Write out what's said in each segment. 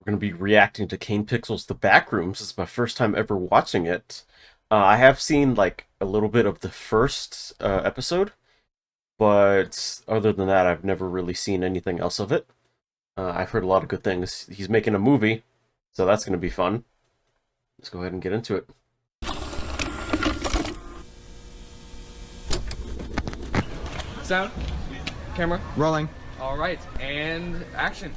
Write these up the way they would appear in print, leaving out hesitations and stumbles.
We're going to be reacting to Kane Pixels The Backrooms. This is my first time ever watching it. I have seen like a little bit of the first episode, but other than that, I've never really seen anything else of it. I've heard a lot of good things. He's making a movie, so that's going to be fun. Let's go ahead and get into it. Sound, camera, Rolling. all right, and action.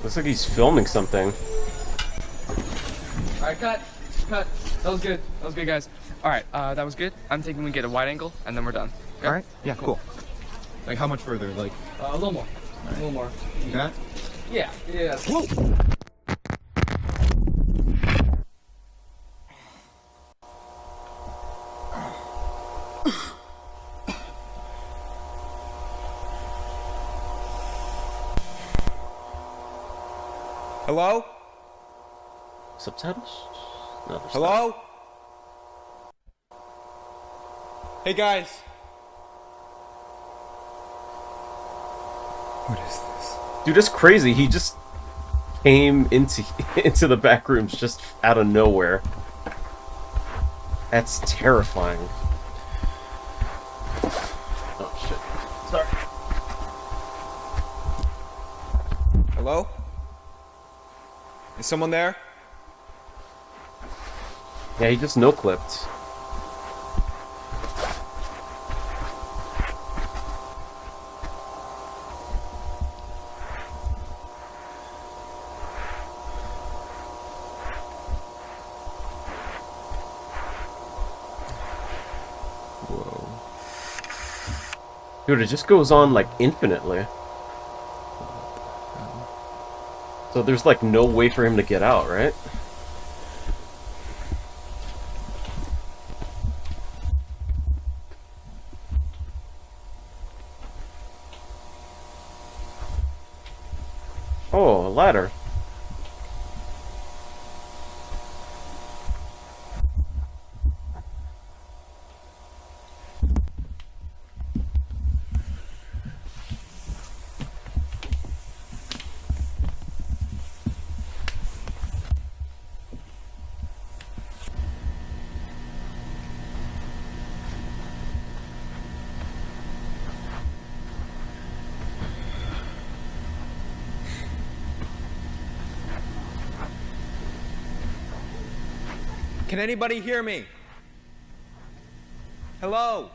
Looks like he's filming something. All right, cut. That was good, guys. All right, that was good. I'm thinking we get a wide angle, and then we're done. Okay? All right. Yeah. Cool. Like how much further? Like A little more. A little more. you got? Yeah. Whoa. Hello? Subtitles? No, there's Hello? Hey guys. What is this? not. Dude, it's crazy. He just came into into the back rooms just out of nowhere. That's terrifying. Oh shit. Sorry. Hello? Is someone there? Yeah, he just no-clipped. Whoa. Dude, it just goes on like infinitely. So there's like no way for him to get out, right? Oh, a ladder. Can anybody hear me? Hello?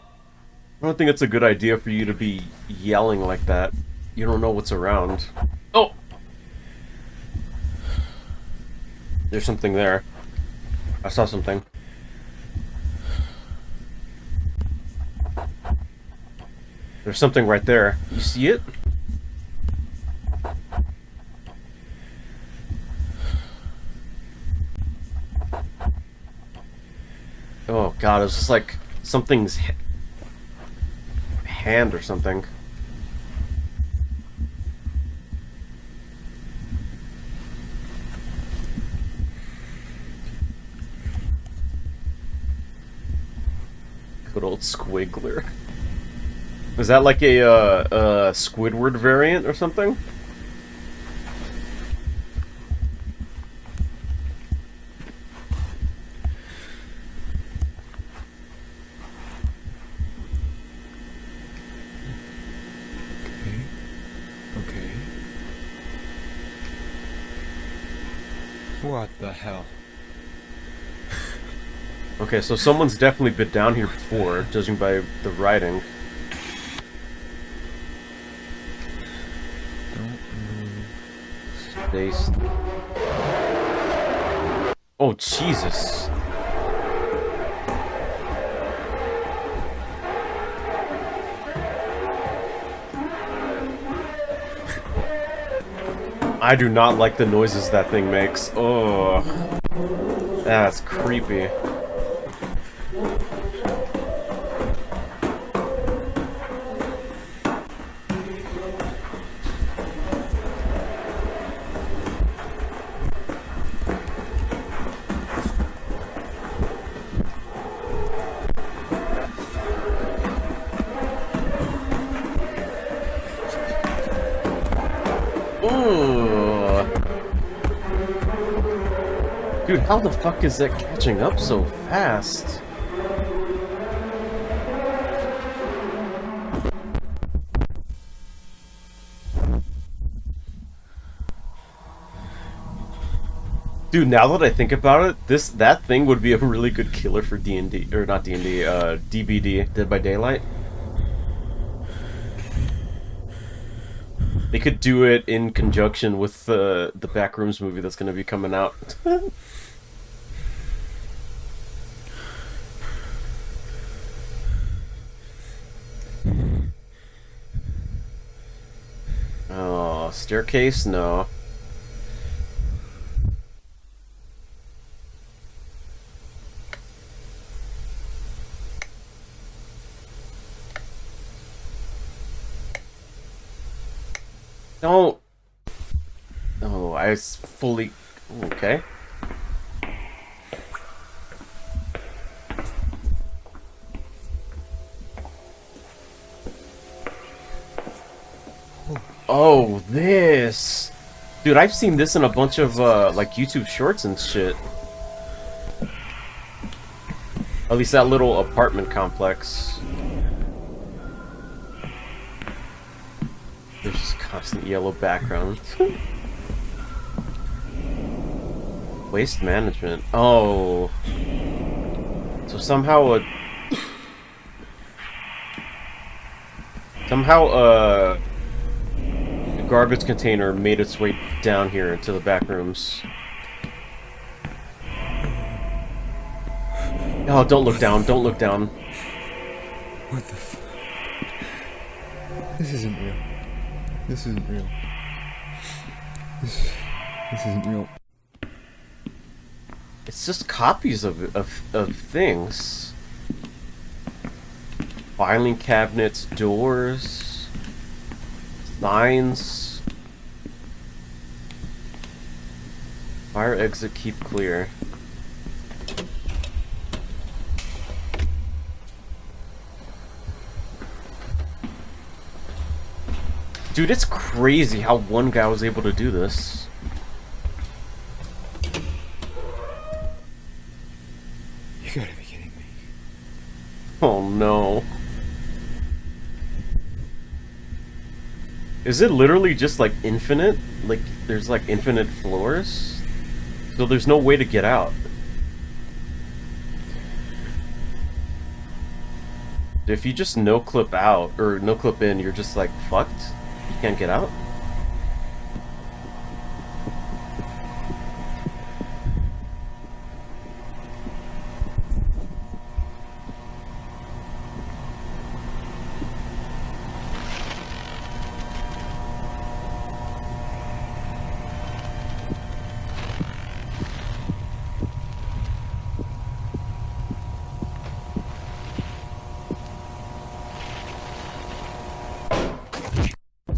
I don't think it's a good idea for you to be yelling like that. You don't know what's around. Oh! There's something there. I saw something. There's something right there. You see it? Oh god, it was just like something's hand or something. Good old Squiggler. Is that like a Squidward variant or something? Okay. What the hell? Okay, so someone's definitely been down here before, judging by the writing. Don't move. Space. Oh, Jesus. I do not like the noises that thing makes. Oh, that's creepy. Ooh. Dude, how the fuck is that catching up so fast? Dude, now that I think about it, that thing would be a really good killer for D&D, or not D&D, DBD, Dead by Daylight. They could do it in conjunction with the Backrooms movie that's going to be coming out. Oh, staircase? No. Don't. Oh, I fully. Okay. Oh, this. Dude, I've seen this in a bunch of, like, YouTube shorts and shit. At least that little apartment complex. There's just constant yellow background. Waste management. Oh. So somehow a garbage container made its way down here into the back rooms. Oh, don't look down, don't look down. What the f... This isn't real. This isn't real. This isn't real. It's just copies of things. Filing cabinets, doors, signs. Fire exit, keep clear. Dude, it's crazy how one guy was able to do this. You gotta be kidding me. Oh no. Is it literally just like infinite? Like there's like infinite floors? So there's no way to get out. If you just no clip out or no clip in, you're just like fucked. You can't get out.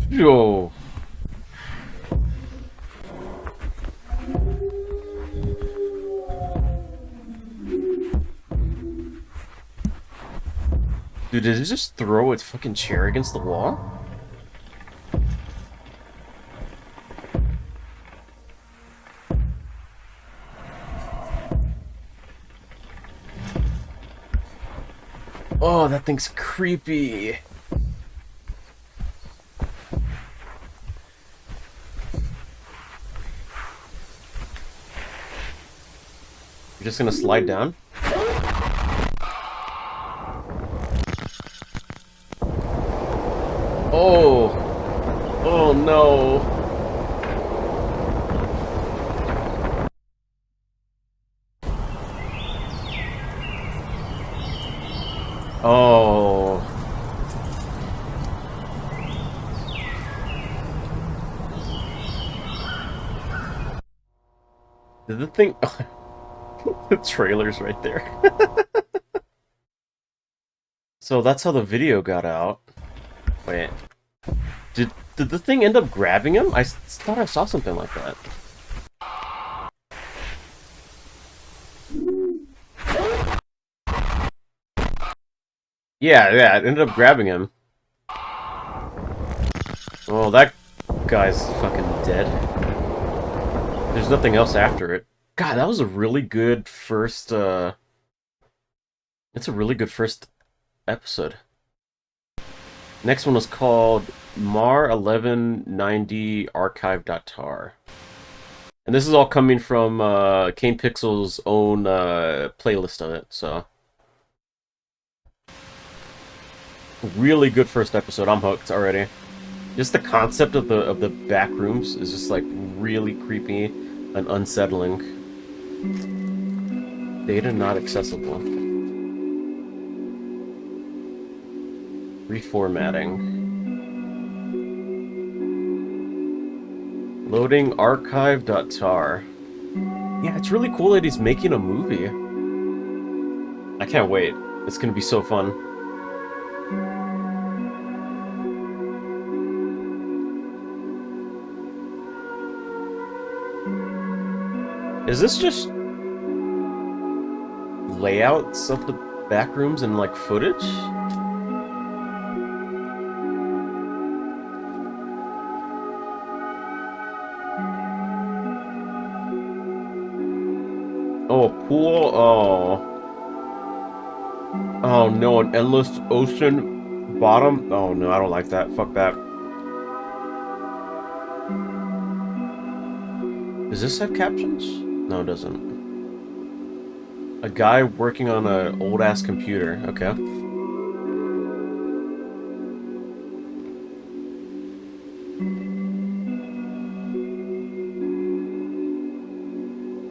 Yo. Dude, did it just throw its fucking chair against the wall? Oh, that thing's creepy. You're just gonna slide down? Oh! Oh no! Oh. Did the thing... The trailer's right there. So that's how the video got out. Wait. Did the thing end up grabbing him? I thought I saw something like that. Yeah, it ended up grabbing him. Oh, that guy's fucking dead. There's nothing else after it. God, that was a really good first, it's a really good first episode. Next one was called Mar 1190 Archive.tar. And this is all coming from Kane Pixels' own playlist of it, so. Really good first episode. I'm hooked already. Just the concept of the back rooms is just like really creepy and unsettling. Data not accessible. Reformatting. Loading archive.tar. Yeah, it's really cool that he's making a movie. I can't wait. It's gonna be so fun. Is this just layouts of the back rooms and like footage? Oh, a pool. Oh. Oh no, an endless ocean bottom. Oh no, I don't like that. Fuck that. Does this have captions? No, it doesn't. A guy working on an old-ass computer. Okay.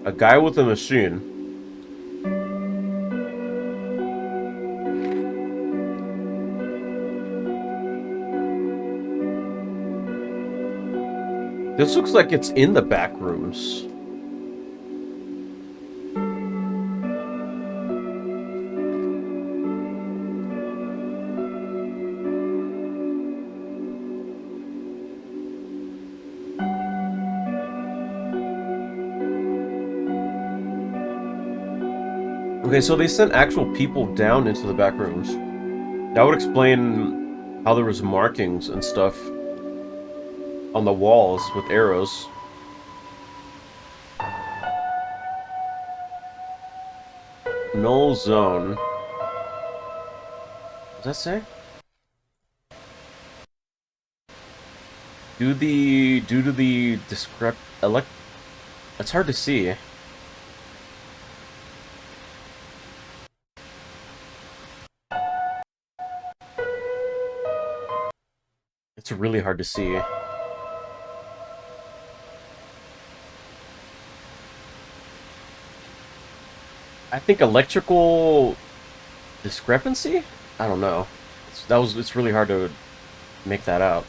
A guy with a machine. This looks like it's in the back rooms. Okay, so they sent actual people down into the back rooms. That would explain how there was markings and stuff on the walls with arrows. Null zone. What does that say? Due to the it's hard to see. It's really hard to see. I think electrical discrepancy? I don't know. It's really hard to make that out.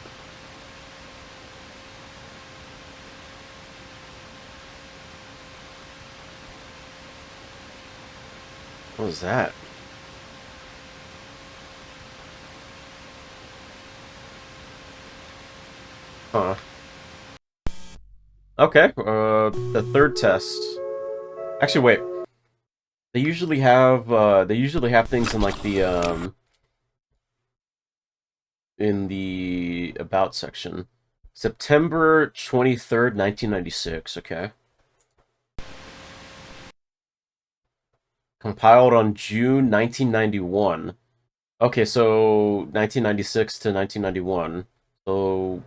What was that? Huh. Okay, the third test. Actually, wait. They usually have things in like the in the about section. September 23rd, 1996, okay. Compiled on June 1991. Okay, so 1996 to 1991. So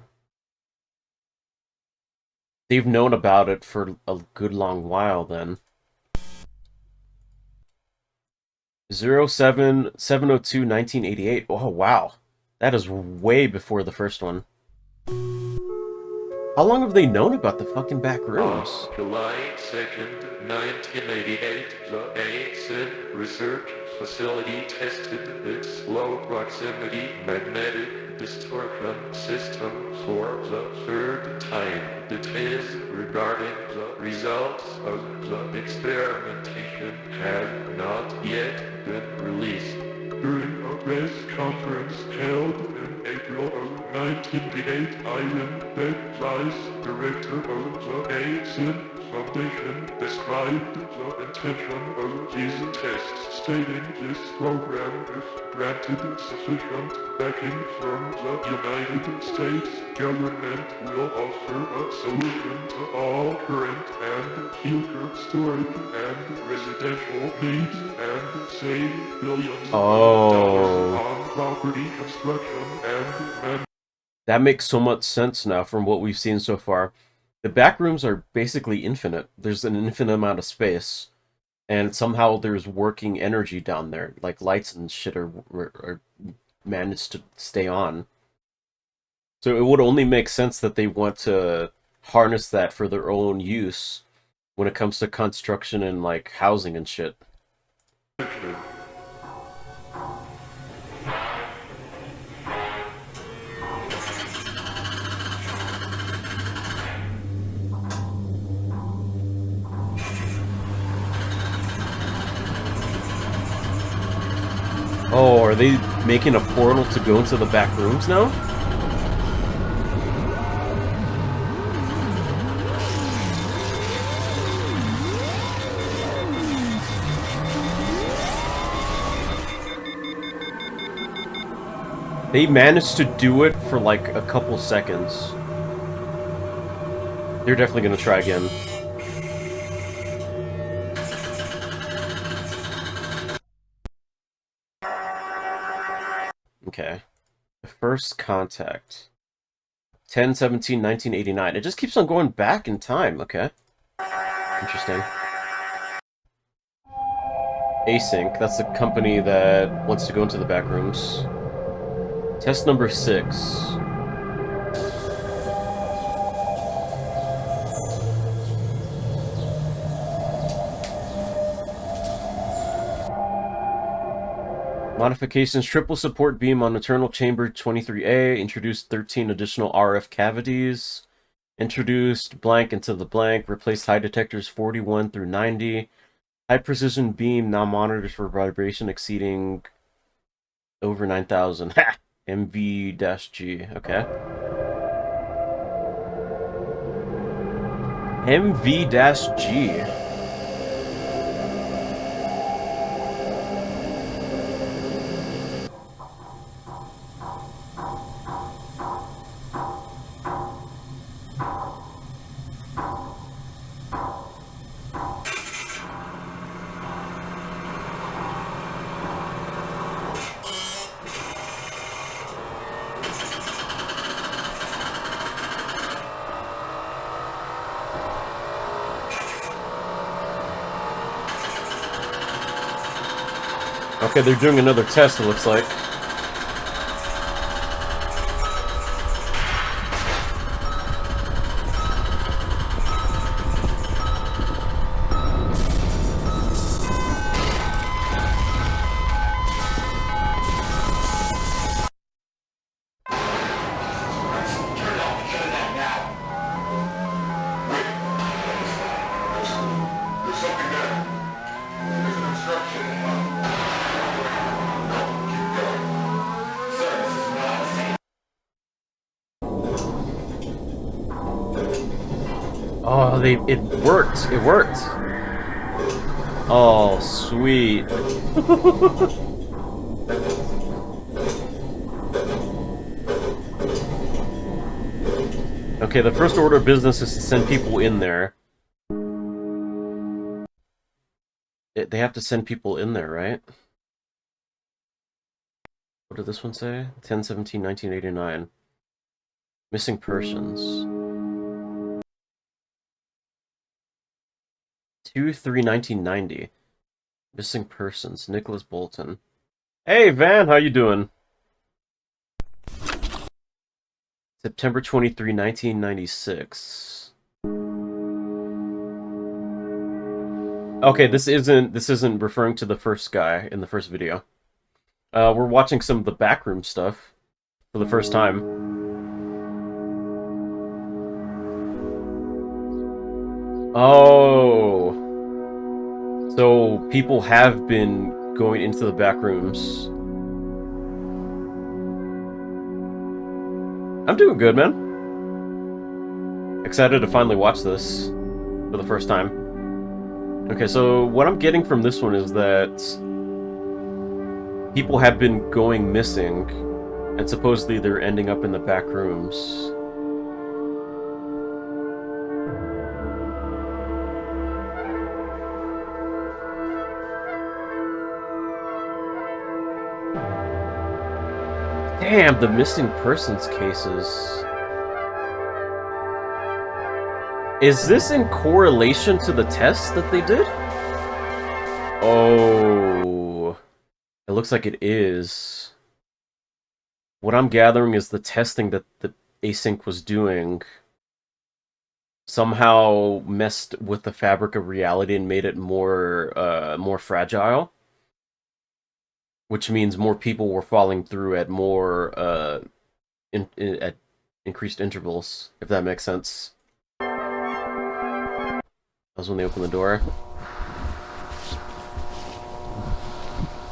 they've known about it for a good long while then. 07/7/02/1988. Oh, wow. That is way before the first one. How long have they known about the fucking back rooms? July 2nd, 1988, the ASIN Research Facility tested its low proximity magnetic distortion system for the third time. Details regarding the results of the experimentation have not yet been released. During a press conference held in April of 1988, Ivan Beck, vice director of the ASIN Foundation, described the intention of these tests, stating this program, if granted sufficient backing from the United States government, will offer a solution to all current and future storage and residential needs and save billions of dollars Oh, on property construction and that makes so much sense now from what we've seen so far. The backrooms are basically infinite. There's an infinite amount of space, and somehow there's working energy down there, like lights and shit are managed to stay on. So it would only make sense that they want to harness that for their own use when it comes to construction and like housing and shit. management. Oh, are they making a portal to go into the back rooms now? They managed to do it for like a couple seconds. They're definitely gonna try again. Okay. The first contact. 10/17/1989. It just keeps on going back in time. Okay. Interesting. Async. That's the company that wants to go into the back rooms. Test number 6. Modifications: triple support beam on maternal chamber 23A. Introduced 13 additional RF cavities. Introduced blank into the blank. Replaced high detectors 41 through 90. High precision beam now monitors for vibration exceeding over 9,000. Ha! MV-G. Okay. MV-G. Okay, they're doing another test, it looks like. Oh, it worked. It worked. Oh, sweet. Okay, the first order of business is to send people in there. They have to send people in there, right? What did this one say? 10/17/1989. Missing persons. 2/3/1990. Missing persons. Nicholas Bolton. Hey, Van, how you doing? September 23, 1996. Okay, this isn't referring to the first guy in the first video. We're watching some of the backroom stuff for the first time. Oh. So people have been going into the back rooms. I'm doing good, man. Excited to finally watch this for the first time. Okay, so what I'm getting from this one is that people have been going missing, and supposedly they're ending up in the back rooms. Damn, the missing persons cases. Is this in correlation to the test that they did? Oh, it looks like it is. What I'm gathering is the testing that the async was doing somehow messed with the fabric of reality and made it more fragile. Which means more people were falling through at more at increased intervals, if that makes sense. That was when they opened the door.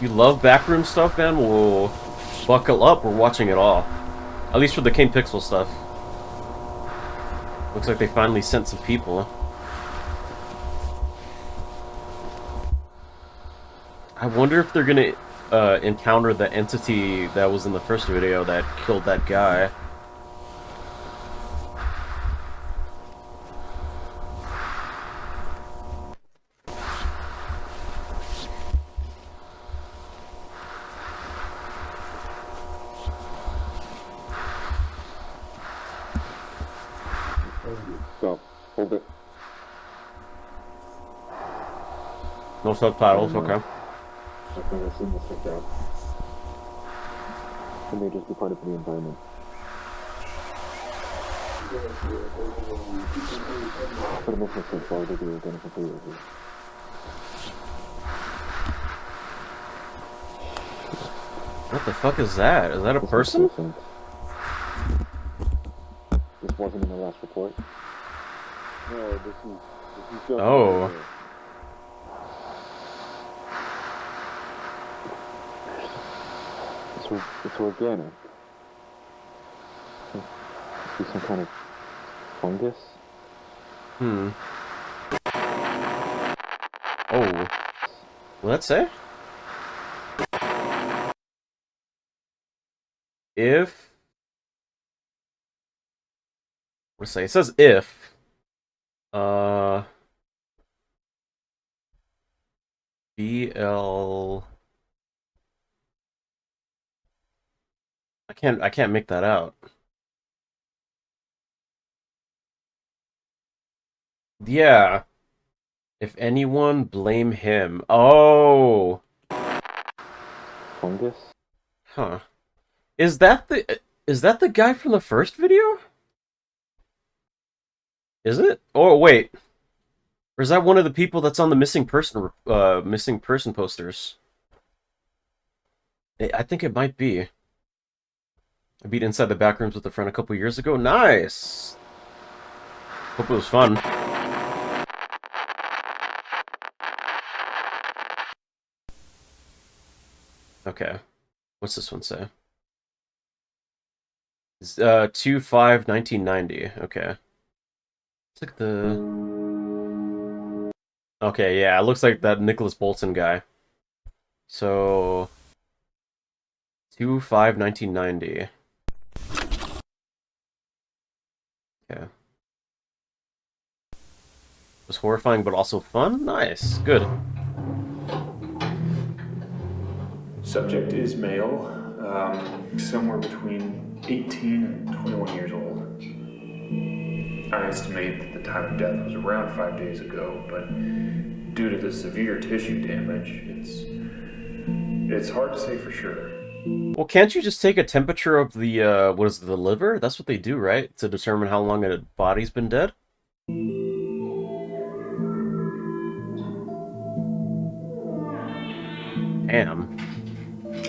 You love backroom stuff, man? Well, buckle up, we're watching it all. At least for the Kane Pixels stuff. Looks like they finally sent some people. I wonder if they're gonna encounter the entity that was in the first video that killed that guy. So, hold it. No subtitles, okay. I've never seen this like that. It may just be part of the environment. But it makes no sense why would they identify you. What the fuck is that? Is that a person? This wasn't in the last report. No, this is just... Oh. It's organic. Must be some kind of fungus. Hmm. Oh. Let's say? If... Let's say, it says if. BL... I can't make that out. Yeah. If anyone, blame him. Oh. Fungus? Huh. Is that the guy from the first video? Is it? Oh wait. Or is that one of the people that's on the missing person posters? I think it might be. I beat Inside the Backrooms with a friend a couple years ago. Nice! Hope it was fun. Okay. What's this one say? It's 2/5/1990. Okay. It's like the... Okay, yeah, it looks like that Nicholas Bolton guy. So... 2/5/1990. Okay. It was horrifying but also fun? Nice. Good. Subject is male, somewhere between 18 and 21 years old. I estimate that the time of death was around 5 days ago, but due to the severe tissue damage, it's hard to say for sure. Well, can't you just take a temperature of the, what is it, the liver? That's what they do, right? To determine how long a body's been dead? Damn.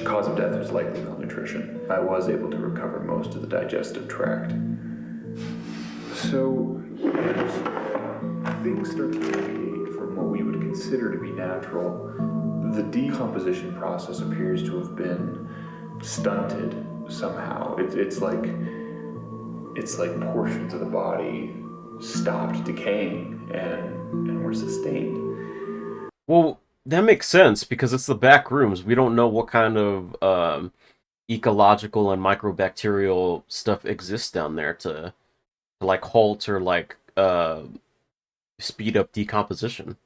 Cause of death was likely malnutrition. I was able to recover most of the digestive tract. So, as things start to deviate from what we would consider to be natural, the decomposition process appears to have been stunted somehow. It's like it's like portions of the body stopped decaying and were sustained. Well, that makes sense because it's the back rooms. We don't know what kind of ecological and microbacterial stuff exists down there to like halt or like speed up decomposition.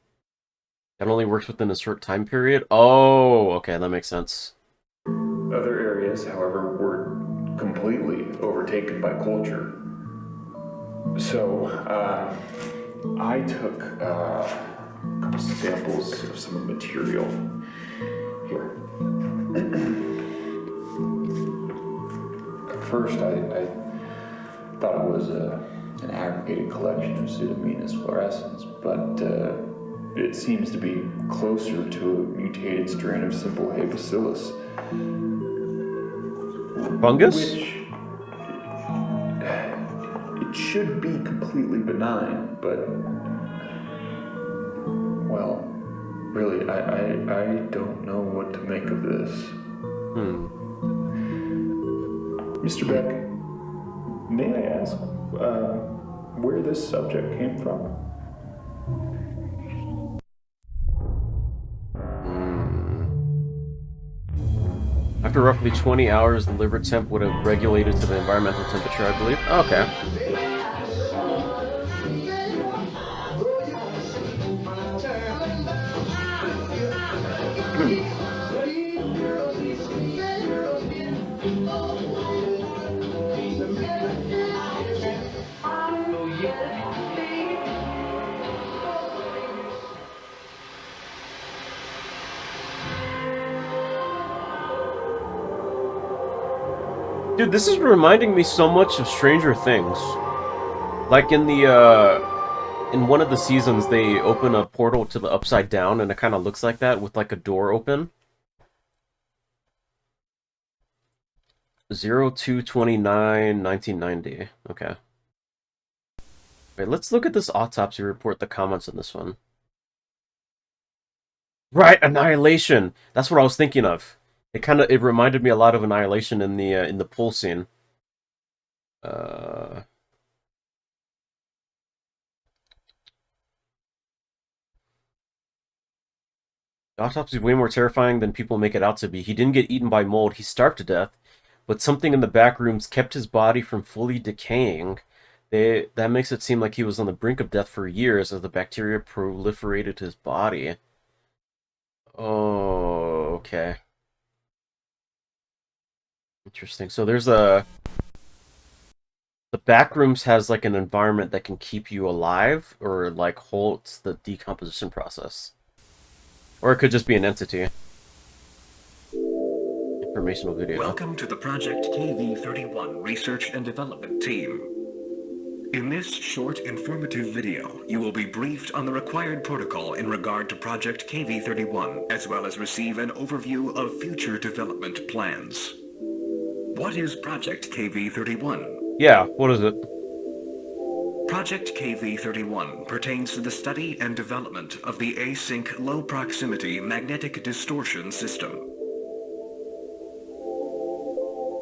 That only works within a short time period. Oh, okay, that makes sense. Other areas, however, were completely overtaken by culture. So, I took a couple samples of some of the material here. At first, I thought it was an aggregated collection of Pseudomonas fluorescens, but it seems to be closer to a mutated strain of simple hay bacillus. Fungus? Which it should be completely benign, but well, really, I don't know what to make of this. Mr. Beck, may I ask where this subject came from? After roughly 20 hours, the liver temp would have regulated to the environmental temperature, I believe. Okay. Dude, this is reminding me so much of Stranger Things. Like in one of the seasons, they open a portal to the Upside Down, and it kind of looks like that with like a door open. 02/29/1990. Okay. Wait, let's look at this autopsy report, the comments on this one. Right, Annihilation! That's what I was thinking of. It reminded me a lot of Annihilation in the pool scene. The autopsy is way more terrifying than people make it out to be. He didn't get eaten by mold, he starved to death, but something in the back rooms kept his body from fully decaying. That makes it seem like he was on the brink of death for years as the bacteria proliferated his body. Oh, okay. Interesting. So there's the Backrooms has like an environment that can keep you alive or like halts the decomposition process. Or it could just be an entity. Informational video. Welcome to the Project KV-31 Research and Development Team. In this short, informative video, you will be briefed on the required protocol in regard to Project KV-31, as well as receive an overview of future development plans. What is Project KV-31? Yeah, what is it? Project KV-31 pertains to the study and development of the async low-proximity magnetic distortion system.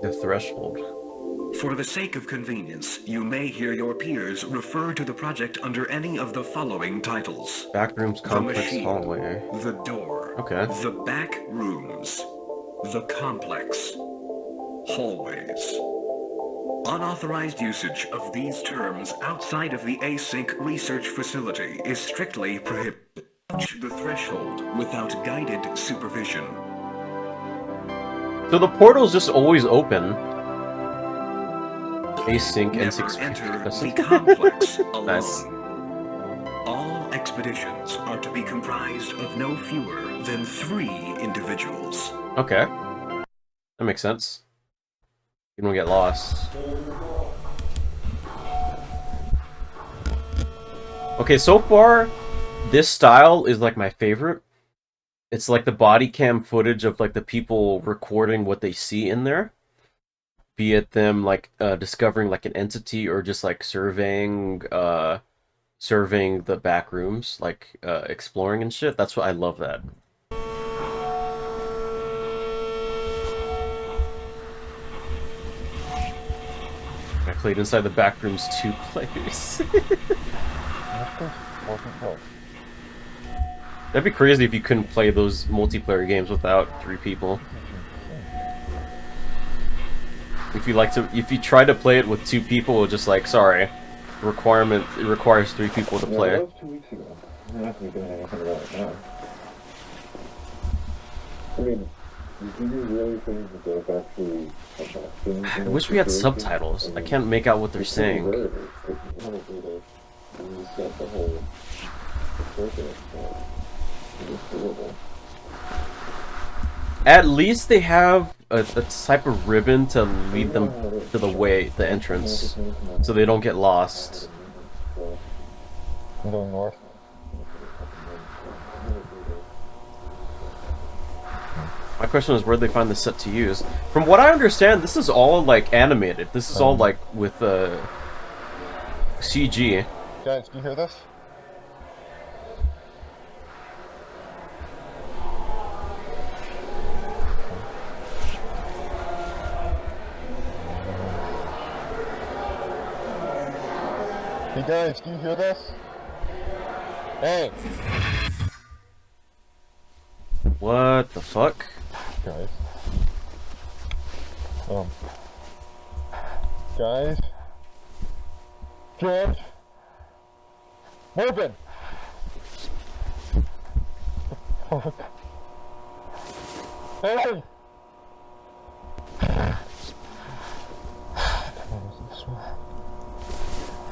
The threshold. For the sake of convenience, you may hear your peers refer to the project under any of the following titles. Backrooms complex hallway. The door. Okay. The back rooms. The complex. Hallways. Unauthorized usage of these terms outside of the async research facility is strictly prohibited. Touch the threshold without guided supervision. So the portal's just always open. Async and Never enter the complex alone. Nice. All expeditions are to be comprised of no fewer than 3 individuals. Okay. That makes sense. You don't get lost. Okay, so far, this style is like my favorite. It's like the body cam footage of like the people recording what they see in there. Be it them like discovering like an entity or just like surveying the back rooms, like exploring and shit. That's what I love that. I played inside the Backrooms 2 players. That'd be crazy if you couldn't play those multiplayer games without 3 people. If you try to play it with 2 people, it'll just like, sorry, it requires 3 people to play. That was 2 weeks ago. I'm not going to be doing anything about it now. I mean, do you really think that they've actually... I wish we had subtitles. I can't make out what they're saying. At least they have a type of ribbon to lead them to the entrance, so they don't get lost. I'm going north. My question is, where'd they find the set to use? From what I understand, this is all like animated. This is all like with CG. Guys, do you hear this? Hey guys, do you hear this? Hey! What the fuck? Guys. Guys? George? Morgan! Fuck. Hey!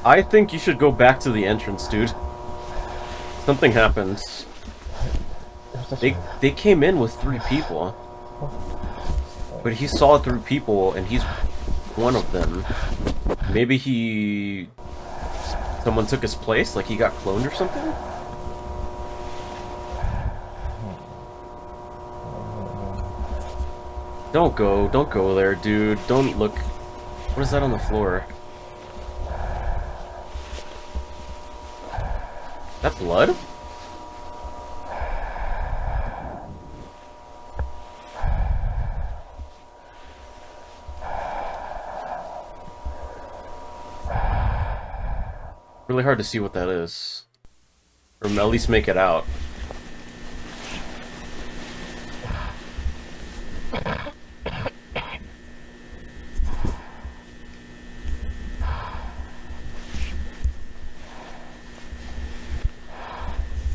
I think you should go back to the entrance, dude. Something happened. They came in with 3 people. But he saw 3 people, and he's one of them. Maybe someone took his place, like he got cloned or something? Don't go there, dude. Don't look. What is that on the floor? That blood? Really hard to see what that is. Or at least make it out.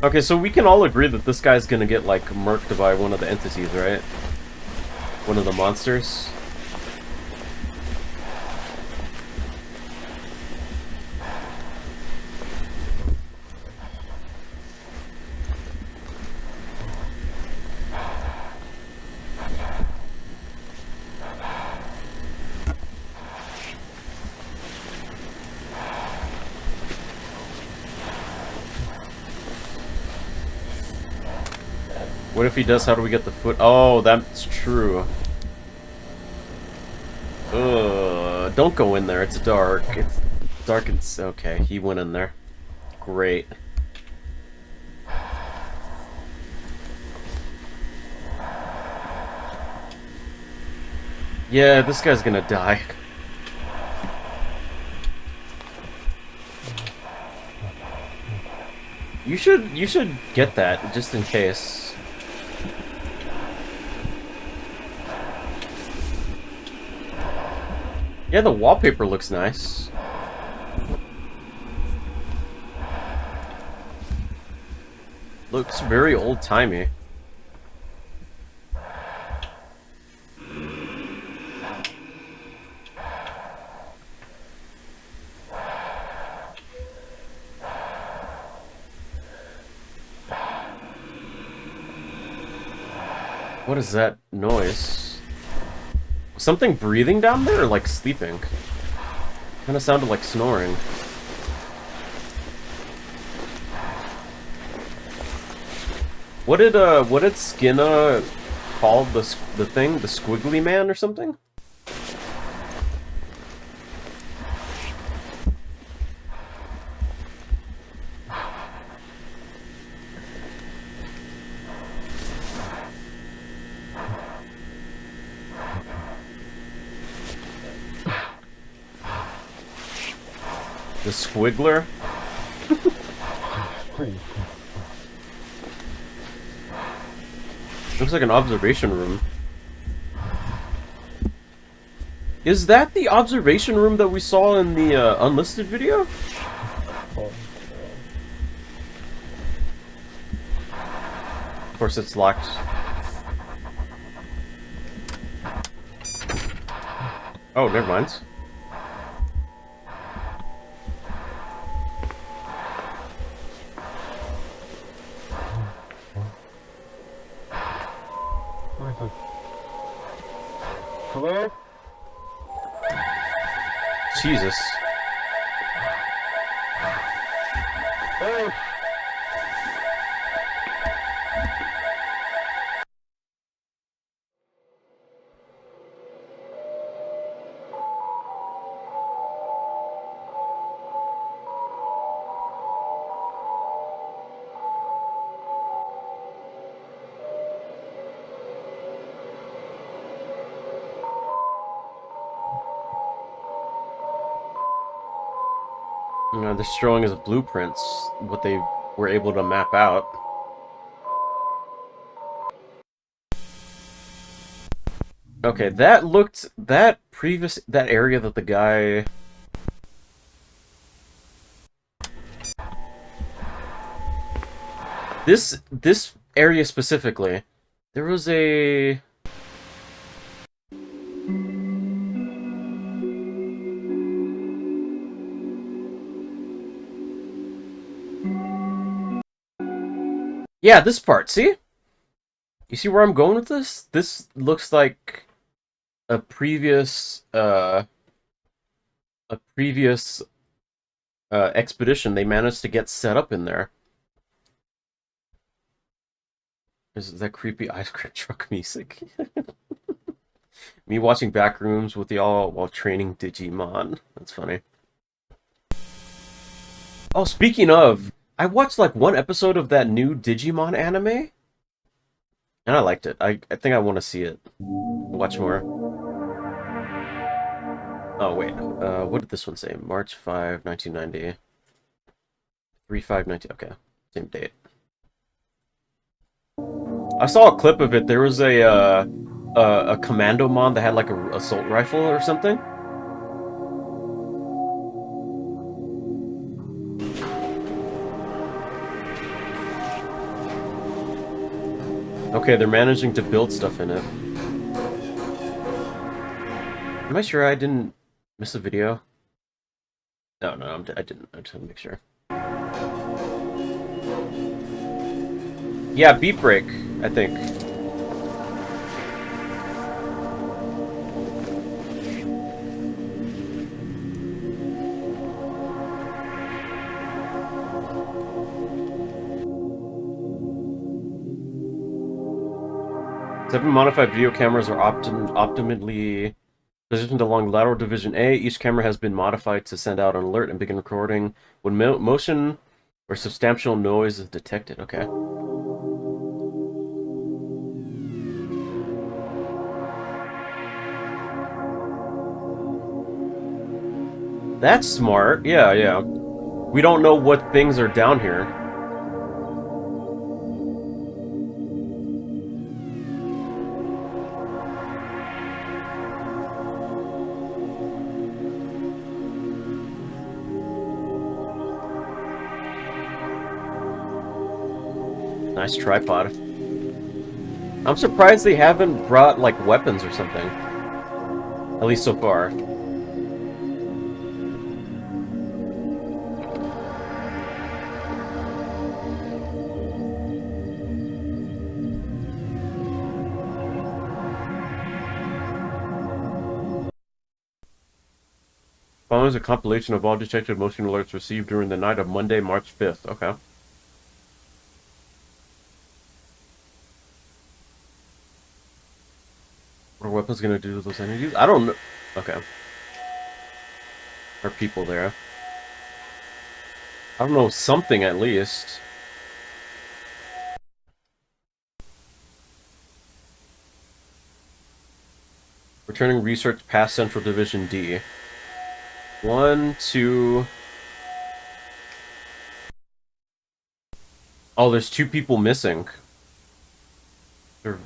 Okay, so we can all agree that this guy's gonna get, like, murked by one of the entities, right? One of the monsters. What if he does? How do we get the foot? Oh, that's true. Don't go in there. It's dark. It's dark and... Okay, he went in there. Great. Yeah, this guy's gonna die. You should get that, just in case. Yeah, the wallpaper looks nice. Looks very old-timey. What is that noise? Something breathing down there, or like sleeping? Kinda sounded like snoring. What did Skinner call the thing? The squiggly man or something? The squiggler? Looks like an observation room. Is that the observation room that we saw in the unlisted video? Of course, it's locked. Oh, never mind. Hello? Jesus. Hey! You know, they're showing as blueprints what they were able to map out. Okay, that area that the guy... This area specifically, there was a... Yeah, this part, see? You see where I'm going with this? This looks like a previous expedition they managed to get set up in there. Is that creepy ice cream truck music? Me watching Backrooms with y'all while training Digimon. That's funny. Oh, speaking of, I watched like one episode of that new Digimon anime, and I liked it. I think I want to see it. Watch more. Oh, wait. What did this one say? March 5, 1990. 3/5/19. Okay. Same date. I saw a clip of it. There was a commando mon that had like a assault rifle or something. Okay, they're managing to build stuff in it. Am I sure I didn't miss a video? No, I didn't. I just want to make sure. Yeah, Beat Break, I think. Seven modified video cameras are optimally positioned along lateral division A. Each camera has been modified to send out an alert and begin recording when motion or substantial noise is detected. Okay. That's smart. Yeah, yeah. We don't know what things are down here. Nice tripod. I'm surprised they haven't brought, like, weapons or something. At least so far. Following is a compilation of all detected motion alerts received during the night of Monday, March 5th. Okay. What are weapons gonna do to those entities? I don't know. Okay. Are people there? I don't know, something at least. Returning research past Central Division D. 1, 2, Oh, there's 2 people missing.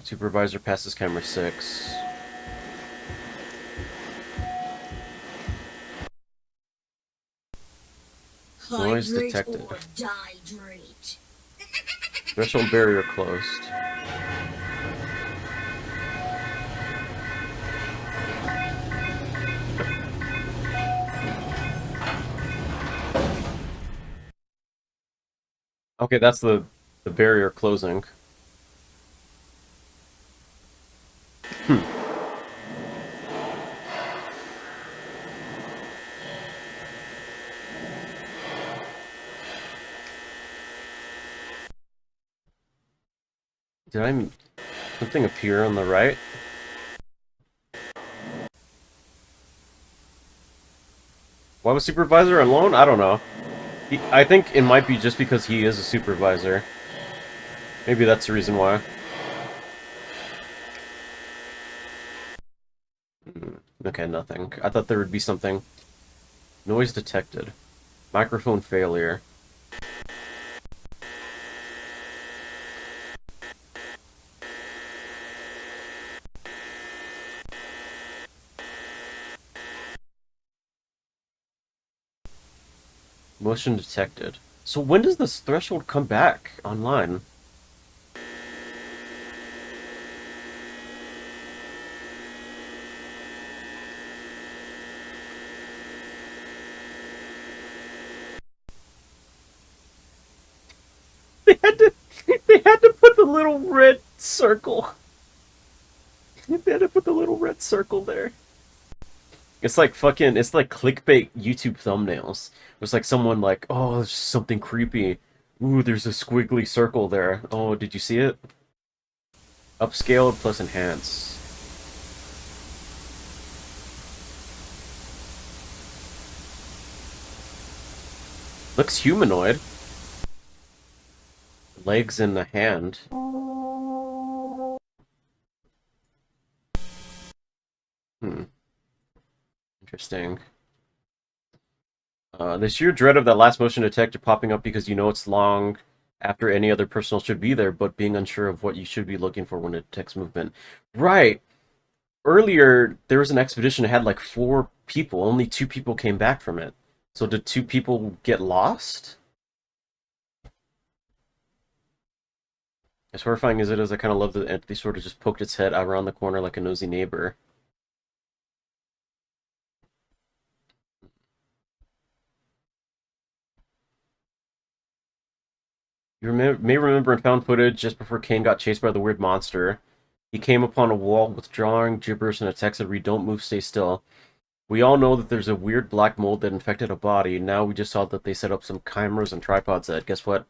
Supervisor passes camera 6. Noise detected. Threshold barrier closed. Okay, that's the barrier closing. Did something appear on the right? Why was supervisor alone? I don't know. I think it might be just because he is a supervisor. Maybe that's the reason why. Okay, nothing. I thought there would be something. Noise detected. Microphone failure. Motion detected. So when does this threshold come back online? They had to they had to put the little red circle. They had to put the little red circle there. It's like it's like clickbait YouTube thumbnails. It's like someone like, oh, there's something creepy. Ooh, there's a squiggly circle there. Oh, did you see it? Upscaled plus enhance. Looks humanoid. Legs in the hand. Interesting. The sheer dread of that last motion detector popping up because you know it's long after any other personnel should be there, but being unsure of what you should be looking for when it detects movement. Right. Earlier, there was an expedition that had like 4 people. Only 2 people came back from it. So did 2 people get lost? As horrifying as it is, I kind of love that the entity sort of just poked its head out around the corner like a nosy neighbor. You may remember in found footage just before Kane got chased by the weird monster. He came upon a wall with drawing, gibberish, and a text that read, "Don't move, stay still." We all know that there's a weird black mold that infected a body. Now we just saw that they set up some cameras and tripods that, guess what?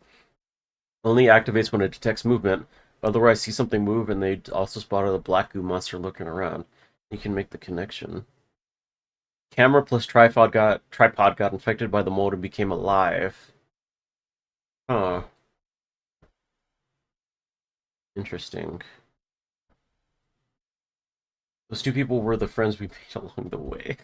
Only activates when it detects movement. Otherwise, see something move, and they also spotted a black goo monster looking around. You can make the connection. Camera plus tripod got infected by the mold and became alive. Huh. Interesting. Those 2 people were the friends we made along the way.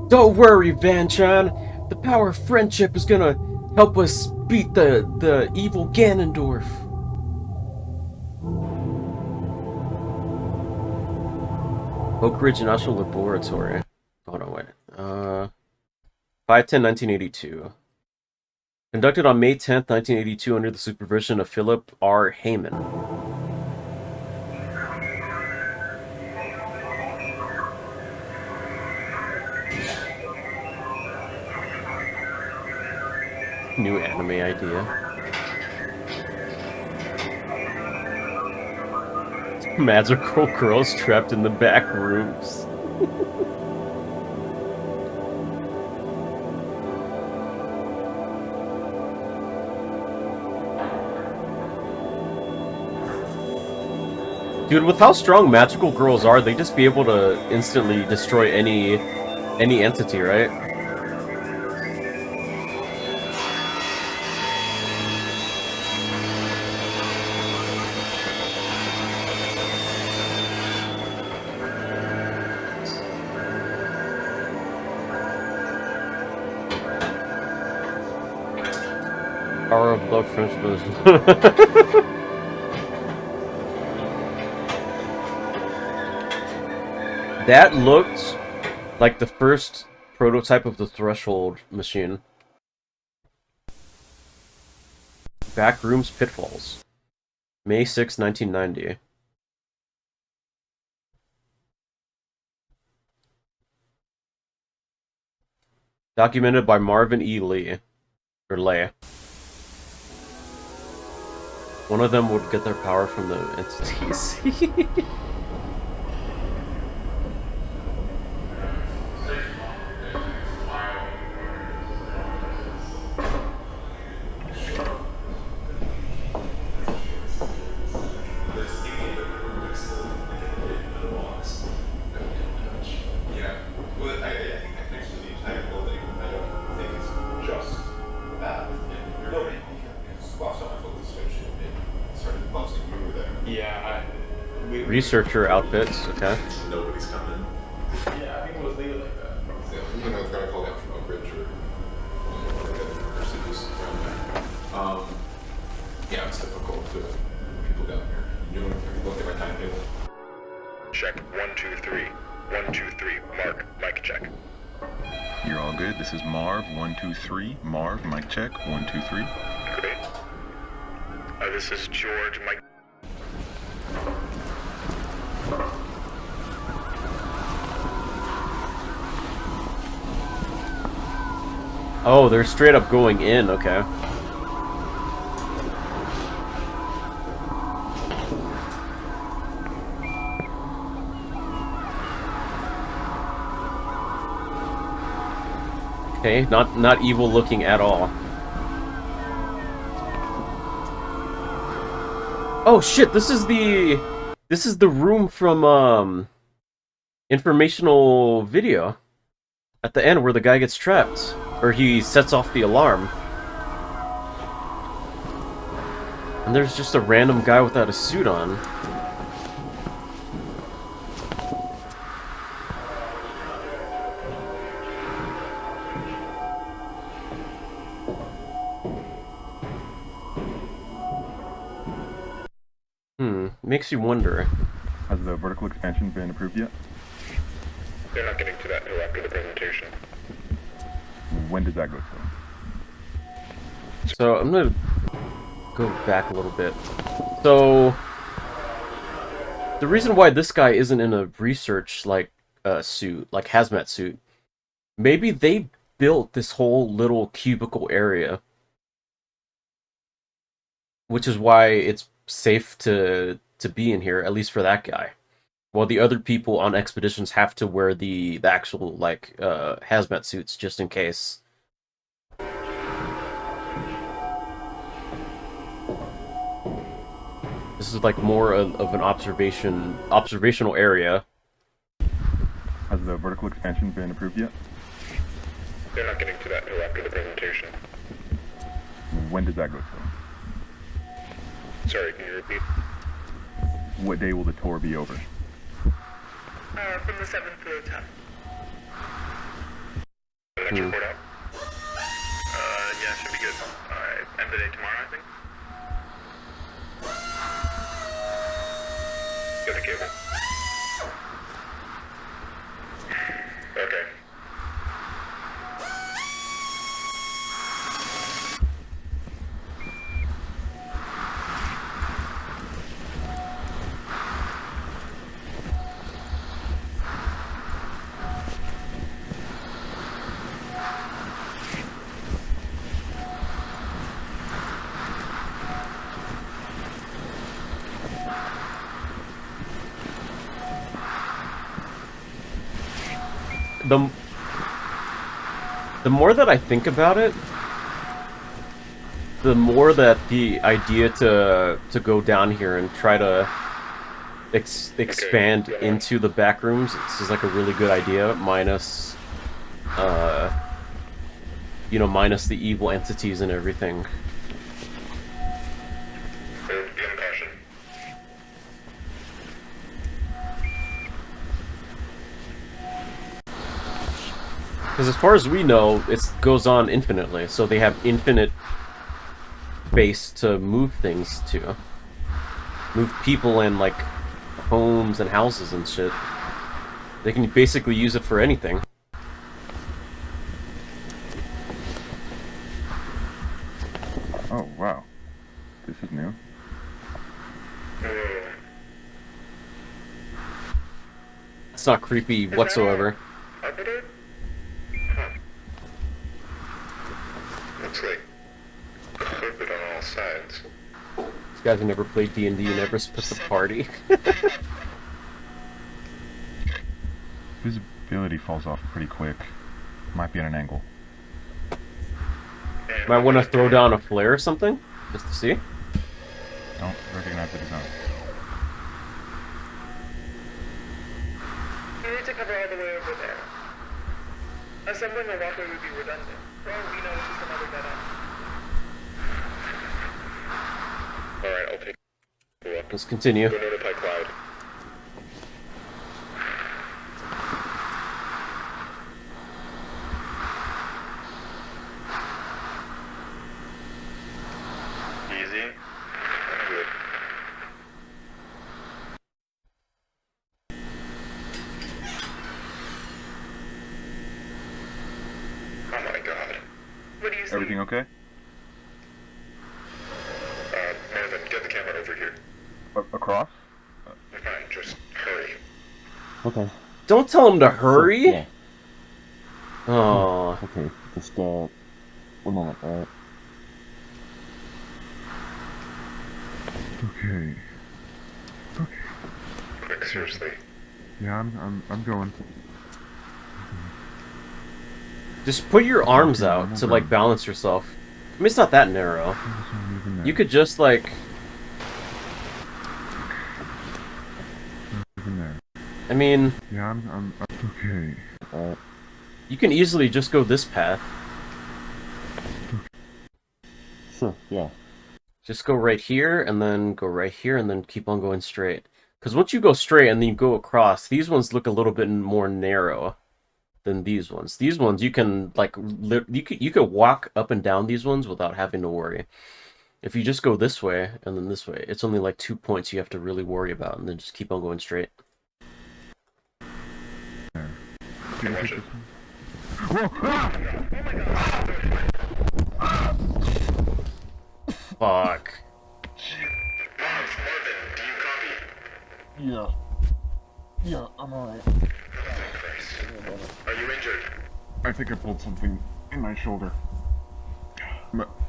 Don't worry, Vanchan. The power of friendship is gonna help us beat the evil Ganondorf. Oak Ridge National Laboratory. Hold on, wait. 5/10/1982. Conducted on May 10th, 1982 under the supervision of Philip R. Heyman. New anime idea. Magical girls trapped in the back rooms. Dude, with how strong magical girls are, they just be able to instantly destroy any entity, right? Love French. That looked like the first prototype of the Threshold machine. Backrooms Pitfalls. May 6, 1990. Documented by Marvin E. Lee. Or Lay. One of them would get their power from the entities. Researcher outfits, okay. Nobody's coming. Yeah, I think it was legal like that. Yeah, you know, it's got to call down from Oak Ridge or universities around there. Yeah, it's difficult to people down here. Have you looked at my timetable? Check 1 2 3. 1 2 3. Mark. Mic check. You're all good. This is Marv 1 2 3. Marv. Mic check 1 2 3. Great. This is George. Mic. Oh, they're straight up going in, okay. Okay, not evil looking at all. Oh shit, this is the room from informational video at the end where the guy gets trapped. Or he sets off the alarm. And there's just a random guy without a suit on. Makes you wonder. Has the vertical expansion been approved yet? They're not getting to that until after the presentation. When does that go to? So I'm gonna go back a little bit. So the reason why this guy isn't in a research suit, like hazmat suit, maybe they built this whole little cubicle area, which is why it's safe to be in here, at least for that guy. While the other people on expeditions have to wear the actual hazmat suits just in case. This is like more of an observational area. Has the vertical expansion been approved yet? They're not getting to that until after the presentation. When does that go to? Sorry, can you repeat? What day will the tour be over? From the 7th to the 10th. Let's report out. Yeah, should be good. End of the day tomorrow, I think. Got the cable. Okay. The more that I think about it, the more that the idea to go down here and try to expand into the back rooms, this is like a really good idea, minus minus the evil entities and everything. Because as far as we know, it goes on infinitely, so they have infinite space to move things to. Move people and, like, homes and houses and shit. They can basically use it for anything. Oh, wow. This is new. It's not creepy whatsoever. Carpeted? Huh. Looks like carpet on all sides. These guys who never played D&D never split the party. Visibility falls off pretty quick. Might be at an angle. Might want to throw down a flare or something, just to see. Don't recognize the design. You need to cover all the way over there. Assembling a walkway would be redundant. For all we know, it's just another dead end. Alright, I'll take a look. Let's continue. Go notify Clyde. Easy. Good. Oh my god. What do you see? Everything okay? Marvin, get the camera over here. Across? Fine, just hurry. Okay. Don't tell him to hurry! Yeah. Oh. Okay, just, 1 moment, alright? Okay. Okay. Quick, seriously. Yeah, I'm going. Just put your arms out to, like, balance yourself. I mean, it's not that narrow. You could just, like... Even there. I mean... Yeah, I'm okay. You can easily just go this path. Sure, yeah. Just go right here, and then go right here, and then keep on going straight. Because once you go straight and then you go across, these ones look a little bit more narrow than these ones. These ones, you can, like, you could walk up and down these ones without having to worry. If you just go this way, and then this way, it's only, like, 2 points you have to really worry about, and then just keep on going straight. Can watch it. Fuck. Marvin, do you copy? Yeah. Yeah, I'm alright. Are you injured? I think I pulled something in my shoulder.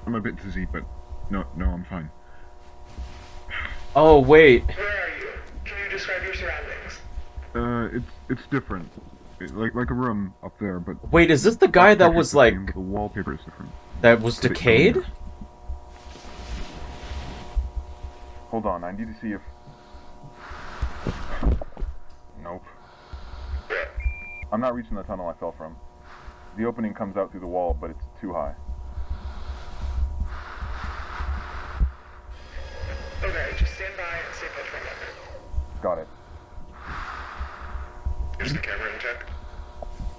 I'm a bit dizzy, but no, I'm fine. Oh, wait. Where are you? Can you describe your surroundings? It's different. Like a room up there, but... Wait, is this the guy that was, like... The wallpaper is different. That was decayed? Hold on, I need to see if... Nope. I'm not reaching the tunnel I fell from. The opening comes out through the wall, but it's too high. Okay, just stand by and stay put for a moment. Got it. Is the camera intact?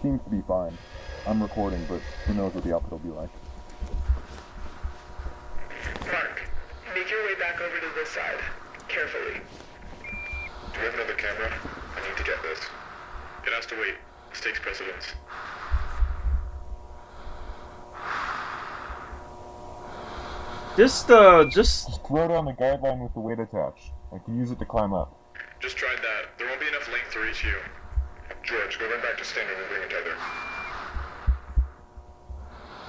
Seems to be fine. I'm recording, but who knows what the output will be like. Mark, make your way back over to this side. Carefully. Do you have another camera? I need to get this. It has to wait. This takes precedence. Just throw down the guideline with the weight attached. I can use it to climb up. Just tried that. There won't be enough length to reach you. George, go run back to standard and bring a tether.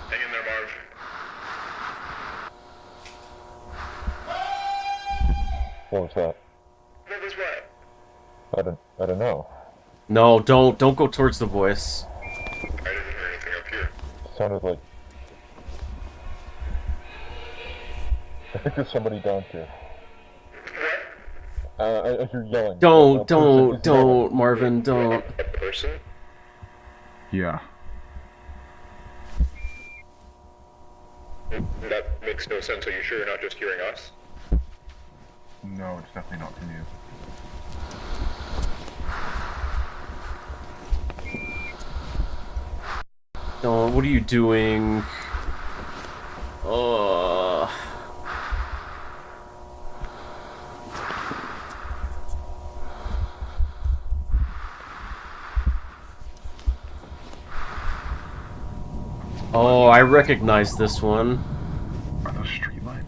Hang in there, Marv. What was that? What was what? I don't know. No, don't go towards the voice. I didn't hear anything up here. Sounded like... I think there's somebody down here. I hear yelling. Don't, Marvin, don't. A person? Yeah. That makes no sense. Are you sure you're not just hearing us? No, it's definitely not from you. Don't, what are you doing? Oh, I recognize this one. Are those streetlights?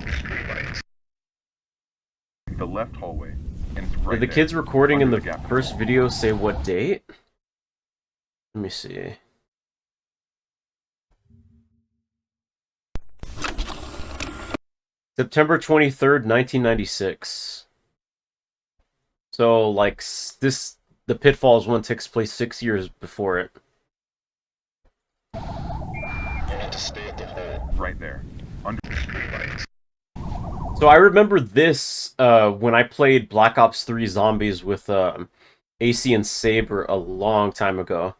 Streetlights. The left hallway, and it's right Did the there, kids recording in under the gap in first wall. video say what date? Let me see. September 23rd, 1996. So, like, the Pitfalls one takes place 6 years before it. You need to stay at the hole. Right there, under Streetlights. So I remember this when I played Black Ops 3 Zombies with AC and Saber a long time ago.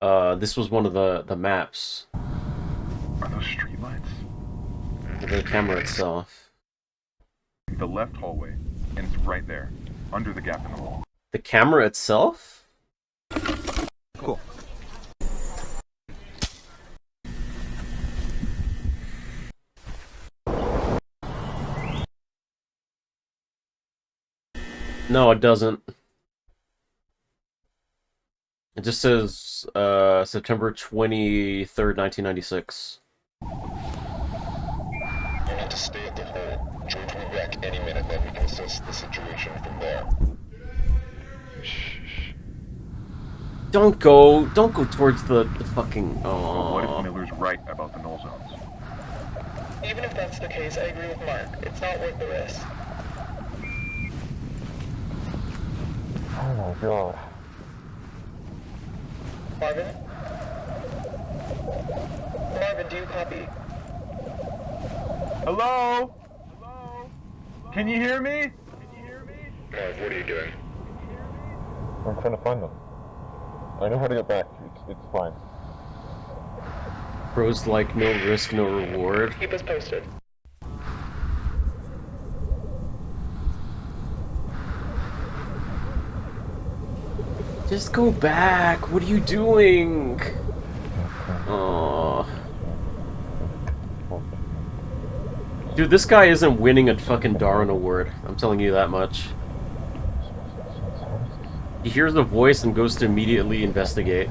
This was one of the maps. Are those streetlights? The camera itself. The left hallway, and it's right there, under the gap in the wall. The camera itself? Cool. No, it doesn't. It just says September 23rd, 1996. You need to stay at the hole. George will wreck any minute, then we can assess the situation from there. Don't go towards the fucking... But what if Oh. Miller's right about the null zones? Even if that's the case, I agree with Mark. It's not worth the risk. Oh my god. Marvin? Marvin, do you copy? Hello? Can you hear me? Marv, what are you doing? I'm trying to find them. I know how to get back. It's fine. Pros like no risk, no reward. Keep us posted. Just go back. What are you doing? Oh. Dude, this guy isn't winning a fucking Darwin Award. I'm telling you that much. He hears the voice and goes to immediately investigate.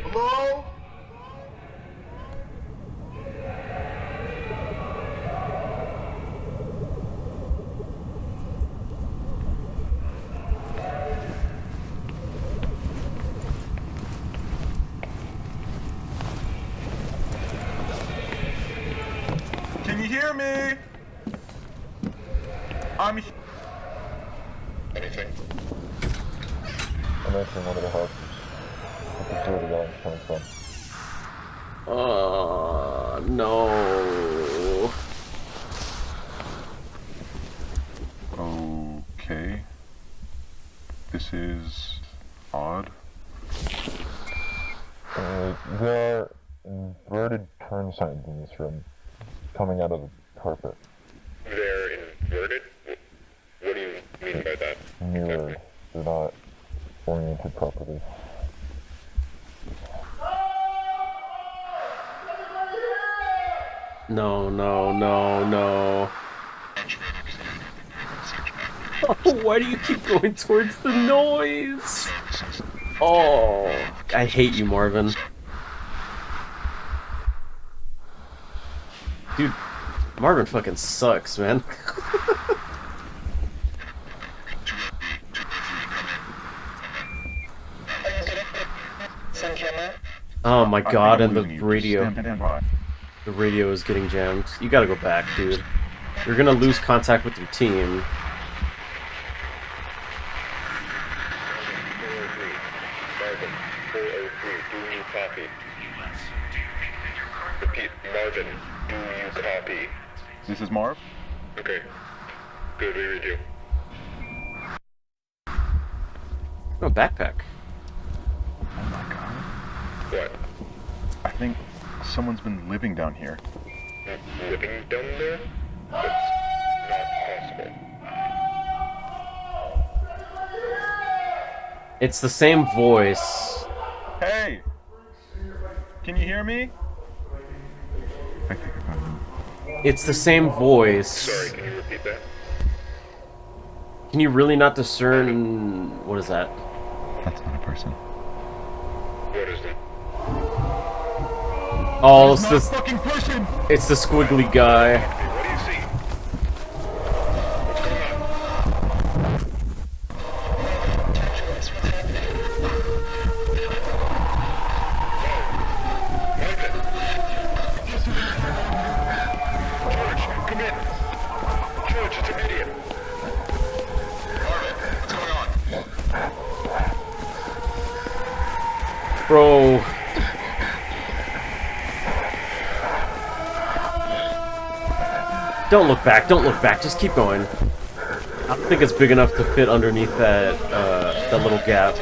Hello? Can you hear me? I'm Anything? I'm entering one of the houses. I can see where the guy is coming from. No. Okay. This is odd. There are inverted turn signs in this room, coming out of the carpet. They're inverted? What do you mean by that? Mirrored. They're not oriented properly. No, no, no, no. Oh, why do you keep going towards the noise? Oh, I hate you, Marvin. Dude, Marvin fucking sucks, man. Sun camera? Oh my god, I and think the I'm losing you. radio. Stand by. The radio is getting jammed. You gotta go back, dude. You're gonna lose contact with your team. 403, do you copy? Repeat, Marvin, do you copy? This is Marv. Okay. Good, we read you. Oh, backpack. Oh my god. What? I think someone's been living down here. Living down there? That's not possible. It's the same voice. Hey! Can you hear me? I think I got him. It's the same voice. Sorry, can you repeat that? Can you really not discern... What is that? That's not a person. What is that? Oh, it's this... Fucking person! It's the squiggly guy. What do you see? What's going on? George, come in. George, it's immediate. Marvin, what's going on? Bro. Don't look back, don't look back, just keep going. I don't think it's big enough to fit underneath that, that little gap.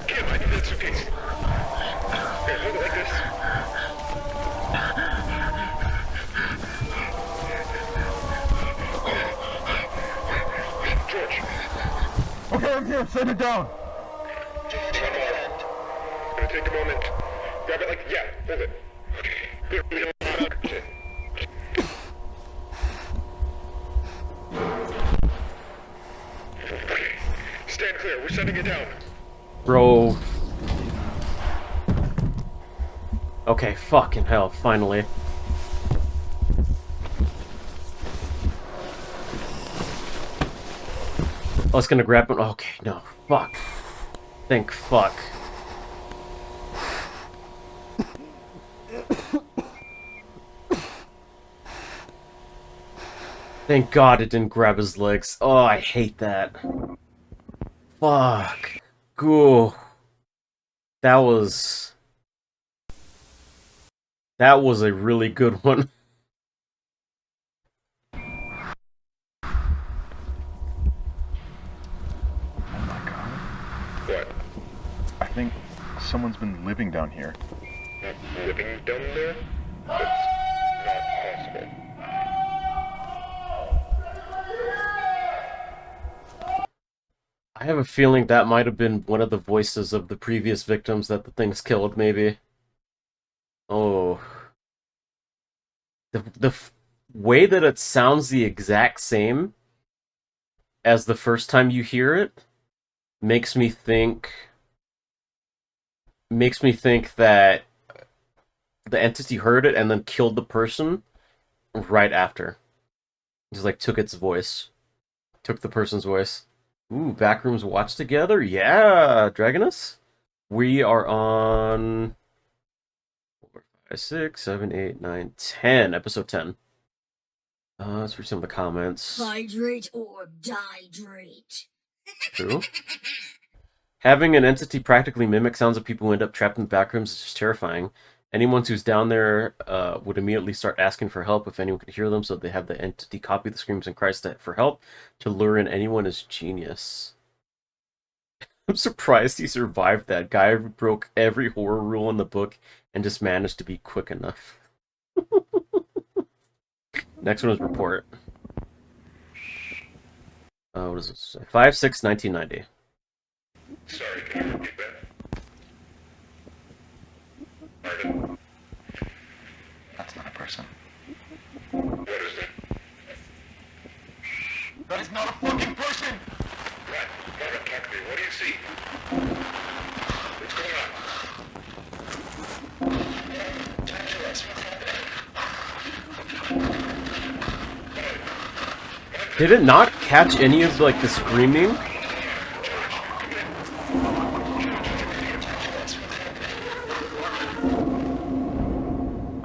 Kim, I need that suitcase. Here, hold it like this. George. Okay, I'm here. Set it down. It's gonna take a moment. Grab it like, yeah, hold it. Okay. Here, we don't shit. Okay. Stand clear. We're setting it down. Bro. Okay, fucking hell, finally. Oh, it's gonna grab him. Okay, no. Fuck. Thank fuck. Thank God it didn't grab his legs. Oh, I hate that. Fuck. Goo. That was a really good one. What? I think someone's been living down here. Living down there? That's not possible. I have a feeling that might have been one of the voices of the previous victims that the things killed, maybe. Oh. The way that it sounds the exact same as the first time you hear it makes me think that the entity heard it and then killed the person right after. Just like took its voice. Took the person's voice. Ooh, Backrooms watch together? Yeah, Dragonus? We are on 4, 5, 6, 7, 8, 9, 10. Episode 10. Let's read some of the comments. Hydrate or dihydrate. True. Having an entity practically mimic sounds of people who end up trapped in the backrooms is just terrifying. Anyone who's down there would immediately start asking for help if anyone could hear them, so they have the entity copy the screams and cries for help to lure in anyone is genius. I'm surprised he survived that. Guy broke every horror rule in the book and just managed to be quick enough. Next one is report. What does it say? 5/6/1990. Sorry, can you repeat that? Marvin. That's not a person. What is it? That is not a fucking person! What? Marvin, talk to me. What do you see? What's going on? Talk to us. What's happening? Did it not catch any of like the screaming?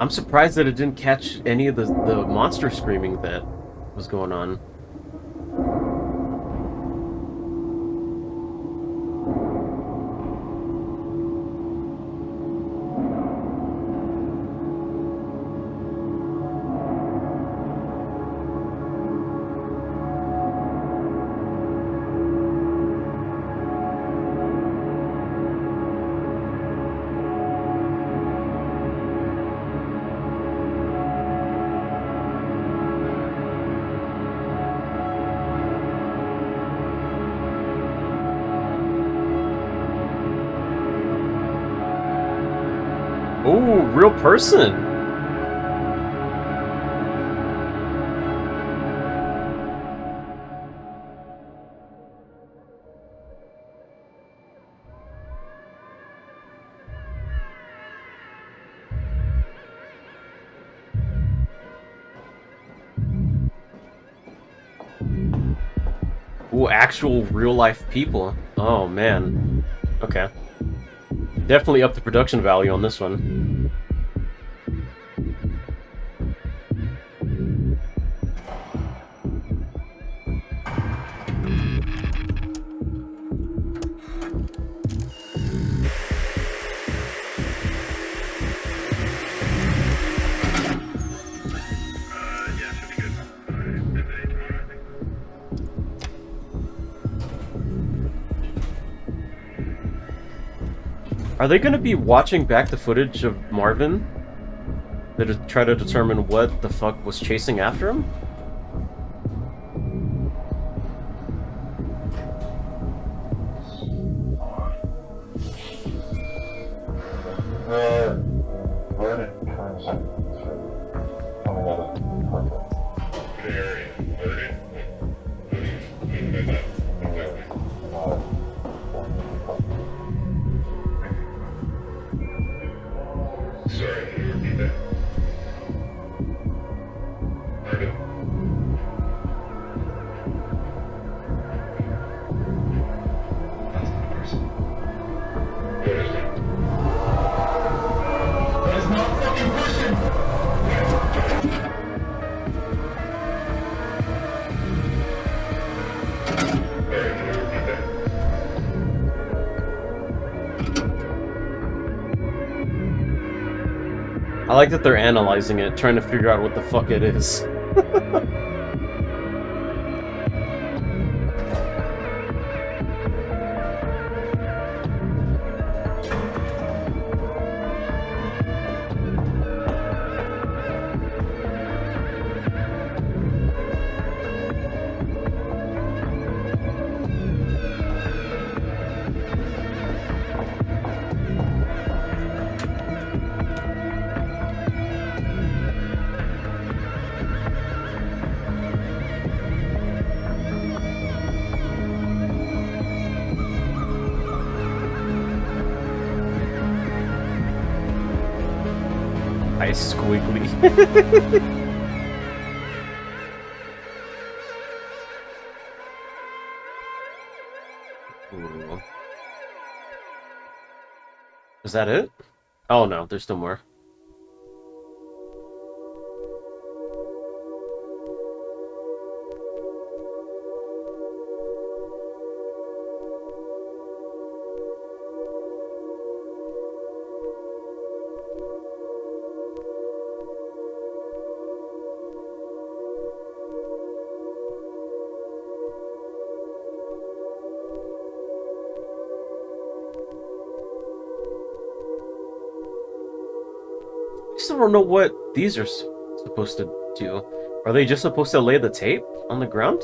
I'm surprised that it didn't catch any of the monster screaming that was going on. Ooh, real person. Ooh, actual real-life people. Oh, man. Okay. Definitely up the production value on this one. Yeah, should be good. Midday tomorrow, I think. Are they going to be watching back the footage of Marvin? To try to determine what the fuck was chasing after him? Inverted turn signals coming out of the carpet. Good area. Already? What do you mean by that? Exactly. Sorry, can you repeat that? Pardon? That's not a person. What is it? That is not a fucking person! Alright, can you repeat that? I like that they're analyzing it, trying to figure out what the fuck it is. Ice squiggly. Ooh. Is that it? Oh no, there's still more. I still don't know what these are supposed to do. Are they just supposed to lay the tape on the ground?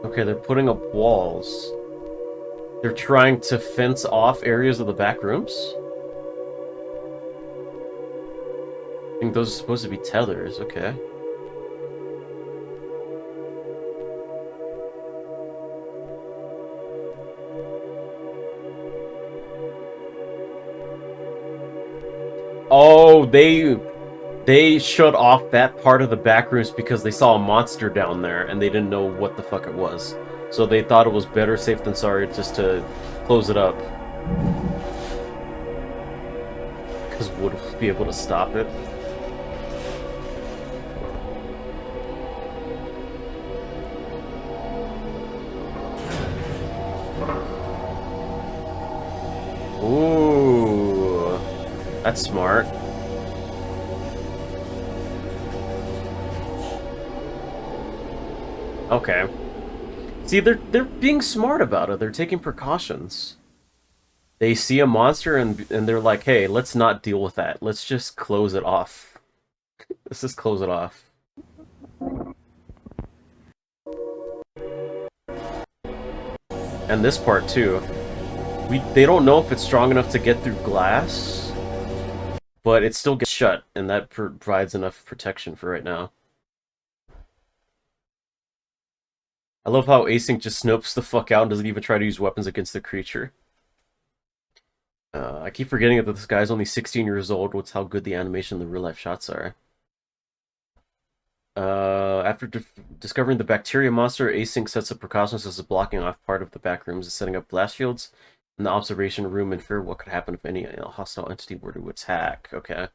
Okay, they're putting up walls. They're trying to fence off areas of the back rooms? I think those are supposed to be tethers, okay. Oh, they shut off that part of the back rooms because they saw a monster down there and they didn't know what the fuck it was. So they thought it was better safe than sorry just to close it up. Because would we be able to stop it? Ooh, that's smart. Okay. See, they're being smart about it. They're taking precautions. They see a monster and they're like, "Hey, let's not deal with that. Let's just close it off. Let's just close it off." And this part too. They don't know if it's strong enough to get through glass, but it still gets shut, and that provides enough protection for right now. I love how Async just snopes the fuck out and doesn't even try to use weapons against the creature. I keep forgetting that this guy's only 16 years old. What's how good the animation and the real-life shots are. After discovering the bacteria monster, Async sets up precautions as a blocking off part of the backrooms and setting up blast shields in the observation room and fear what could happen if any hostile entity were to attack. Okay.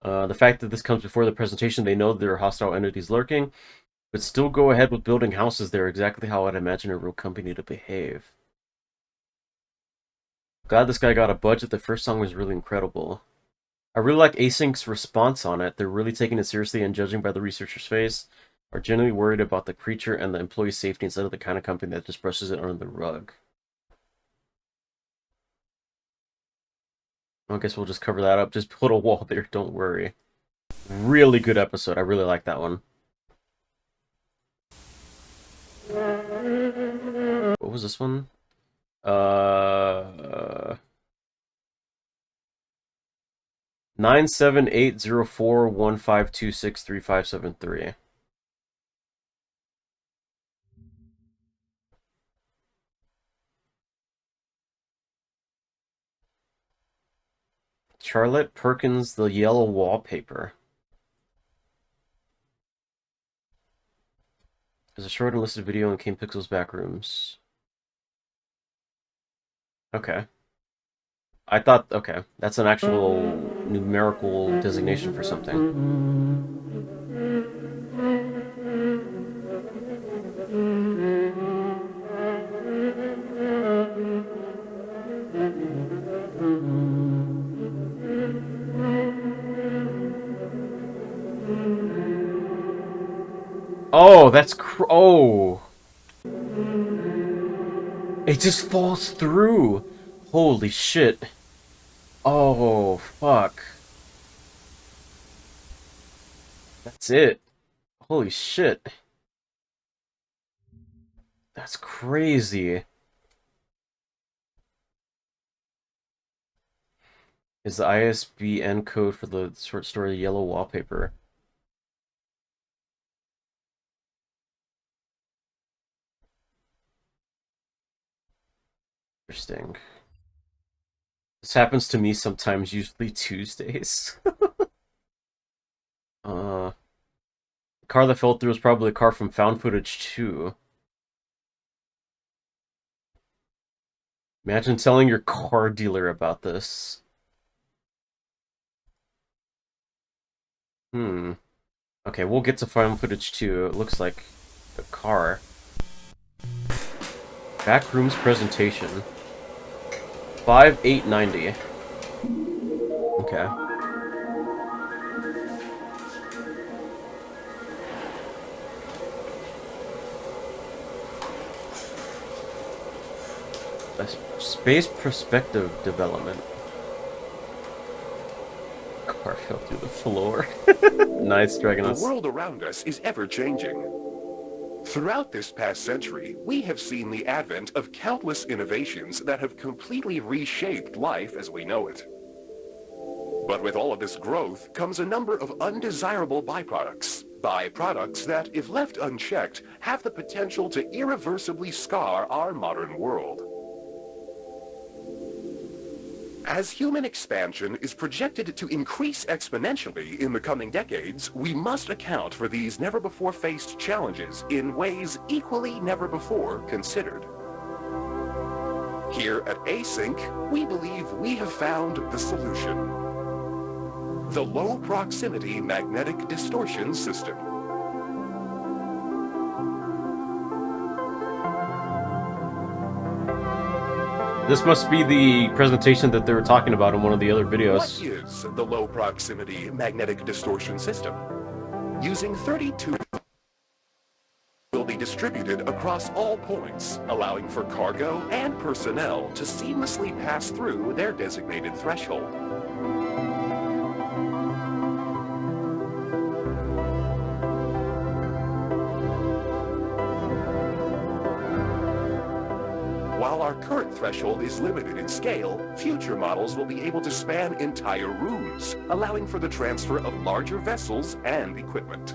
The fact that this comes before the presentation, they know there are hostile entities lurking, but still go ahead with building houses there, exactly how I'd imagine a real company to behave. Glad this guy got a budget. The first song was really incredible. I really like Async's response on it. They're really taking it seriously, and judging by the researcher's face, are genuinely worried about the creature and the employee's safety instead of the kind of company that just brushes it under the rug. I guess we'll just cover that up. Just put a wall there, don't worry. Really good episode. I really like that one. What was this one? 9780415263573. Charlotte Perkins, the yellow wallpaper. There's a short unlisted video in Kane Pixels Backrooms. Okay. I thought, okay, that's an actual numerical designation for something. Oh, that's oh. It just falls through. Holy shit. Oh, fuck. That's it. Holy shit. That's crazy. Is the ISBN code for the short story Yellow Wallpaper. Interesting. This happens to me sometimes, usually Tuesdays. The car that fell through was probably a car from Found Footage 2. Imagine telling your car dealer about this. Okay, we'll get to Found Footage 2. It looks like a car. Backrooms presentation. 5890. Okay. A space perspective development. Car fell through the floor. Nice, Dragonos. The world around us is ever-changing. Throughout this past century, we have seen the advent of countless innovations that have completely reshaped life as we know it. But with all of this growth comes a number of undesirable byproducts. Byproducts that, if left unchecked, have the potential to irreversibly scar our modern world. As human expansion is projected to increase exponentially in the coming decades, we must account for these never-before-faced challenges in ways equally never-before considered. Here at Async, we believe we have found the solution. The Low-Proximity Magnetic Distortion System. This must be the presentation that they were talking about in one of the other videos. What is the Low-Proximity Magnetic Distortion System? Using 32 will be distributed across all points, allowing for cargo and personnel to seamlessly pass through their designated threshold. While our current threshold is limited in scale, future models will be able to span entire rooms, allowing for the transfer of larger vessels and equipment.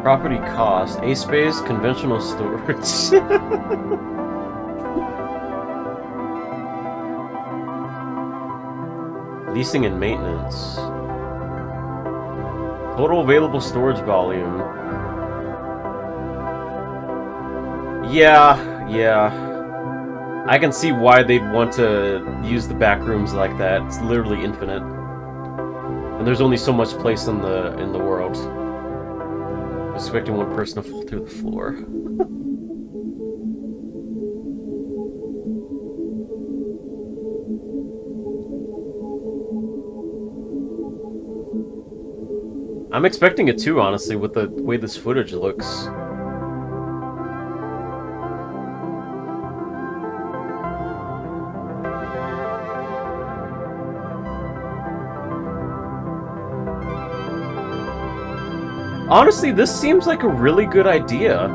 Property cost, A space, conventional storage. Leasing and maintenance. Total available storage volume. Yeah. I can see why they'd want to use the back rooms like that. It's literally infinite. And there's only so much place in the world. I'm expecting one person to fall through the floor. I'm expecting it too, honestly, with the way this footage looks. Honestly, this seems like a really good idea.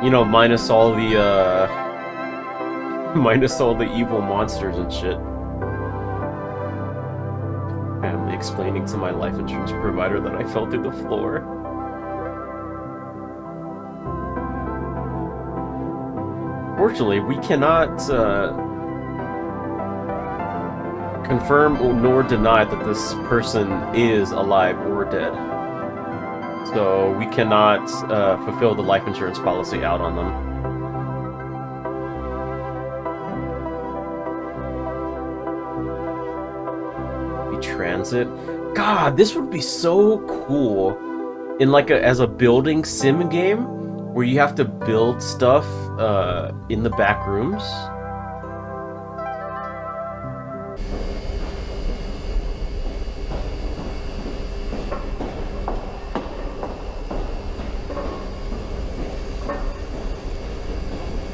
You know, minus all the evil monsters and shit. Family explaining to my life insurance provider that I fell through the floor. Fortunately, we cannot confirm nor deny that this person is alive or dead. So we cannot fulfill the life insurance policy out on them. Transit. God, this would be so cool in like as a building sim game where you have to build stuff in the back rooms.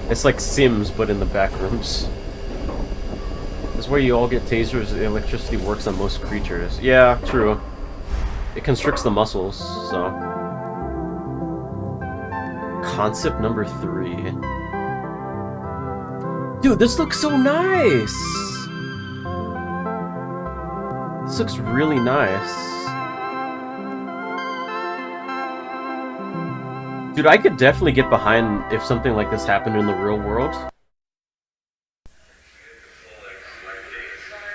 It's like Sims, but in the back rooms. This is where you all get tasers. The electricity works on most creatures. Yeah, true. It constricts the muscles, so. Concept number 3. Dude, this looks so nice! This looks really nice. Dude, I could definitely get behind if something like this happened in the real world.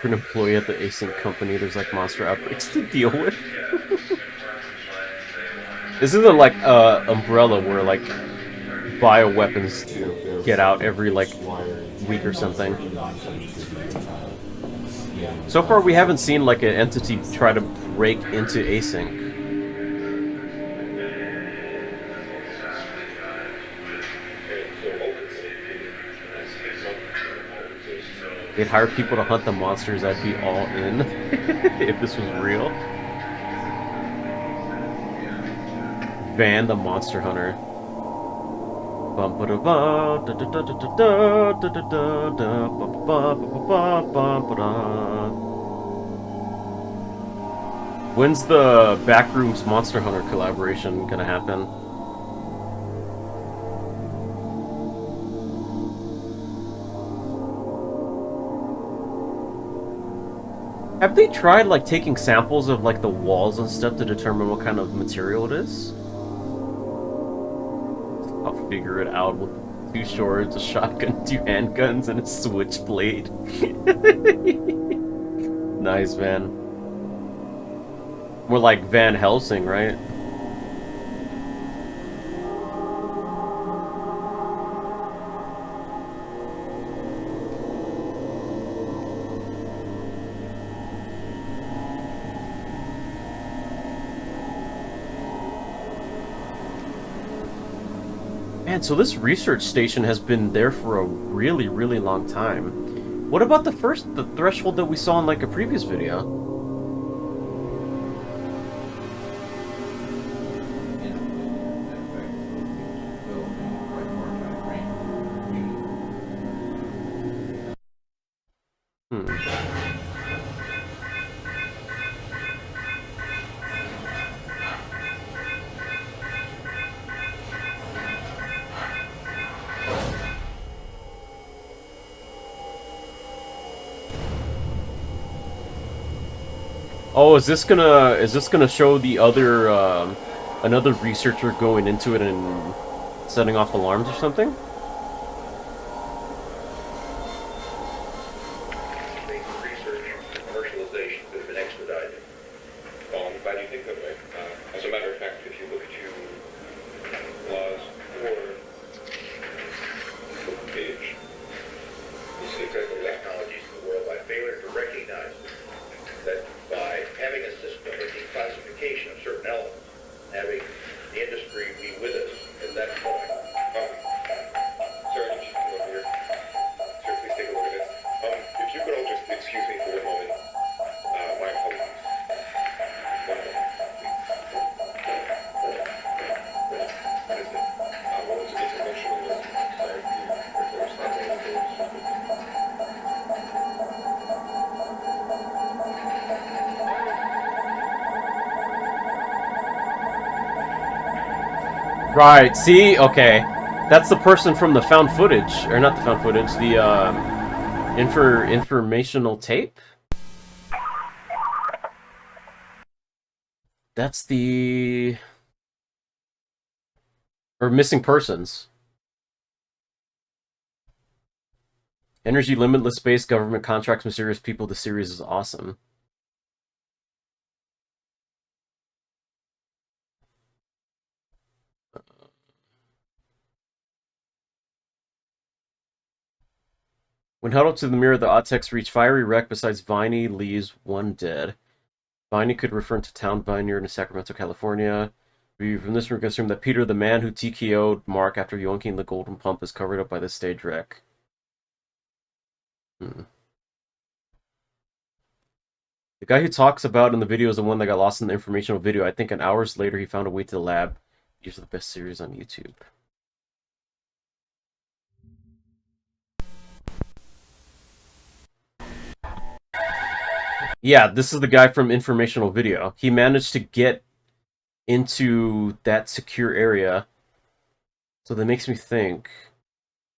For an employee at the async company, there's like monster outbreaks to deal with. This isn't like Umbrella where like bioweapons get out every like week or something. So far we haven't seen like an entity try to break into async. They'd hire people to hunt the monsters, I'd be all in if this was real. Van the Monster Hunter. When's the Backrooms Monster Hunter collaboration gonna happen? Have they tried, like, taking samples of, like, the walls and stuff to determine what kind of material it is? I'll figure it out with 2 swords, a shotgun, 2 handguns, and a switchblade. Nice, Van. More like Van Helsing, right? Man, so this research station has been there for a really, really long time. What about the threshold that we saw in like a previous video? Oh, is this gonna show the other another researcher going into it and setting off alarms or something? Research and commercialization could have been expedited. Well, I'm glad you think that way. As a matter of fact, if you look at your clause 4 page, You see critical technologies in the world by failure to recognize that by having a system of declassification of certain elements, having the industry be with us at that point. Sir, you should come over here. Sir, please take a look at this. If you could all just excuse me for a moment. My apologies. One moment, please. What is it? Well, it's emotional. Sorry, there's nothing to do. Right, see? Okay. That's the person from the found footage. Or not the found footage, the, informational tape? That's the... Or missing persons. Energy limitless space, government contracts, mysterious people. The series is awesome. When held up to the mirror, the odd text reached fiery wreck besides Viney leaves one dead. Viney could refer to town Vineyard in Sacramento, California. From this, we can assume that Peter, the man who TKO'd Mark after yoinking the golden pump, is covered up by the stage wreck. The guy who talks about in the video is the one that got lost in the informational video. I think an hours later he found a way to the lab. These are the best series on YouTube. Yeah, this is the guy from informational video. He managed to get into that secure area. So that makes me think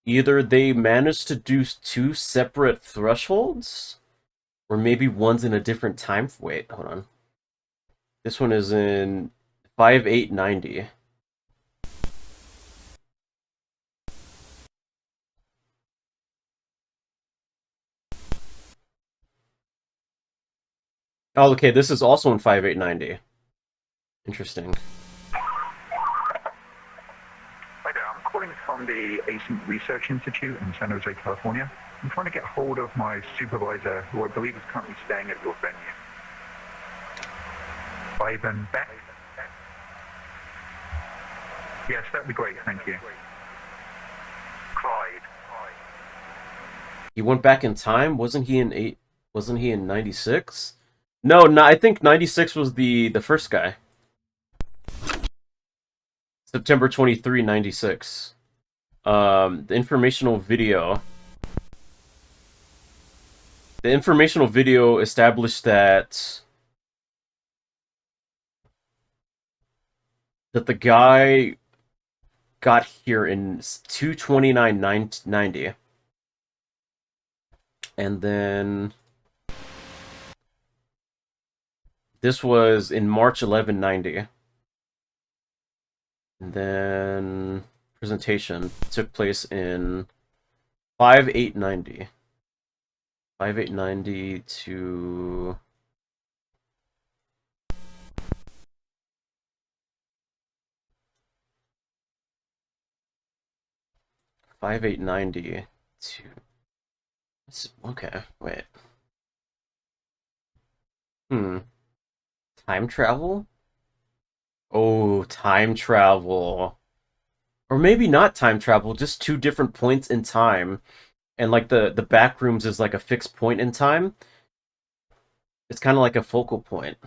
either they managed to do 2 separate thresholds, or maybe one's in a different time. Wait, hold on. This one is in 5890. Oh, okay, this is also in 5890. Interesting. Hi there, I'm calling from the Ascent Research Institute in San Jose, California. I'm trying to get hold of my supervisor, who I believe is currently staying at your venue. Ivan Beck. Yes, that'd be great, thank you. Clyde. He went back in time? Wasn't he in 96? No, I think 96 was the first guy. September 23, 96. The informational video. The informational video established that the guy got here in 2/29/90. And then this was in March 11/90. And then presentation took place in 5890. 5890 to 5890 to... Okay, wait. Time travel? Oh, time travel. Or maybe not time travel, just 2 different points in time. And like the Backrooms is like a fixed point in time. It's kind of like a focal point.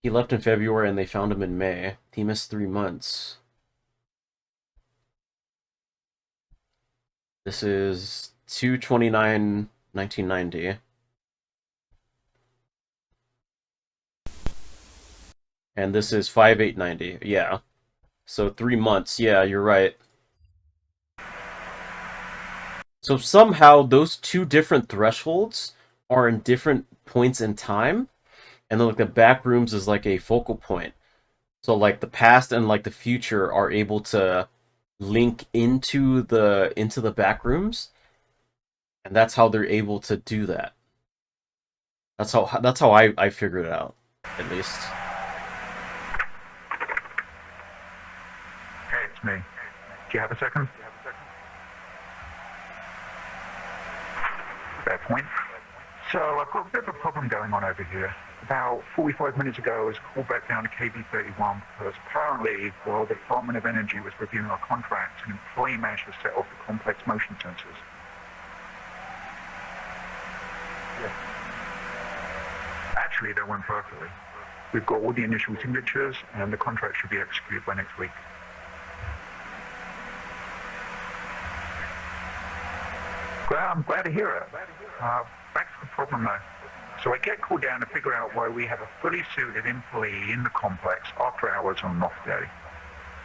He left in February and they found him in May. He missed 3 months. This is 2/29/1990. And this is 5890. Yeah. So 3 months. Yeah, you're right. So somehow those 2 different thresholds are in different points in time. And then like the Backrooms is like a focal point. So like the past and like the future are able to link into the back rooms, and that's how they're able to do that. That's how I figured it out, at least. Hey, it's me. Do you have a second? Fair point. So I've got a bit of a problem going on over here. About 45 minutes ago, I was called back down to KB31 because apparently, while the Department of Energy was reviewing our contract, an employee managed to set off the complex motion sensors. Yeah. Actually, that went perfectly. We've got all the initial signatures, and the contract should be executed by next week. Well, I'm glad to hear it. Back to the problem though. So I get called down to figure out why we have a fully suited employee in the complex after hours on an off day.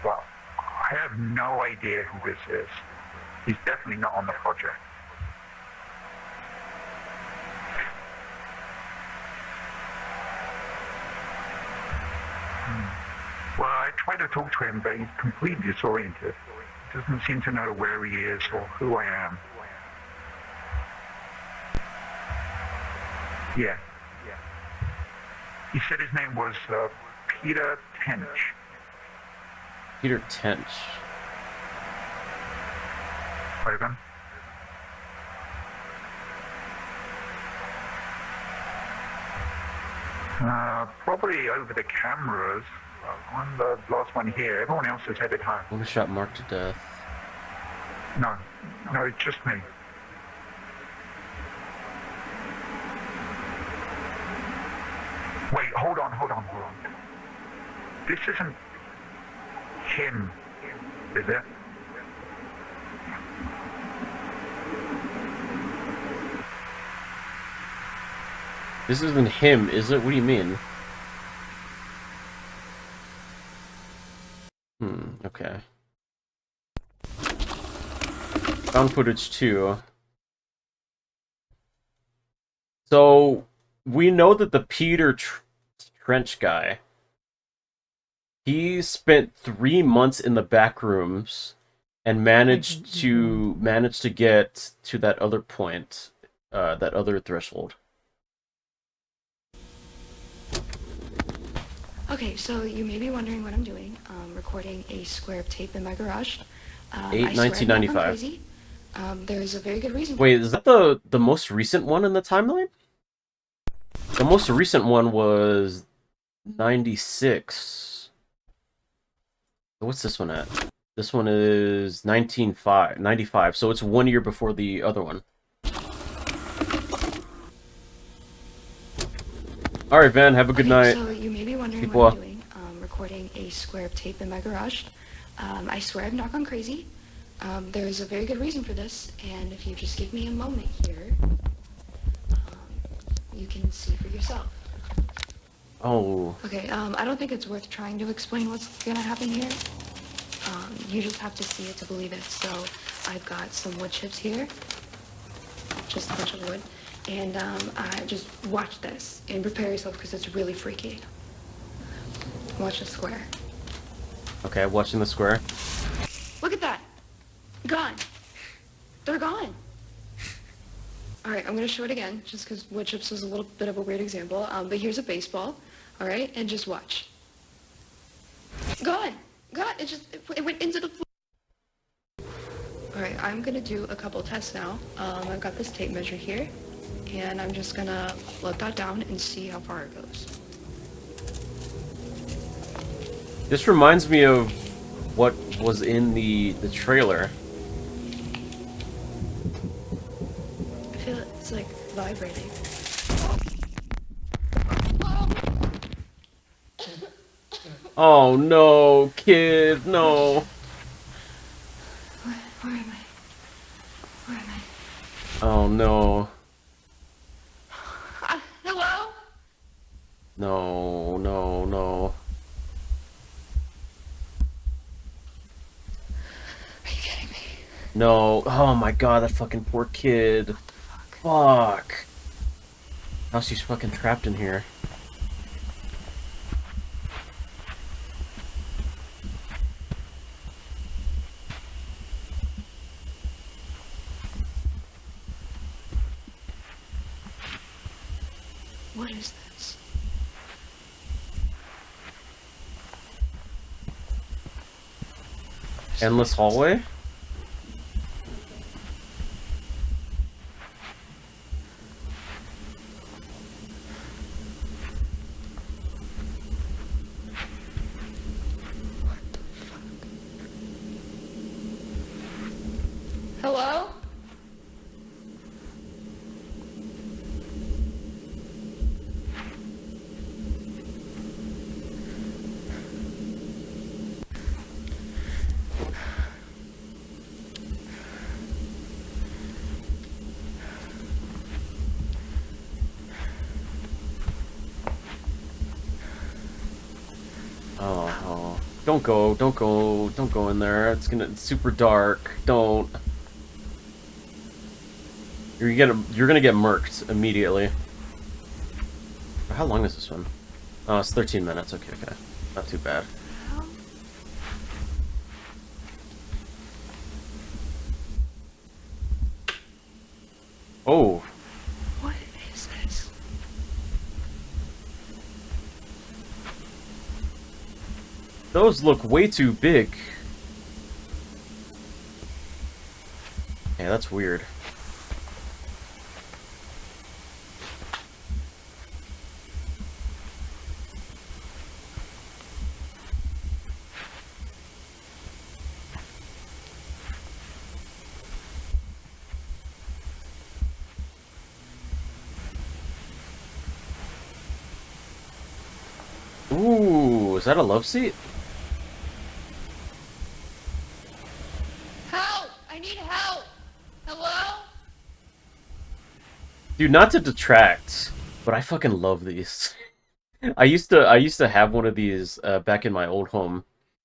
Well, I have no idea who this is. He's definitely not on the project. Well, I tried to talk to him, but he's completely disoriented. He doesn't seem to know where he is or who I am. Yeah. He said his name was Peter Tench. Peter Tench. Ivan? Probably over the cameras. I'm the last one here. Everyone else is headed home. One shot marked to death. No, it's just me. Wait, hold on. This isn't him, is it? This isn't him, is it? What do you mean? Okay. Found footage too. So, we know that the Peter Trench guy, he spent 3 months in the back rooms and managed to get to that other point, that other threshold. Okay, so you may be wondering what I'm doing. Recording a square of tape in my garage. 1995. There's a very good reason. Wait, is that the most recent one in the timeline? The most recent one was 96. What's this one at? This one is 95, so it's 1 year before the other one. Alright, Van, have a good night. So you may be wondering Keep what I'm well. doing. Recording a square of tape in my garage. I swear I've not gone crazy. There's a very good reason for this, and if you just give me a moment here, you can see for yourself. Oh. Okay, I don't think it's worth trying to explain what's gonna happen here. You just have to see it to believe it. So I've got some wood chips here, just a bunch of wood, and just watch this and prepare yourself because it's really freaky. Watch the square. Okay, watching the square. Look at that. Gone. They're gone. All right, I'm gonna show it again, just because wood chips was a little bit of a weird example. But here's a baseball, all right, and just watch. Gone. It went into the floor. All right, I'm gonna do a couple tests now. I've got this tape measure here, and I'm just gonna let that down and see how far it goes. This reminds me of what was in the trailer. I feel it's like vibrating. Oh no, kid, no. Where am I? Oh no. Hello? No. Are you kidding me? No. Oh my god, that fucking poor kid. Fuck. Now she's fucking trapped in here. What is this? Endless hallway? Hello? Oh, don't go, don't go, don't go in there. It's super dark. Don't. You're gonna get murked immediately. How long is this one? Oh, it's 13 minutes. Okay, okay. Not too bad. Oh. What is this? Those look way too big. Yeah, that's weird. Ooh, is that a love seat? Help! I need help! Hello? Dude, not to detract, but I fucking love these. I used to have one of these back in my old home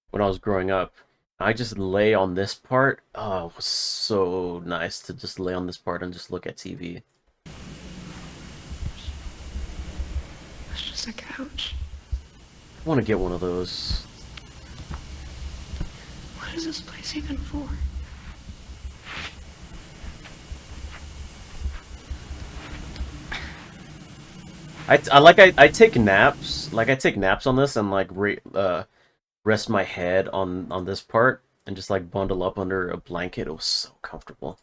when I was growing up. I just lay on this part. Oh, it was so nice to just lay on this part and just look at TV. It's just a couch. I want to get one of those. What is this place even for? I take naps. Like I take naps on this and like rest my head on this part and just like bundle up under a blanket. It was so comfortable.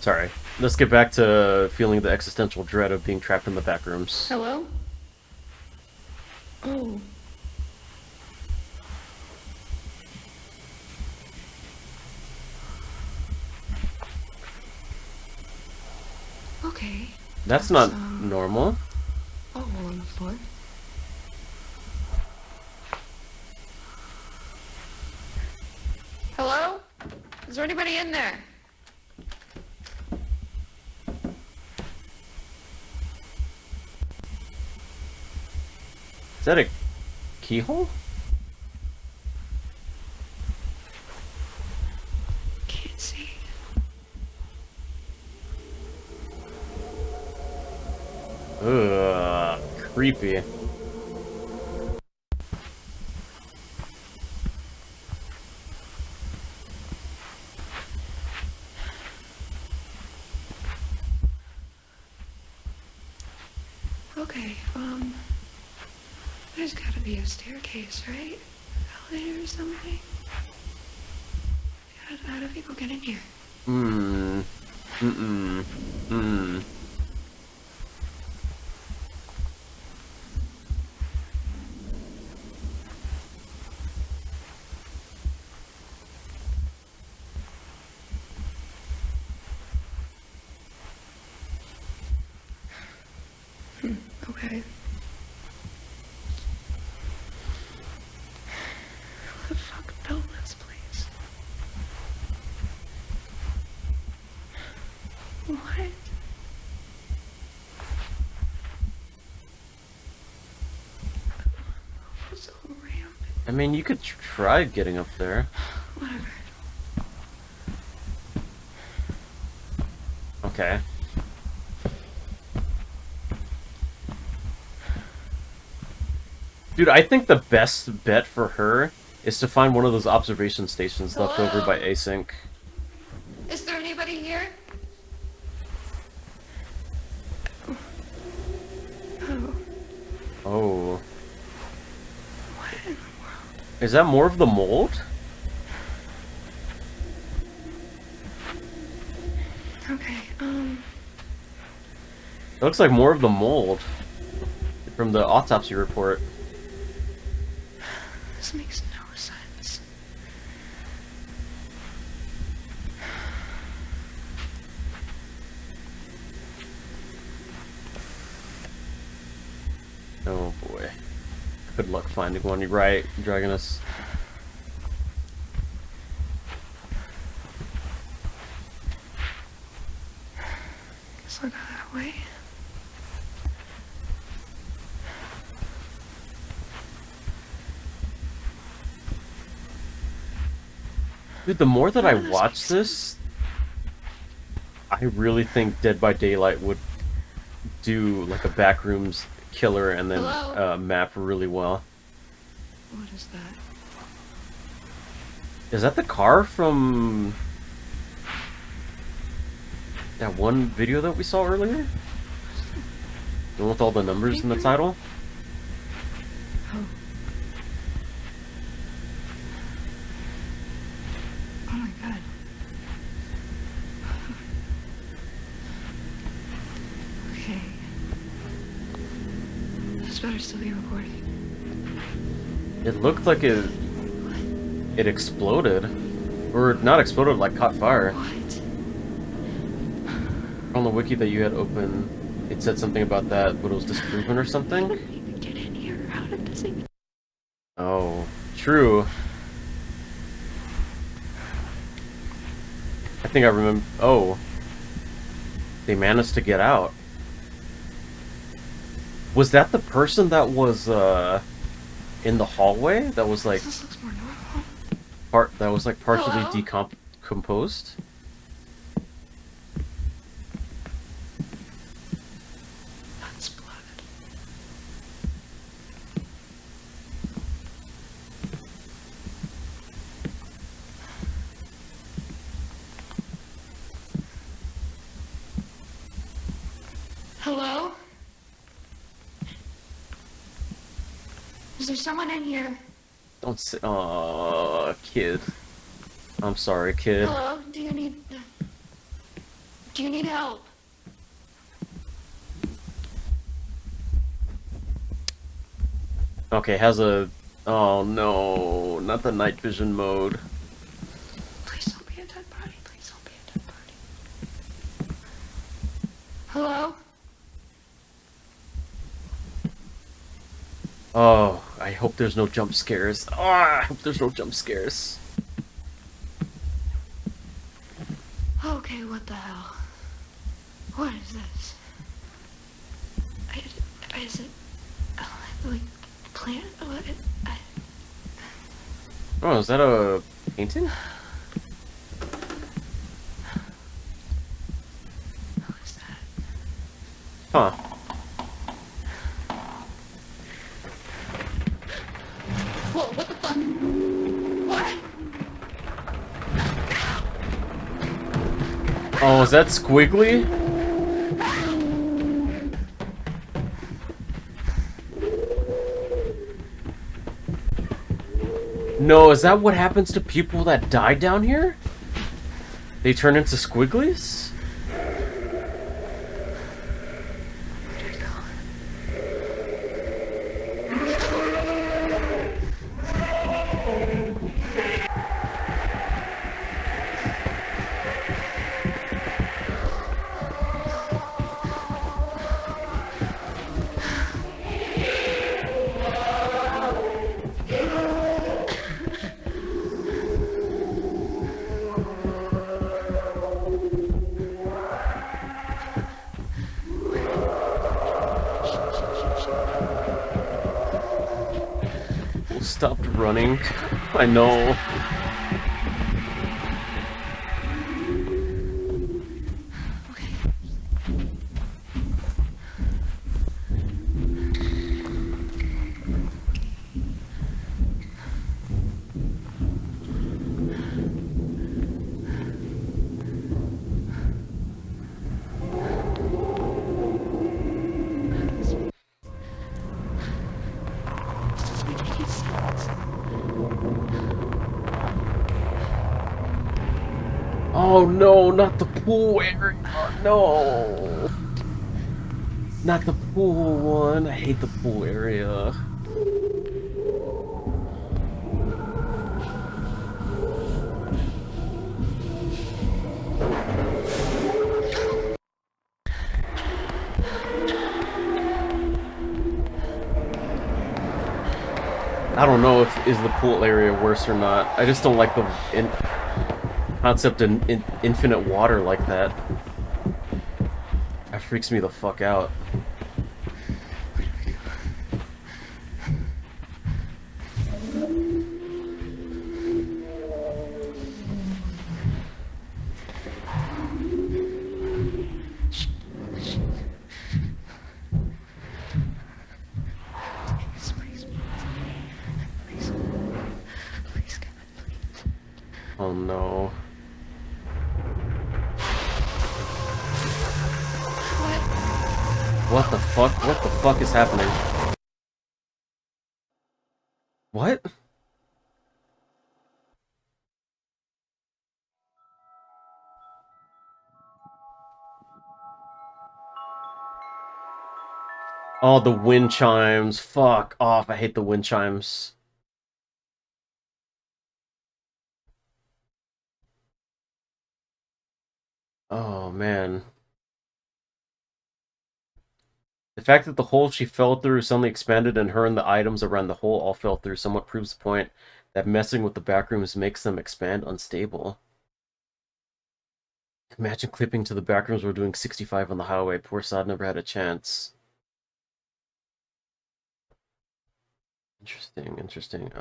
Sorry. Let's get back to feeling the existential dread of being trapped in the back rooms. Hello? Oh. Okay. That's not normal. A hole on the floor. Hello? Is there anybody in there? Is that a keyhole? Can't see. Ugh, creepy. Okay, there's gotta be a staircase, right? Elevator or something? How do people get in here? Okay. Who the fuck built this place? What? So rampant. I mean, you could try getting up there. Whatever. Okay. Dude, I think the best bet for her is to find one of those observation stations left over by Async. Is there anybody here? Oh. Is that more of the mold? Okay, It looks like more of the mold from the autopsy report. this makes no sense. Oh boy. Good luck finding one. You're right, Dragonus. Guess I'll go that way. Dude, the more that I watch this, I really think Dead by Daylight would do like a Backrooms killer and then map really well. What is that? Is that the car from that one video that we saw earlier? The one with all the numbers in the title? Oh. Oh my god. Okay. This better still be recording. It looked like it exploded. Or not exploded, like caught fire. What? On the wiki that you had open, it said something about that, but it was disproven or something? Get in here. How did this even... Oh, true. I think I remember. Oh. They managed to get out. Was that the person that was, in the hallway? That was like... This looks more normal. That was like partially Hello? decomposed? That's blood. Hello? Is there someone in here? Don't say. Aww, kid. I'm sorry, kid. Hello? Do you need help? Okay, has a. Oh no, not the night vision mode. Please don't be a dead body. Please don't be a dead body. Hello? Oh, I hope there's no jump scares. Oh, I hope there's no jump scares. Okay, what the hell? What is this? Is it like plant? What? Oh, is that a painting? What is that? Huh. Whoa, what the fuck? What? Oh, is that Squiggly? No, is that what happens to people that die down here? They turn into Squigglies? Stopped running. I know. Oh no, not the pool area. No. Not the pool one. I hate the pool area. I don't know if is the pool area worse or not. I just don't like the concept of infinite water like that. That freaks me the fuck out. Oh no. What the fuck? What the fuck is happening? What? Oh, the wind chimes. Fuck off. I hate the wind chimes. Oh, man. The fact that the hole she fell through suddenly expanded and her and the items around the hole all fell through somewhat proves the point that messing with the backrooms makes them expand unstable. Imagine clipping to the backrooms while doing 65 on the highway. Poor Sod never had a chance. Interesting, interesting.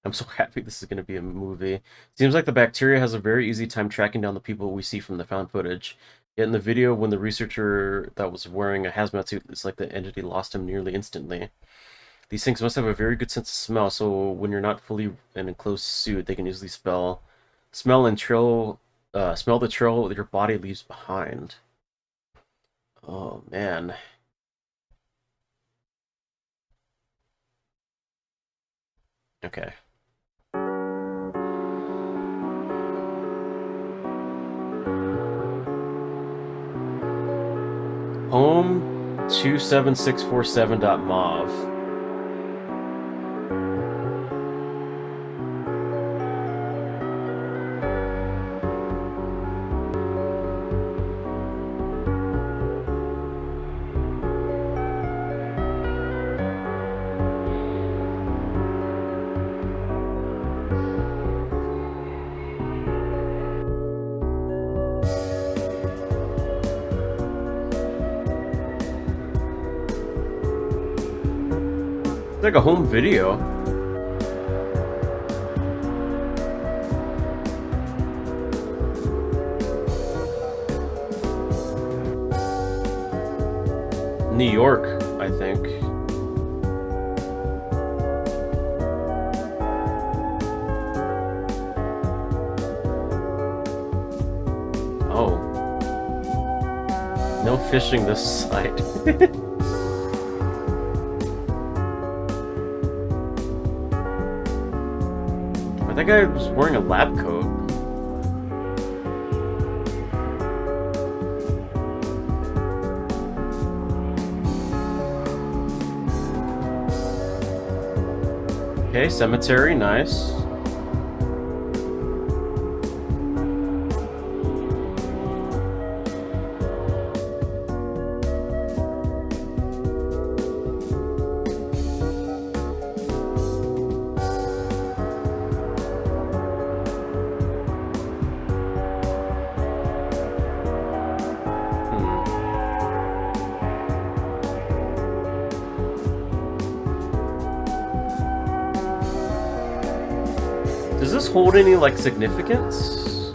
I'm so happy this is going to be a movie. Seems like the bacteria has a very easy time tracking down the people we see from the found footage. Yet in the video, when the researcher that was wearing a hazmat suit, it's like the entity lost him nearly instantly. These things must have a very good sense of smell, so when you're not fully in an enclosed suit, they can easily smell and smell the trail that your body leaves behind. Oh, man. Okay. Home 27647.mov. It's like a home video. New York, I think. Oh. No fishing this side. That guy was wearing a lab coat. Okay, cemetery, nice. Does this hold any, like, significance?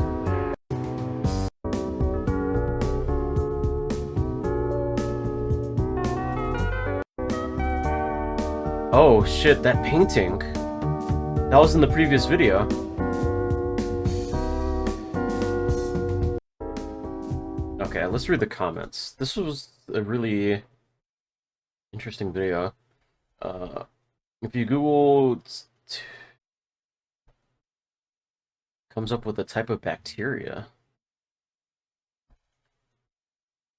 Oh, shit, that painting. That was in the previous video. Okay, let's read the comments. This was a really interesting video. If you Google, comes up with a type of bacteria.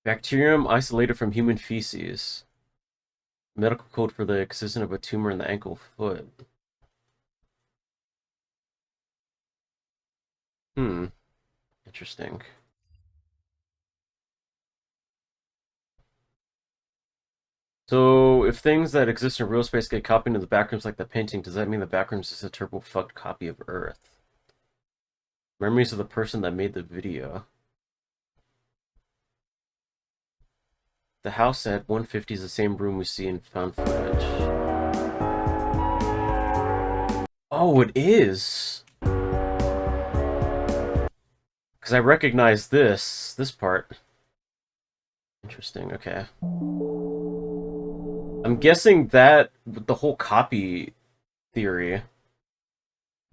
Bacterium isolated from human feces. Medical code for the existence of a tumor in the ankle foot. Interesting. So, if things that exist in real space get copied into the backrooms like the painting, does that mean the backrooms is a turbo fucked copy of Earth? Memories of the person that made the video. The house at 150 is the same room we see in found footage. Oh, it is! Because I recognize this part. Interesting, okay. I'm guessing that the whole copy theory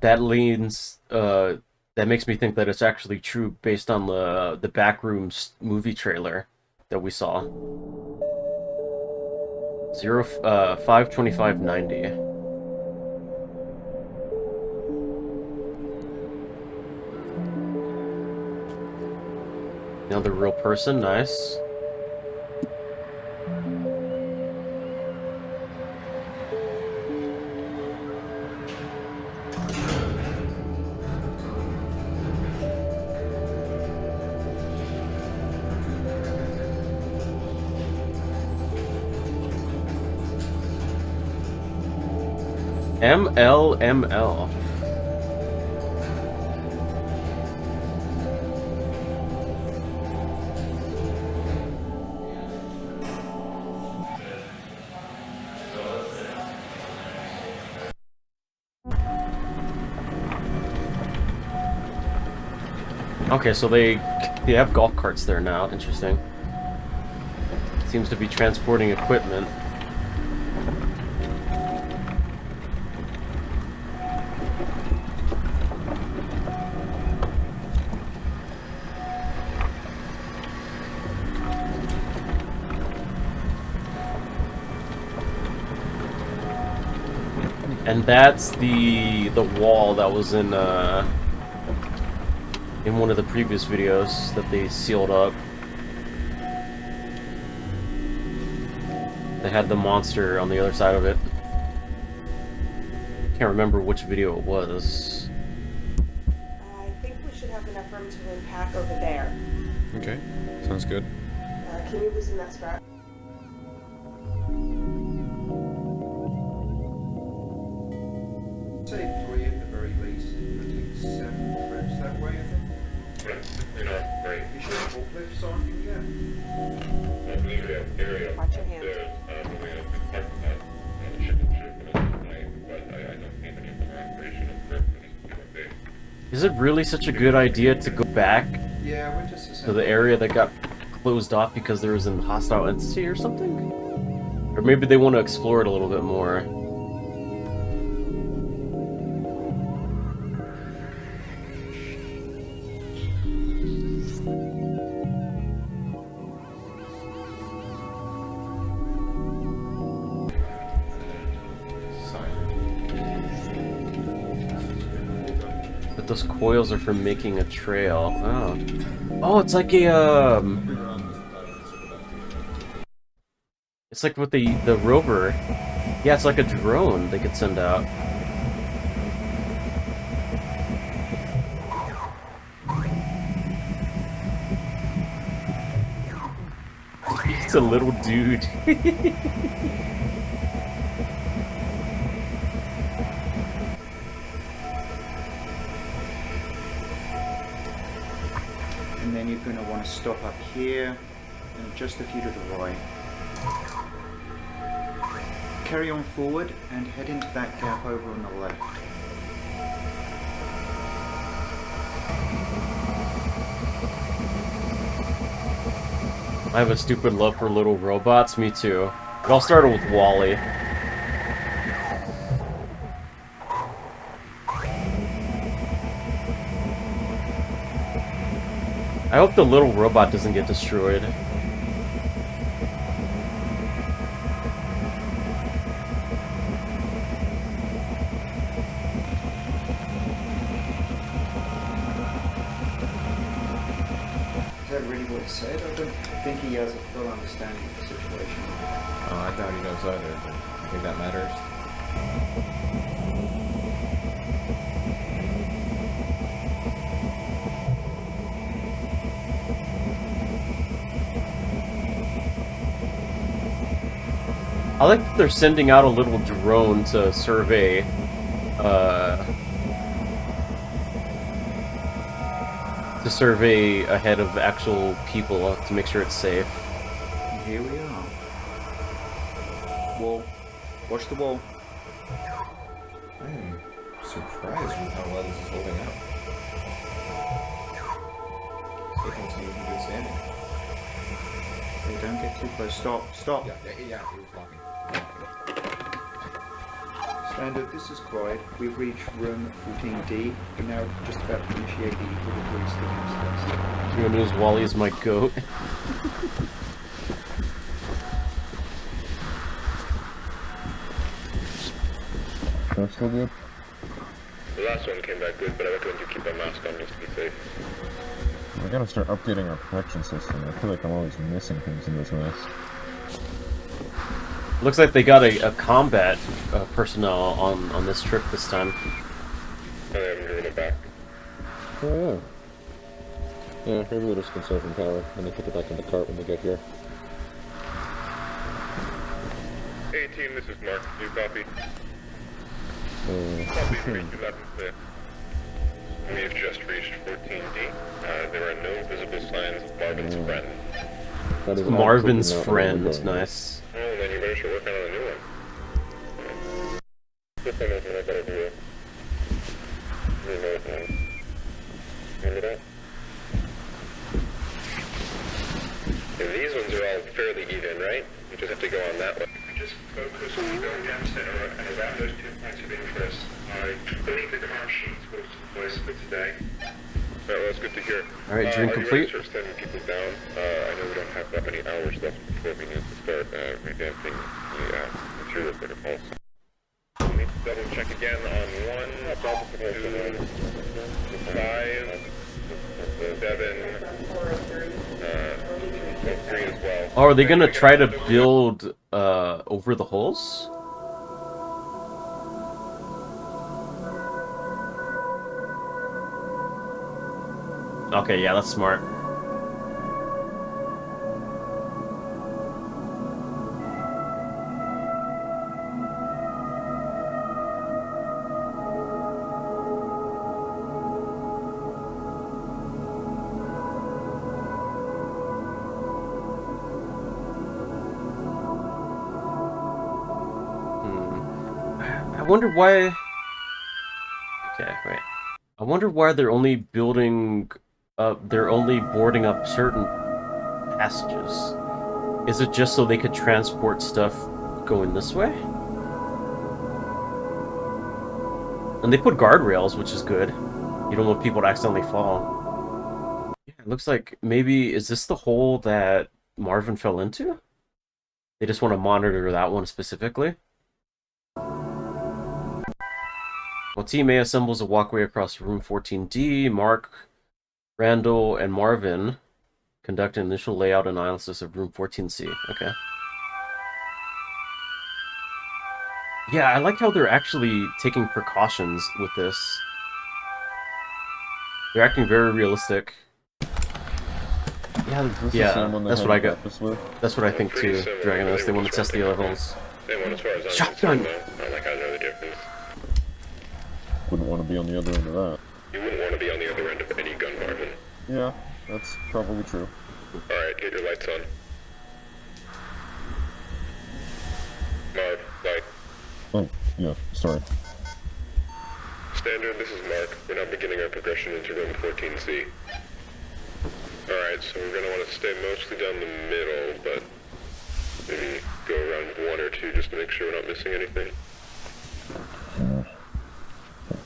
that leans that makes me think that it's actually true based on the Backrooms movie trailer that we saw. 5/25/90. Another real person, nice. MLML. Okay, so they have golf carts there now. Interesting. Seems to be transporting equipment. And that's the wall that was in one of the previous videos that they sealed up. They had the monster on the other side of it. Can't remember which video it was. I think we should have enough room to unpack over there. Okay, sounds good. Can you loosen that strap? Say 3 at the very least. I think 7 trips that way, I think. Right. You sure forklifts on you yet? I believe we have area. Watch your hands. We have been parking that shipping tonight, but I don't think any of them are operational for this day. Is it really such a good idea to go back Yeah, we're just to the area that got closed off because there was a hostile entity or something? Or maybe they want to explore it a little bit more. But those coils are for making a trail. Oh. Oh, it's like a it's like with the rover. Yeah, it's like a drone they could send out. It's a little dude. And then you're going to want to stop up here and just a few to the right. Carry on forward and head into that gap over on the left. I have a stupid love for little robots, me too. It all started with Wall-E. I hope the little robot doesn't get destroyed. I said, I don't think he has a full understanding of the situation. Oh, I doubt he does either, but I think that matters. I like that they're sending out a little drone to survey, ahead of actual people to make sure it's safe. And here we are. Wall. Watch the wall. I am surprised with how well this is holding out. Taking some even good standing. Okay, don't get too close. Stop. Stop. Yeah, it was blocking. Standard, this is Clyde. We've reached room 14D. We're now just about to initiate the delivery stimulus test. You're gonna use Wally as my goat. That's still good? The last one came back good, but I recommend you keep a mask on just to be safe. We gotta start updating our protection system. I feel like I'm always missing things in this mess. Looks like they got a combat personnel on this trip this time. I haven't driven it back. Oh yeah. Yeah, maybe we'll just conserve power and then put it back in the cart when we get here. Hey team, this is Mark. You copy? Copy, reach 11 clear. We have just reached 14D. There are no visible signs of Marvin's friend. That is Marvin's absolutely not what friend, we're doing. nice. Well, then you better start working on a new one. This one is what I better do. Remote one. Remember that? And these ones are all fairly even, right? You just have to go on that one. Just focus on going down center and around those 2 points of interest. I believe the car sheets will suffice for today. Well, that's good to hear. Alright, dream complete. Start sending people down. I know we don't have that many hours left before we need to start revamping the material protocols. We need to double check again on 1, 2, 5, 7, 3 as well. Oh, are they gonna try to build over the holes? Okay, yeah, that's smart. I wonder why... Okay, wait. I wonder why they're only building... they're only boarding up certain passages. Is it just so they could transport stuff going this way? And they put guardrails, which is good. You don't want people to accidentally fall. Yeah, it looks like maybe... Is this the hole that Marvin fell into? They just want to monitor that one specifically? Well, Team A assembles a walkway across room 14D. Mark, Randall, and Marvin conduct an initial layout analysis of room 14C. Okay. Yeah, I like how they're actually taking precautions with this. They're acting very realistic. Yeah, that's what I got. That's what I think too, Dragonus. They want to test the other holes. Shotgun! I like how I know the difference. Wouldn't want to be on the other end of that. You wouldn't want to be on the other end of any gun, Marvin. Yeah, that's probably true. Alright, get your lights on. Marv, light. Oh, yeah, sorry. Standard, this is Mark. We're now beginning our progression into room 14C. Alright, so we're going to want to stay mostly down the middle, but maybe go around 1 or 2 just to make sure we're not missing anything.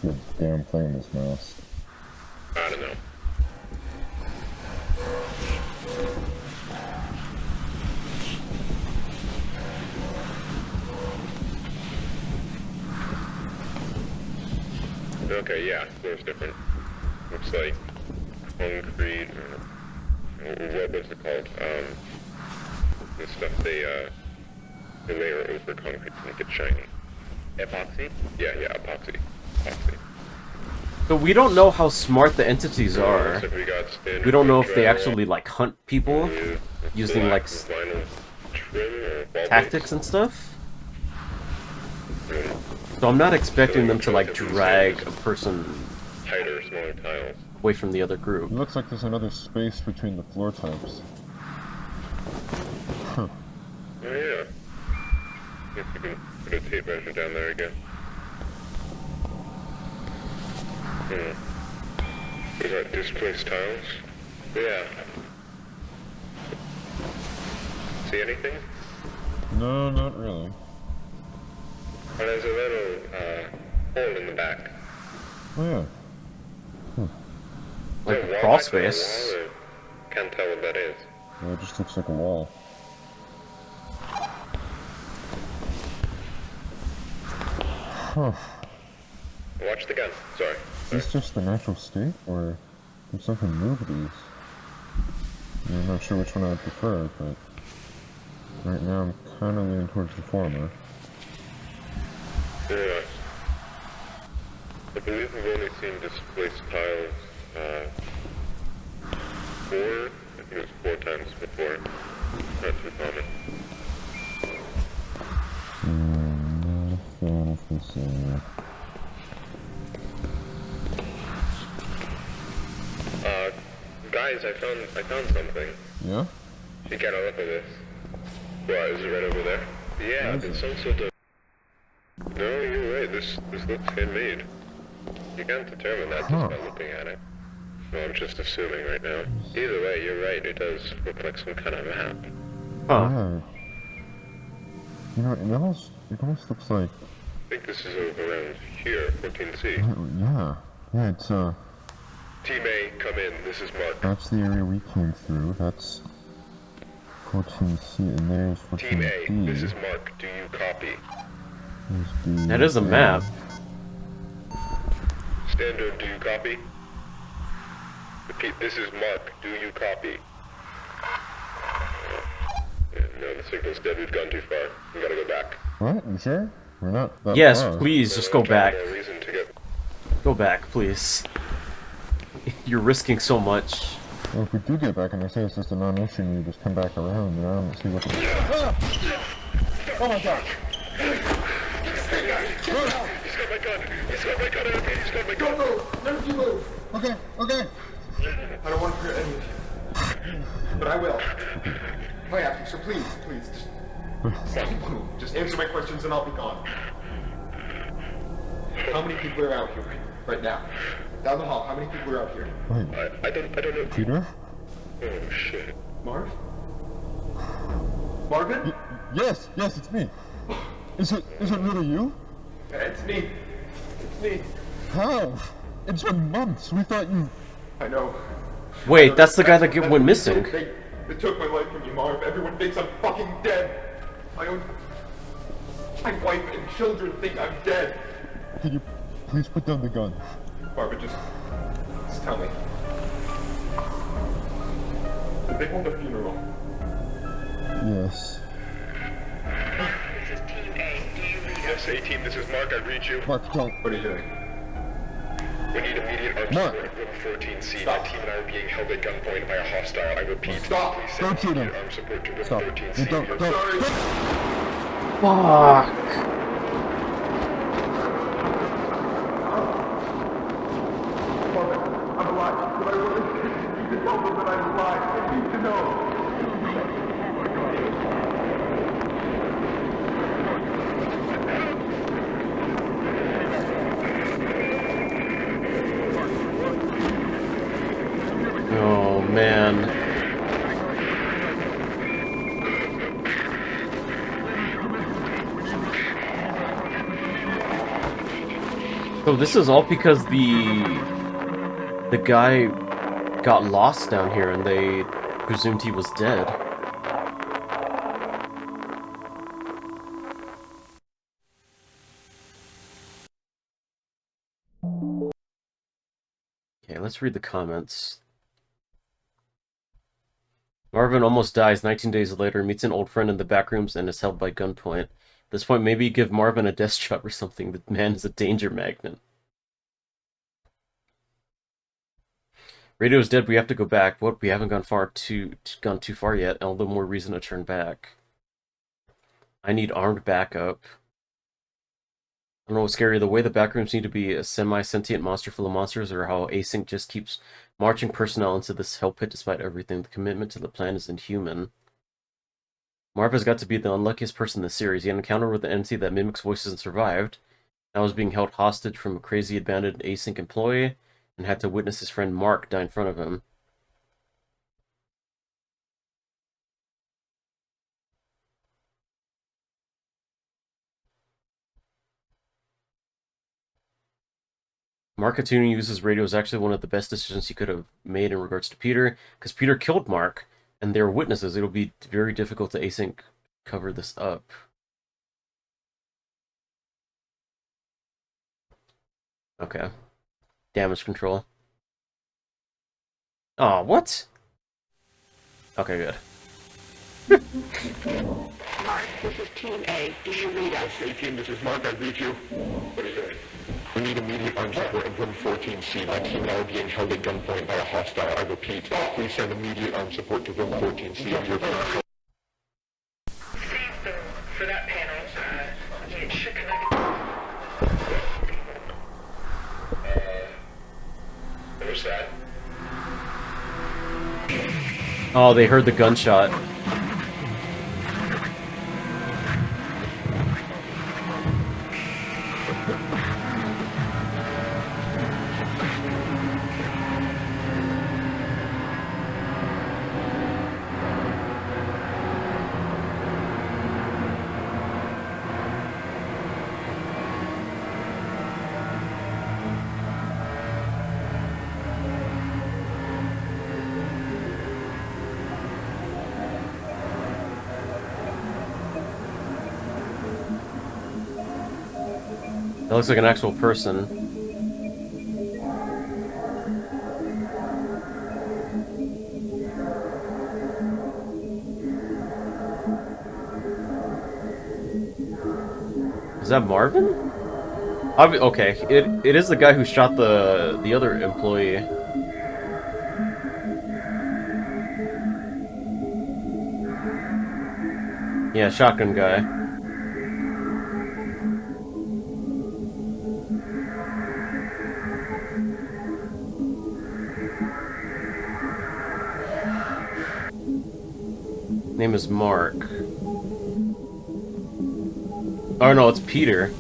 The damn thing in this mouse. I don't know. Okay, yeah, looks different. Looks like concrete, what's it called? The stuff they layer over concrete to make it shiny. Epoxy? Yeah, epoxy. Epoxy. So we don't know how smart the entities are. We don't know if they actually like hunt people using like tactics and stuff. So I'm not expecting them to like drag a person Tighter, smaller tiles. away from the other group. It looks like there's another space between the floor types. Huh. Oh yeah. Guess you can put a tape measure down there again. We got displaced tiles. Yeah. See anything? No, not really. Well, there's a little hole in the back. Oh yeah. Like Is there a a crawl wall back there, space. a wall, or can't tell what that is. Yeah, it just looks like a wall. Huh. Watch the gun. Sorry. Is this just the natural state, or did something move these? Yeah, I'm not sure which one I would prefer, but right now I'm kind of leaning towards the former. Yeah. I believe we've only seen displaced tiles, 4, I think it was 4 times before. Not too common. Not a fan of this area. Guys, I found something. Yeah? You gotta look at this. What, is it right over there? Yeah, there's some sort of... No, you're right, this looks handmade. You can't determine that just by looking at it. No, I'm just assuming right now. Either way, you're right, it does look like some kind of map. Yeah. You know, it almost looks like... I think this is around here, 14C. Yeah. Yeah, it's, Team A, come in, this is Mark. that's the area we came through. That's 14C, and there's 14D. Team A, this is Mark, do you copy? There's B. That is a map. Standard, do you copy? Repeat, this is Mark, do you copy? No, the signal's dead, we've gone too far. We gotta go back. What? You sure? We're not that Yes, far. please, just go back. No reason to get... Go back, please. You're risking so much. Well, if we do get back and they say it's just a non-issue and you just come back around, then I don't see what the... Oh my god! He's got my gun! He's got my gun! He's got my gun! Don't move! None of you move! Okay, okay! I don't want to hurt any of you. But I will. If I have to, so please, just don't move. Just answer my questions and I'll be gone. How many people are out here right now? Down the hall, how many people are out here? Wait. I don't know. Peter? Oh shit. Marv? Marvin? Yes, it's me. Is it really you? Yeah, it's me. It's me. How? It's been months. We thought you... I know. Wait, that's the guy that went missing. They took my life from me, Marv. Everyone thinks I'm fucking dead. My wife and children think I'm dead. Can you please put down the gun? Barbara, just tell me. Did they hold a funeral? Yes. This is Team A. Do you read us? Yes, A-Team, this is Mark. I read you. Mark, don't. What are you doing? We need immediate armed Mark. support at room 14C. My team and I are being held at gunpoint by a hostile. I repeat. Stop. Please Don't send shoot him. immediate armed support to room Stop. 14C. Don't. Sorry. Fuck. I'm alive, but I really need to tell them that I'm alive. I need to know. Oh man. So this is all because the guy got lost down here and they presumed he was dead. Okay, let's read the comments. Marvin almost dies 19 days later, meets an old friend in the backrooms, and is held by gunpoint. At this point, maybe give Marvin a desk job or something. The man is a danger magnet. Radio's dead. We have to go back. What? We haven't gone too far yet. All the more reason to turn back. I need armed backup. I don't know what's scarier, the way the backrooms need to be a semi-sentient monster full of monsters, or how Async just keeps marching personnel into this hell pit despite everything. The commitment to the plan is inhuman. Marv has got to be the unluckiest person in the series. He had an encounter with an entity that mimics voices and survived. Now is being held hostage from a crazy abandoned Async employee, and had to witness his friend Mark die in front of him. Mark continuing to use his radio is actually one of the best decisions he could have made in regards to Peter, because Peter killed Mark, and they were witnesses. It'll be very difficult to Async cover this up. Okay. Damage control. Oh, what? Okay, good. Mark, this is Team A. Do you read us? Hey, Team, this is Mark. I read you. What is it? We need immediate armed support in room 14C. My team now being held at gunpoint by a hostile. I repeat, please send immediate armed support to room 14C. Your For that panel, it should connect. What was that? Oh, they heard the gunshot. That looks like an actual person. Is that Marvin? Okay, it is the guy who shot the other employee. Yeah, shotgun guy. Name is Mark. Oh no, it's Peter.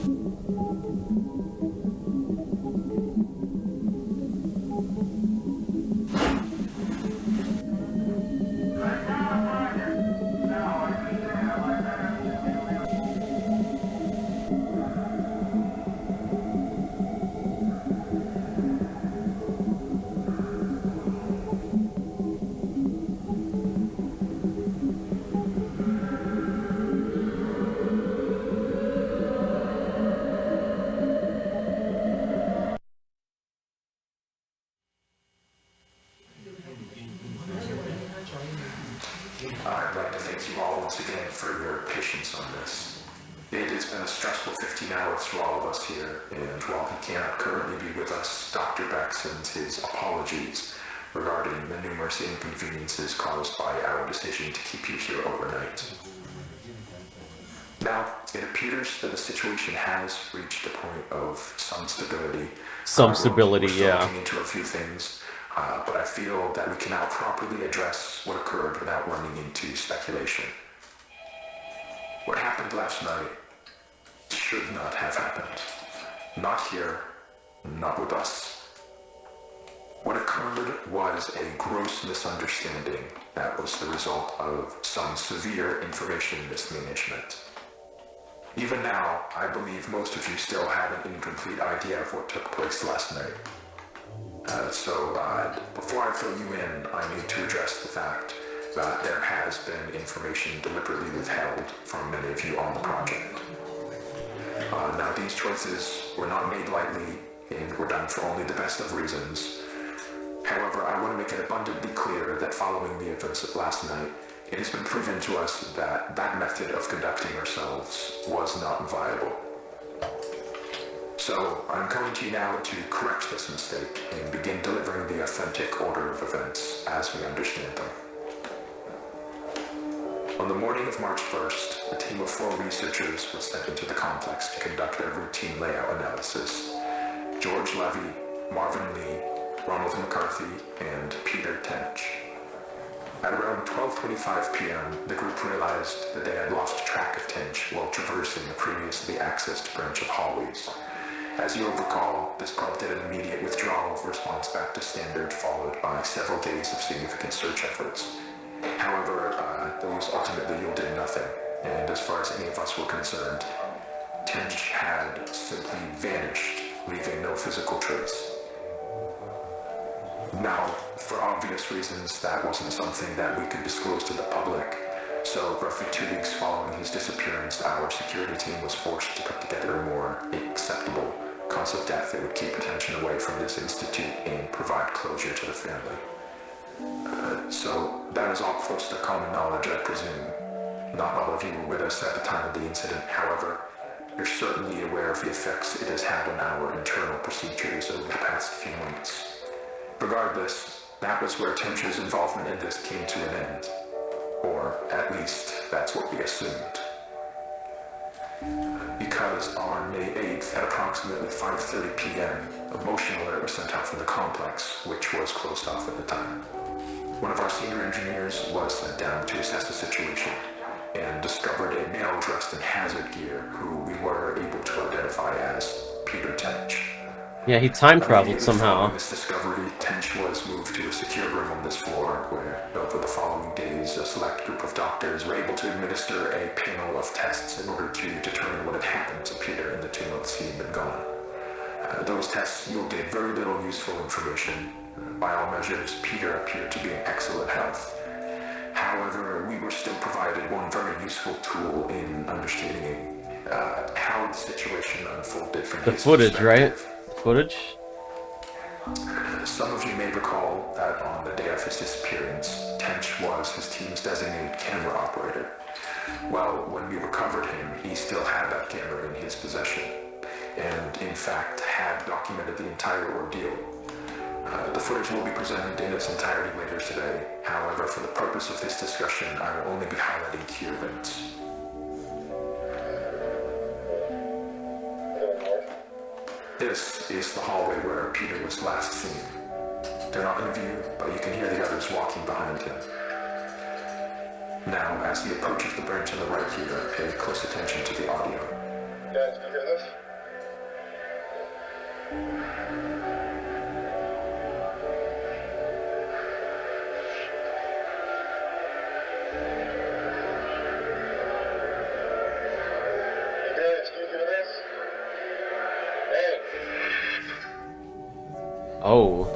I'd like to thank you all once again for your patience on this. It has been a stressful 15 hours for all of us here, and while he cannot currently be with us, Dr. Beck sends his apologies regarding the numerous inconveniences caused by our decision to keep you here overnight. Now, it appears that the situation has reached a point of some stability. Some stability, we're still yeah. looking into a few things. But I feel that we can now properly address what occurred without running into speculation. What happened last night should not have happened. Not here, not with us. What occurred was a gross misunderstanding that was the result of some severe information mismanagement. Even now, I believe most of you still have an incomplete idea of what took place last night. Before I fill you in, I need to address the fact that there has been information deliberately withheld from many of you on the project. Now, these choices were not made lightly and were done for only the best of reasons. However, I want to make it abundantly clear that following the events of last night, it has been proven to us that that method of conducting ourselves was not viable. So, I'm coming to you now to correct this mistake and begin delivering the authentic order of events as we understand them. On the morning of March 1st, a team of 4 researchers was sent into the complex to conduct a routine layout analysis. George Levy, Marvin Lee, Ronald McCarthy, and Peter Tench. At around 12:25 p.m., the group realized that they had lost track of Tench while traversing the previously accessed branch of hallways. As you'll recall, this prompted an immediate withdrawal of response back to standard, followed by several days of significant search efforts. However, those ultimately yielded nothing, and as far as any of us were concerned, Tench had simply vanished, leaving no physical trace. Now, for obvious reasons, that wasn't something that we could disclose to the public, so roughly 2 weeks following his disappearance, our security team was forced to put together a more acceptable cause of death that would keep attention away from this institute and provide closure to the family. So that is all close to common knowledge, I presume. Not all of you were with us at the time of the incident, however, you're certainly aware of the effects it has had on our internal procedures over the past few months. Regardless, that was where Tench's involvement in this came to an end. Or, at least, that's what we assumed. Because on May 8th, at approximately 5:30 p.m., a motion alert was sent out from the complex, which was closed off at the time. One of our senior engineers was sent down to assess the situation, and discovered a male dressed in hazard gear who we were able to identify as Peter Tench. Yeah, he time traveled somehow. Following this discovery, Tench was moved to a secure room on this floor, where over the following days, a select group of doctors were able to administer a panel of tests in order to determine what had happened to Peter in the 2 months he had been gone. Those tests yielded very little useful information. By all measures, Peter appeared to be in excellent health. However, we were still provided one very useful tool in understanding how the situation unfolded from The his footage, perspective. right? Footage? Some of you may recall that on the day of his disappearance, Tench was his team's designated camera operator. Well, when we recovered him, he still had that camera in his possession, and in fact had documented the entire ordeal. The footage will be presented in its entirety later today. However, for the purpose of this discussion, I will only be highlighting key events. This is the hallway where Peter was last seen. They're not in view, but you can hear the others walking behind him. Now, as he approaches the branch on the right here, pay close attention to the audio. Guys, can you hear this? You guys, can you hear this? Hey. Oh.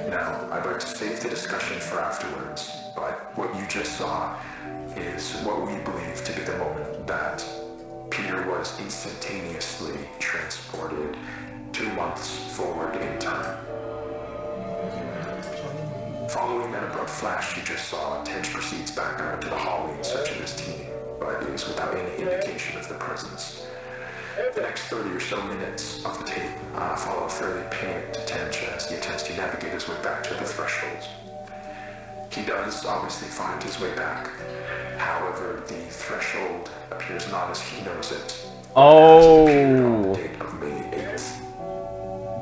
Now, I'd like to save the discussion for afterwards, but what you just saw is what we believe to be the moment that Peter was instantaneously transported 2 months forward in time. Following that abrupt flash you just saw, Tench proceeds back out into the hallway in search of his team, but is without any indication of their presence. The next 30 or so minutes of the tape follow fairly panicked Tench as he attempts to navigate his way back to the threshold. He does obviously find his way back. However, the threshold appears not as he knows it. Oh. Date of May 8th.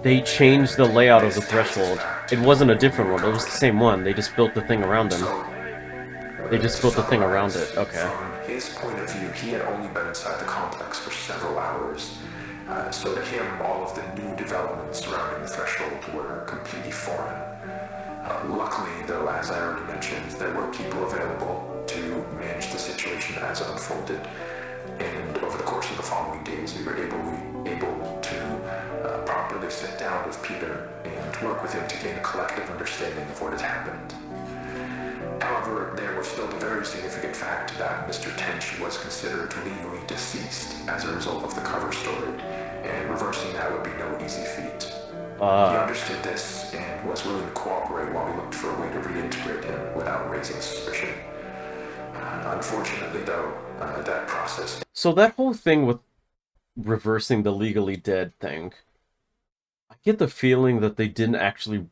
They changed the layout of the threshold. It wasn't a different one, it was the same one. They just built the thing around him. They just built the thing around it. Okay. From his point of view, he had only been inside the complex for several hours. So to him, all of the new developments surrounding the threshold were completely foreign. Luckily, though, as I already mentioned, there were people available to manage the situation as it unfolded. And over the course of the following days, we were able to properly sit down with Peter and work with him to gain a collective understanding of what had happened. However, there was still the very significant fact that Mr. Tench was considered legally deceased as a result of the cover story, and reversing that would be no easy feat. He understood this and was willing to cooperate while we looked for a way to reintegrate him without raising suspicion. Unfortunately, though, that process... So that whole thing with reversing the legally dead thing, I get the feeling that they didn't actually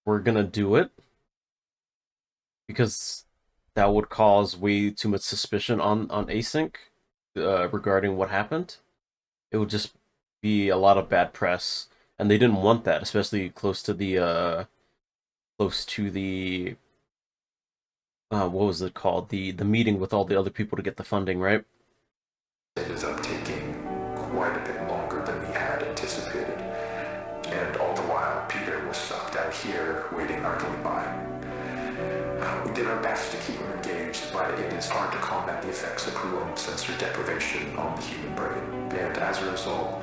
were gonna do it, because that would cause way too much suspicion on Async regarding what happened. It would just be a lot of bad press, and they didn't want that, especially close to the what was it called? The meeting with all the other people to get the funding, right? It ended up taking quite a bit longer than we had anticipated, and all the while Peter was sucked out here waiting idly by. We did our best to keep him engaged, but it is hard to combat the effects of prolonged sensory deprivation on the human brain, and as a result,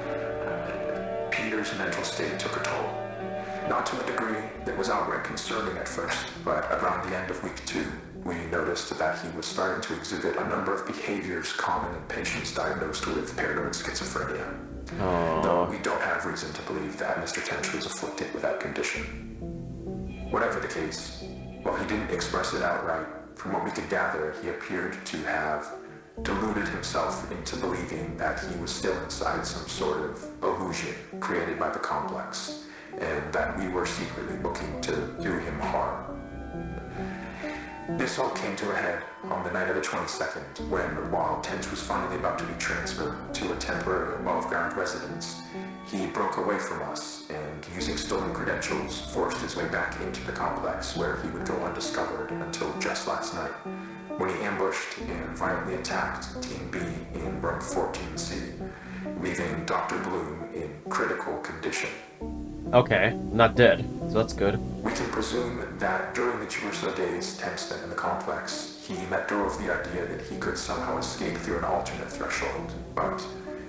Peter's mental state took a toll. Not to a degree that was outright concerning at first, but around the end of week 2, we noticed that he was starting to exhibit a number of behaviors common in patients diagnosed with paranoid schizophrenia. Though we don't have reason to believe that Mr. Tench was afflicted with that condition. Whatever the case, while he didn't express it outright, from what we could gather, he appeared to have deluded himself into believing that he was still inside some sort of illusion created by the complex, and that we were secretly looking to do him harm. This all came to a head on the night of the 22nd, when, while Tench was finally about to be transferred to a temporary above-ground residence, he broke away from us and, using stolen credentials, forced his way back into the complex, where he would go undiscovered until just last night, when he ambushed and violently attacked Team B in room 14C, leaving Dr. Bloom in critical condition. Okay, not dead, so that's good. We can presume that during the 2 or so days Tench spent in the complex, he let go of the idea that he could somehow escape through an alternate threshold, but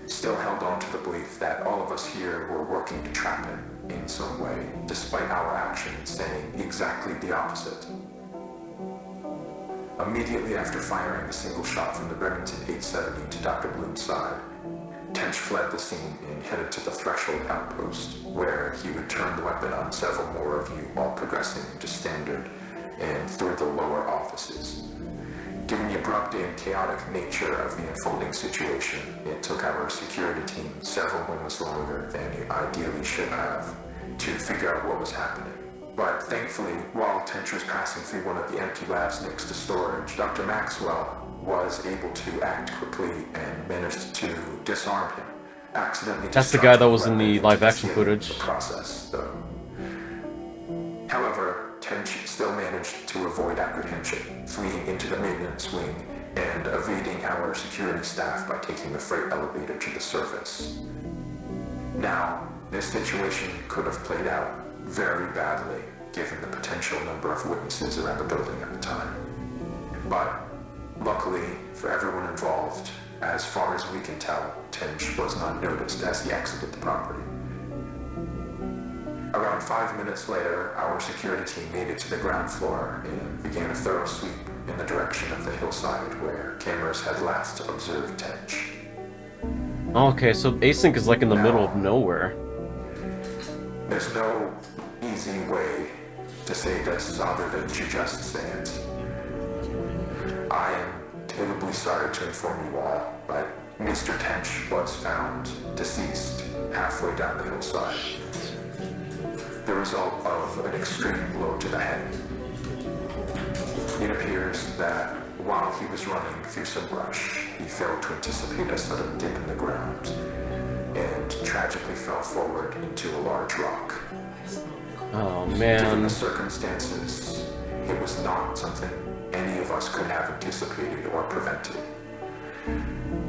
still held on to the belief that all of us here were working to trap him in some way, despite our actions saying exactly the opposite. Immediately after firing a single shot from the Remington 870 to Dr. Bloom's side, Tench fled the scene and headed to the threshold outpost, where he would turn the weapon on several more of you while progressing into standard and through the lower offices. Given the abrupt and chaotic nature of the unfolding situation, it took our security team several moments longer than it ideally should have to figure out what was happening. But thankfully, while Tench was passing through one of the empty labs next to storage, Dr. Maxwell was able to act quickly and managed to disarm him. Accidentally. That's the guy that was in the live-action footage. Process, though. However, Tench still managed to avoid apprehension, fleeing into the maintenance wing and evading our security staff by taking the freight elevator to the surface. Now, this situation could have played out very badly, given the potential number of witnesses around the building at the time. But luckily for everyone involved, as far as we can tell, Tench was not noticed as he exited the property. Around 5 minutes later, our security team made it to the ground floor and began a thorough sweep in the direction of the hillside where cameras had last observed Tench. Okay, so Async is like in the middle of nowhere. There's no easy way to say this other than to just say it. I am terribly sorry to inform you all, but Mr. Tench was found deceased halfway down the hillside. The result of an extreme blow to the head. It appears that while he was running through some brush, he failed to anticipate a sudden dip in the ground and tragically fell forward into a large rock. Oh man. Given the circumstances, it was not something any of us could have anticipated or prevented.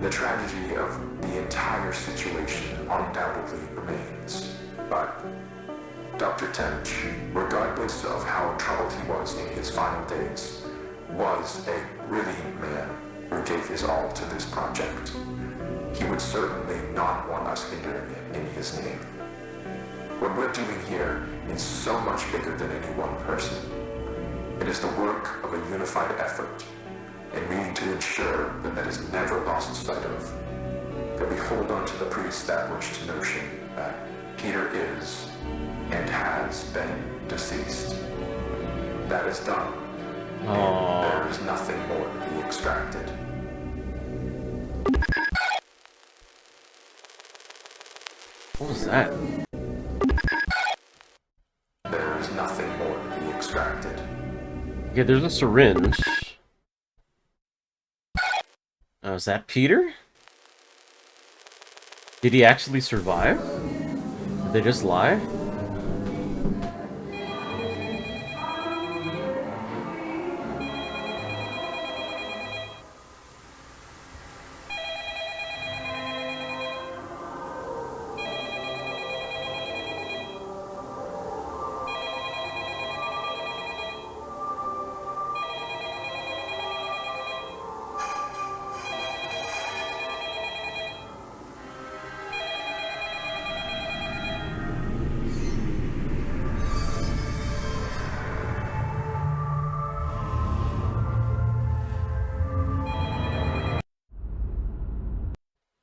The tragedy of the entire situation undoubtedly remains, but Dr. Tench, regardless of how troubled he was in his final days, was a brilliant man who gave his all to this project. He would certainly not want us hindering it in his name. What we're doing here is so much bigger than any one person. It is the work of a unified effort, and we need to ensure that that is never lost sight of. That we hold on to the pre-established notion that Peter is and has been deceased. That is done. And there is nothing more to be extracted. What was that? There is nothing more to be extracted. Okay, there's a syringe. Oh, is that Peter? Did he actually survive? Did they just lie?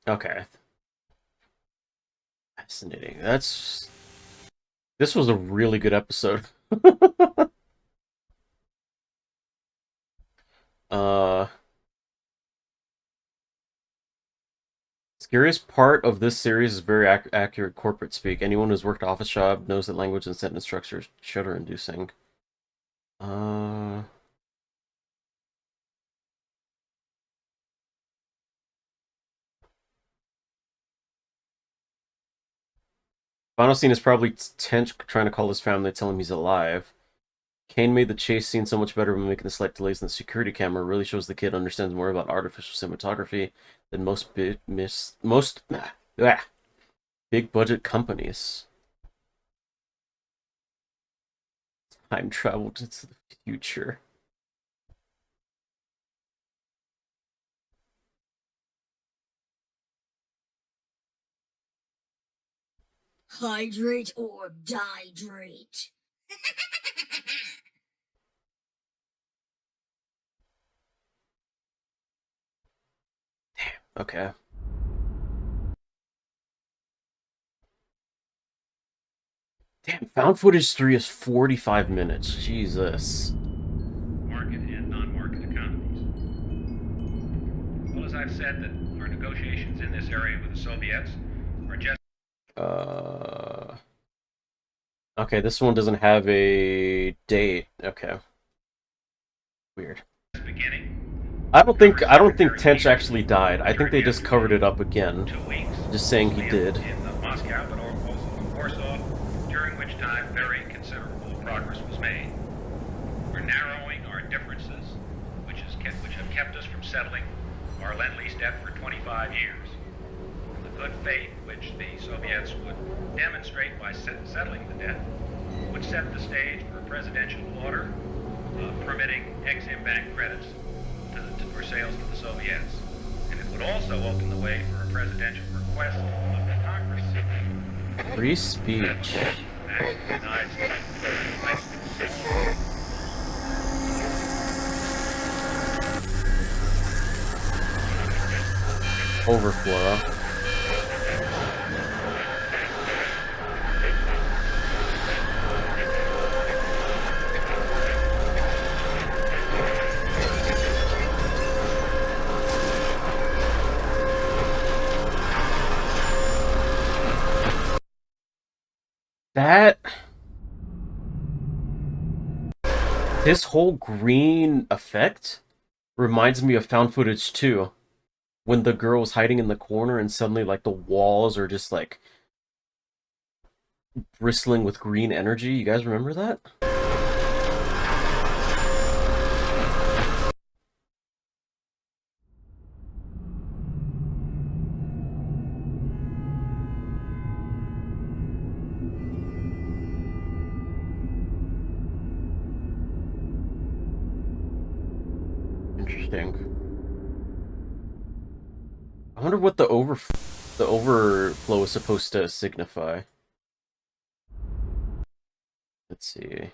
Okay. Fascinating. This was a really good episode. uh... Scariest part of this series is very accurate corporate speak. Anyone who's worked office job knows that language and sentence structure is shudder-inducing. Final scene is probably Tench trying to call his family to tell him he's alive. Kane made the chase scene so much better by making the slight delays in the security camera. It really shows the kid understands more about artificial cinematography than most big budget companies. Time travel to the future. Hydrate or dihydrate. Okay. Damn, found footage 3 is 45 minutes. Jesus. Market and non-market economies. Well, as I've said, that our negotiations in this area with the Soviets are just... Okay, this one doesn't have a date. Okay. Weird. I don't think Tench actually died. I think they just covered it up again. Just saying he did. In Moscow, but also in Warsaw, during which time very considerable progress was made. We're narrowing our differences, which have kept us from settling our Lend-Lease debt for 25 years. The good faith which the Soviets would demonstrate by settling the debt would set the stage for a presidential order permitting Exim Bank credits for sales to the Soviets. And it would also open the way for a presidential request of the Congress. Free speech. Overflow. This whole green effect reminds me of found footage 2. When the girl was hiding in the corner and suddenly like the walls are just like bristling with green energy. You guys remember that? Interesting. I wonder what the overflow is supposed to signify. Let's see.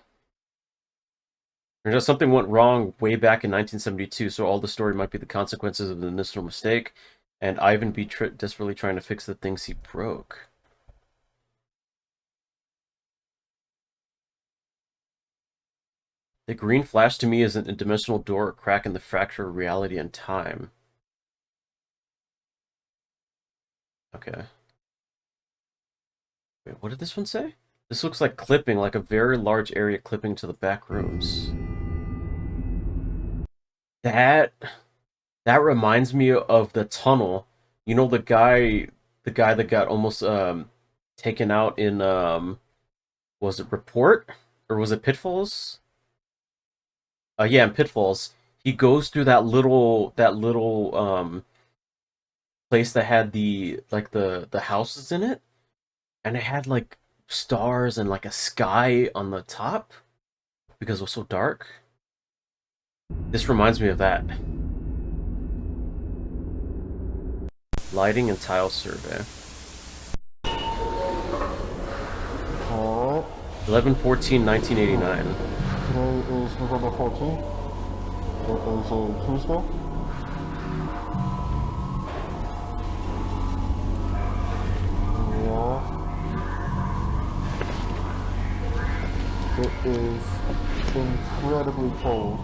Turns out something went wrong way back in 1972, so all the story might be the consequences of the initial mistake, and Ivan be desperately trying to fix the things he broke. The green flash to me is an interdimensional door, a crack in the fracture of reality and time. Okay. Wait, what did this one say? This looks like clipping, like a very large area clipping to the back rooms. That reminds me of the tunnel. You know the guy that got almost taken out in was it Report or was it Pitfalls? Yeah, in Pitfalls. He goes through that little place that had the houses in it, and it had like stars and like a sky on the top because it was so dark. This reminds me of that. Lighting and tile survey. 11/14/1989. Today is November 14th. It is a Tuesday. Yeah. It is incredibly cold.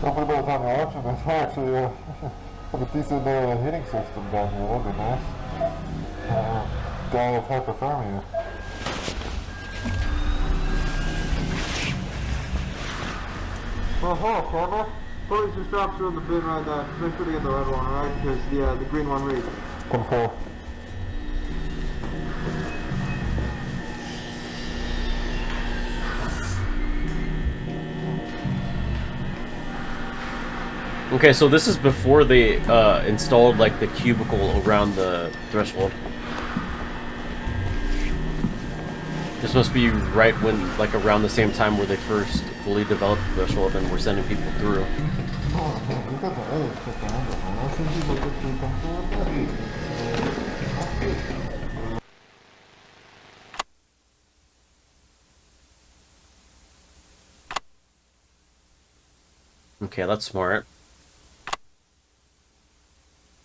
Hopefully by the time you're watching this, I actually have a decent heating system down here. That'd be nice. Die of hypothermia. Oh, hello, Clever. Put your straps are in the bin right there. Make sure to get the red one, alright? Because the green one reads. 10-4. Okay, so this is before they installed like the cubicle around the threshold. This must be right when, like, around the same time where they first fully developed the threshold and were sending people through. Okay, that's smart.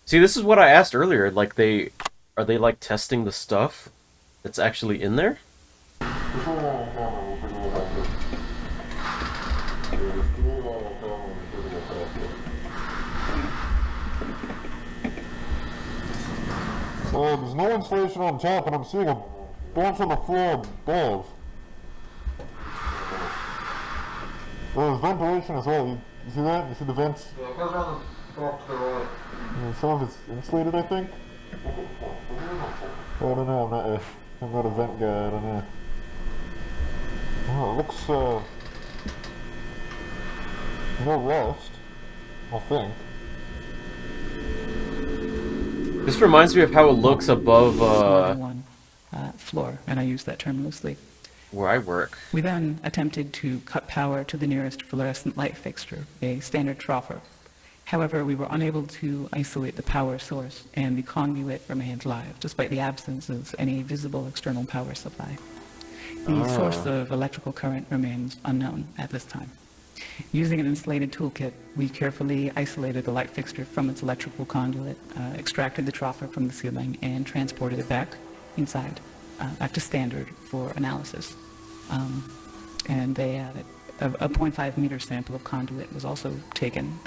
See, this is what I asked earlier. Like, are they like testing the stuff that's actually in there? There's no insulation on top, and I'm seeing a bunch on the floor above. There's ventilation as well. You see that? You see the vents? Yeah, it goes around the off to the right. Some of it's insulated, I think. I don't know. I'm not a vent guy. I don't know. Oh, it looks no rust, I think. This reminds me of how it looks above floor, and I use that term loosely. Where I work. We then attempted to cut power to the nearest fluorescent light fixture, a standard troffer. However, we were unable to isolate the power source, and the conduit remained live, despite the absence of any visible external power supply. The source of electrical current remains unknown at this time. Using an insulated toolkit, we carefully isolated the light fixture from its electrical conduit, extracted the troffer from the ceiling, and transported it back inside, back to standard for analysis. And a 0.5 meter sample of conduit was also taken,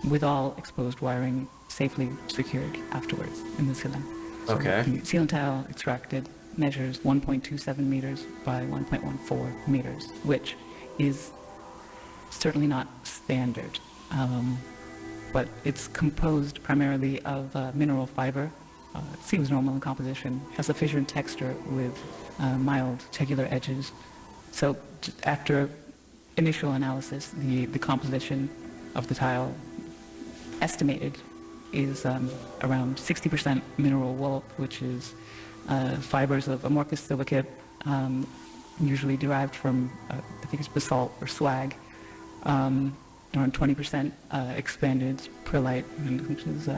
with all exposed wiring safely secured afterwards in the ceiling. So okay. The ceiling tile extracted measures 1.27 meters by 1.14 meters, which is certainly not standard, but it's composed primarily of mineral fiber. It seems normal in composition, has a fissured texture with mild tegular edges. So after initial analysis, the composition of the tile estimated is around 60% mineral wool, which is fibers of amorphous silicate, usually derived from, I think it's basalt or slag, around 20% expanded perlite, which is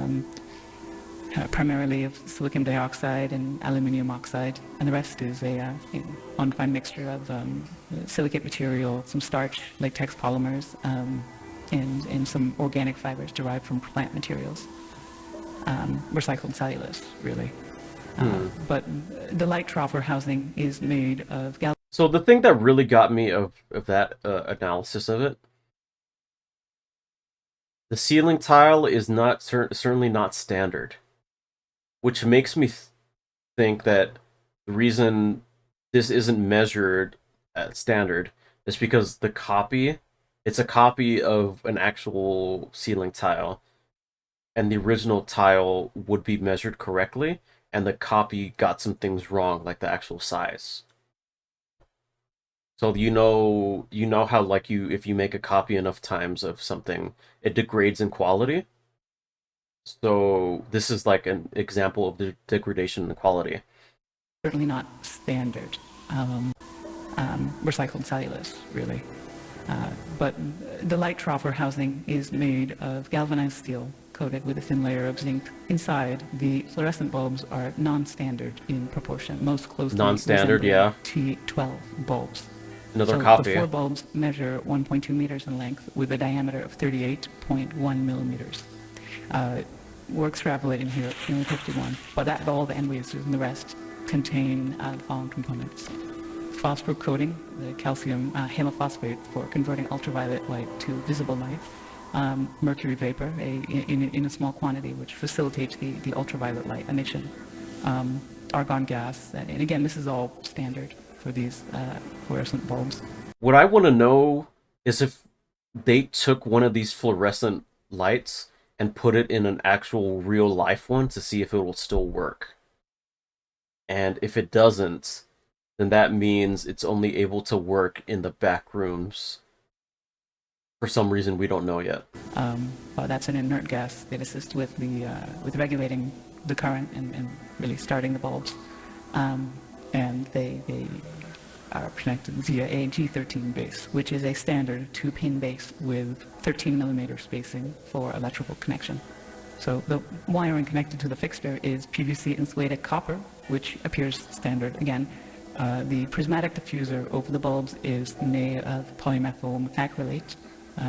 primarily of silicon dioxide and aluminium oxide, and the rest is a undefined mixture of silicate material, some starch, latex polymers, and some organic fibers derived from plant materials, recycled cellulose, really. But the light trough or housing is made of So the thing that really got me of that analysis of it, the ceiling tile is not certainly not standard, which makes me think that the reason this isn't measured at standard is because it's a copy of an actual ceiling tile, and the original tile would be measured correctly, and the copy got some things wrong, like the actual size. So you know how like if you make a copy enough times of something, it degrades in quality. So this is like an example of the degradation in quality. certainly not standard recycled cellulose, really. But the light trough or housing is made of galvanized steel coated with a thin layer of zinc. Inside, the fluorescent bulbs are non-standard in proportion, most closely Non-standard, yeah. T12 bulbs. Another so copy. The four bulbs measure 1.2 meters in length with a diameter of 38.1 millimeters. We're extrapolating here at 51, but that's all the end wastes, and the rest contain the following components. Phosphor coating, the calcium halophosphate for converting ultraviolet light to visible light, mercury vapor in a small quantity which facilitates the ultraviolet light emission, argon gas, and again, this is all standard for these fluorescent bulbs. What I want to know is if they took one of these fluorescent lights and put it in an actual real life one to see if it will still work. And if it doesn't, then that means it's only able to work in the back rooms for some reason we don't know yet. Well, that's an inert gas that assists with regulating the current and really starting the bulbs. And they are connected via a G13 base, which is a standard 2-pin base with 13 millimeter spacing for electrical connection. So the wiring connected to the fixture is PVC insulated copper, which appears standard again. The prismatic diffuser over the bulbs is made of polymethyl methacrylate,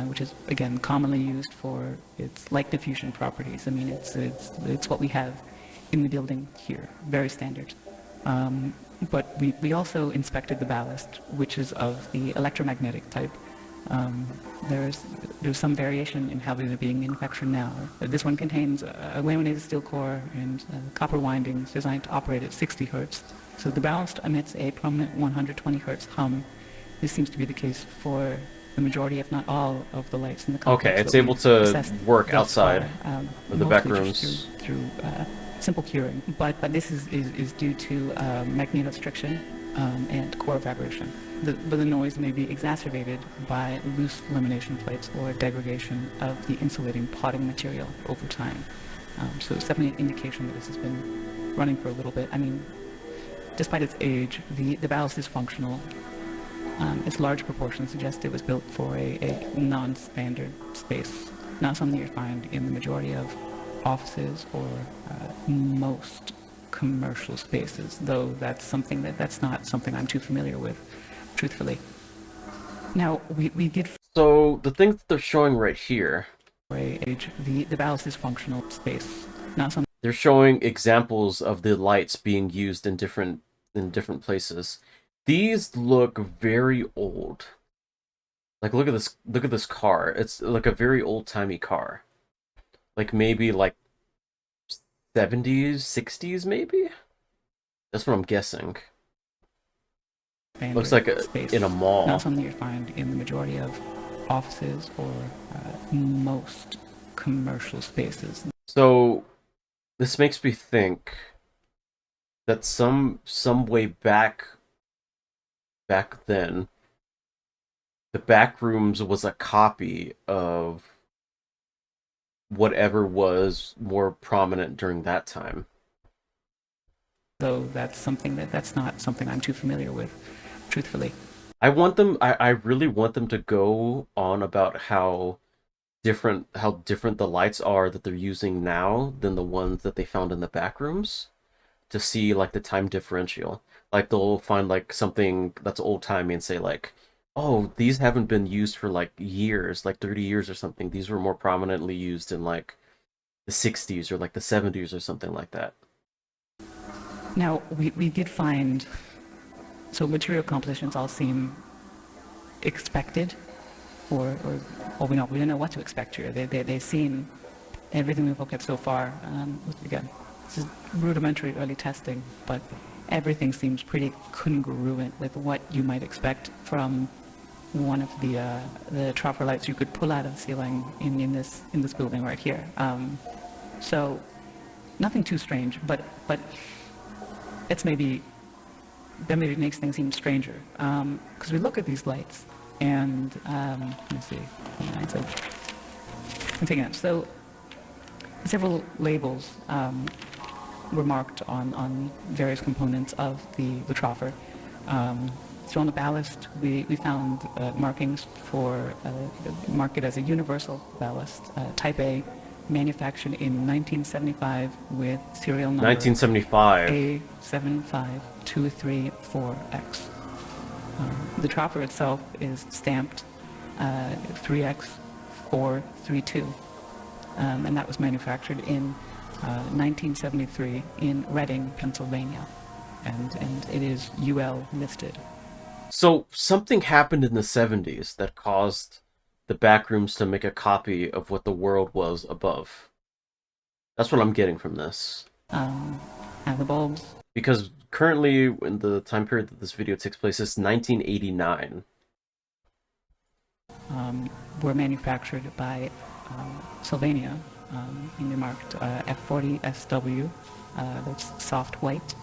which is again commonly used for its light diffusion properties. I mean, it's what we have in the building here, very standard. But we also inspected the ballast, which is of the electromagnetic type. There's some variation in how they're being manufactured now. This one contains a laminated steel core and copper windings designed to operate at 60 hertz. So the ballast emits a prominent 120 hertz hum. This seems to be the case for the majority, if not all, of the lights in the complex. Okay, it's able to work outside of the back rooms through simple curing, but this is due to magnetostriction and core vibration. But the noise may be exacerbated by loose lamination plates or degradation of the insulating potting material over time. So it's definitely an indication that this has been running for a little bit. I mean, despite its age, the ballast is functional. Its large proportions suggest it was built for a non-standard space, not something you find in the majority of offices or most commercial spaces, though that's not something I'm too familiar with, truthfully. Now, we did... So, the thing that they're showing right here... The ballast is functional space, not something... They're showing examples of the lights being used in different places. These look very old. Like, look at this car. It's like a very old-timey car. Like, maybe, like, 70s, 60s, maybe? That's what I'm guessing. Looks like in a mall. Not something you find in the majority of offices or most commercial spaces. So, this makes me think that some way back then, the Backrooms was a copy of whatever was more prominent during that time. Though that's not something I'm too familiar with, truthfully. I really want them to go on about how different the lights are that they're using now than the ones that they found in the Backrooms, to see like the time differential. Like they'll find like something that's old-timey and say like, oh, these haven't been used for like years, like 30 years or something. These were more prominently used in like the 60s or like the 70s or something like that. Now, we did find, so material compositions all seem expected, or we don't know what to expect here. They seem, everything we've looked at so far, again, this is rudimentary early testing, but everything seems pretty congruent with what you might expect from one of the tropper lights you could pull out of the ceiling in this building right here. So nothing too strange, but that maybe makes things even stranger. Because we look at these lights, and let me see. So several labels were marked on various components of the troffer. So on the ballast, we found markings for mark it as a universal ballast, Type A, manufactured in 1975 with serial number 1975. A75234X. The troffer itself is stamped 3X432, and that was manufactured in 1973 in Reading, Pennsylvania, and it is UL listed. So something happened in the 70s that caused the Backrooms to make a copy of what the world was above. That's what I'm getting from this. And the bulbs. Because currently, in the time period that this video takes place, is 1989. Were manufactured by Sylvania, and they're marked F40SW, that's soft white,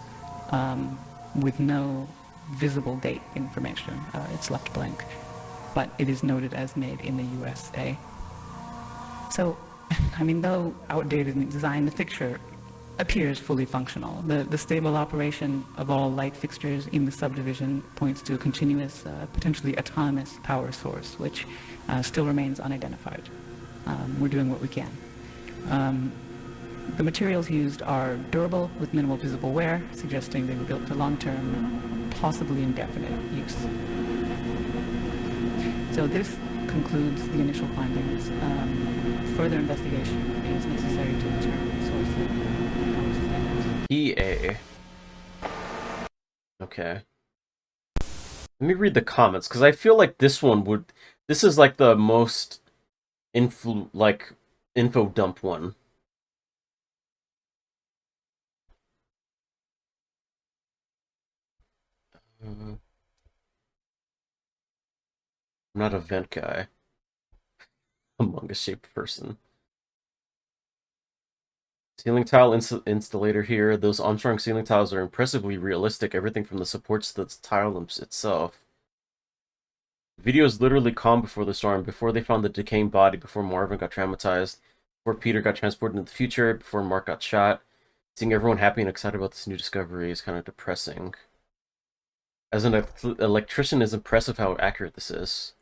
with no visible date information. It's left blank, but it is noted as made in the USA. So, I mean, though outdated in design, the fixture appears fully functional. The stable operation of all light fixtures in the subdivision points to a continuous, potentially autonomous power source, which still remains unidentified. We're doing what we can. The materials used are durable with minimal visible wear, suggesting they were built for long-term, possibly indefinite use. So this concludes the initial findings. Further investigation is necessary to determine the source of EA. Okay. Let me read the comments, because I feel like this one would... This is like the most info dump one. I'm not a vent guy. Among a shaped person. Ceiling tile installator here. Those Armstrong ceiling tiles are impressively realistic. Everything from the supports to the tile itself. The video is literally calm before the storm. Before they found the decaying body. Before Marvin got traumatized. Before Peter got transported into the future. Before Mark got shot. Seeing everyone happy and excited about this new discovery is kind of depressing. As an electrician, it's impressive how accurate this is.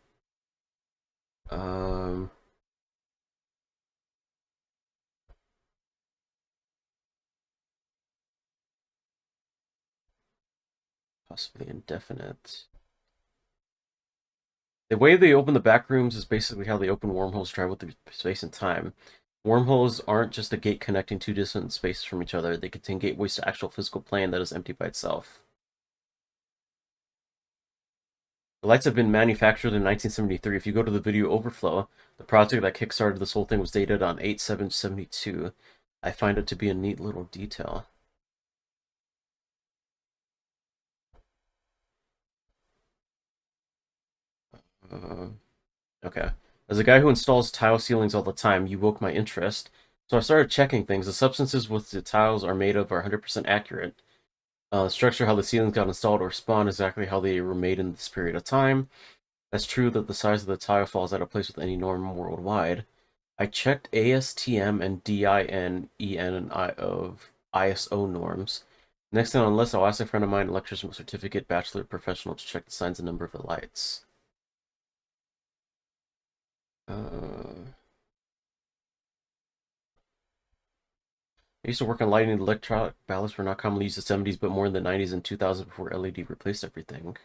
Possibly indefinite. The way they open the Backrooms is basically how they open wormholes travel through space and time. Wormholes aren't just a gate connecting two distant spaces from each other. They contain gateways to actual physical plane that is empty by itself. The lights have been manufactured in 1973. If you go to the video overflow, the project that kickstarted this whole thing was dated on 8/7/72. I find it to be a neat little detail. Okay. As a guy who installs tile ceilings all the time, you woke my interest. So I started checking things. The substances which the tiles are made of are 100% accurate. The structure, how the ceilings got installed or spawned, exactly how they were made in this period of time. That's true that the size of the tile falls out of place with any norm worldwide. I checked ASTM and DIN, EN, and I of ISO norms. Next thing on the list, I'll ask a friend of mine, electrician with certificate, bachelor, professional, to check the signs and number of the lights. I used to work on lighting. Electronic ballasts were not commonly used in the 70s, but more in the 90s and 2000s before LED replaced everything.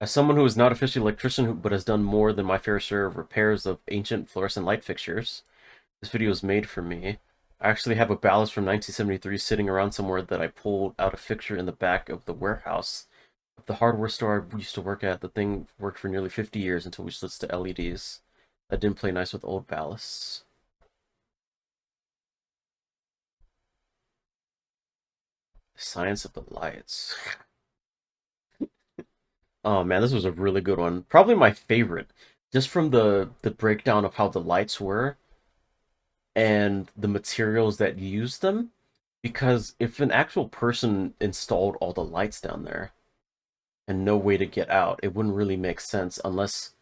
As someone who is not officially an electrician, but has done more than my fair share of repairs of ancient fluorescent light fixtures, this video is made for me. I actually have a ballast from 1973 sitting around somewhere that I pulled out a fixture in the back of the warehouse of the hardware store I used to work at. The thing worked for nearly 50 years until we switched to LEDs. That didn't play nice with old ballasts. The science of the lights. Oh man, this was a really good one. Probably my favorite. Just from the breakdown of how the lights were and the materials that used them. Because if an actual person installed all the lights down there and no way to get out, it wouldn't really make sense unless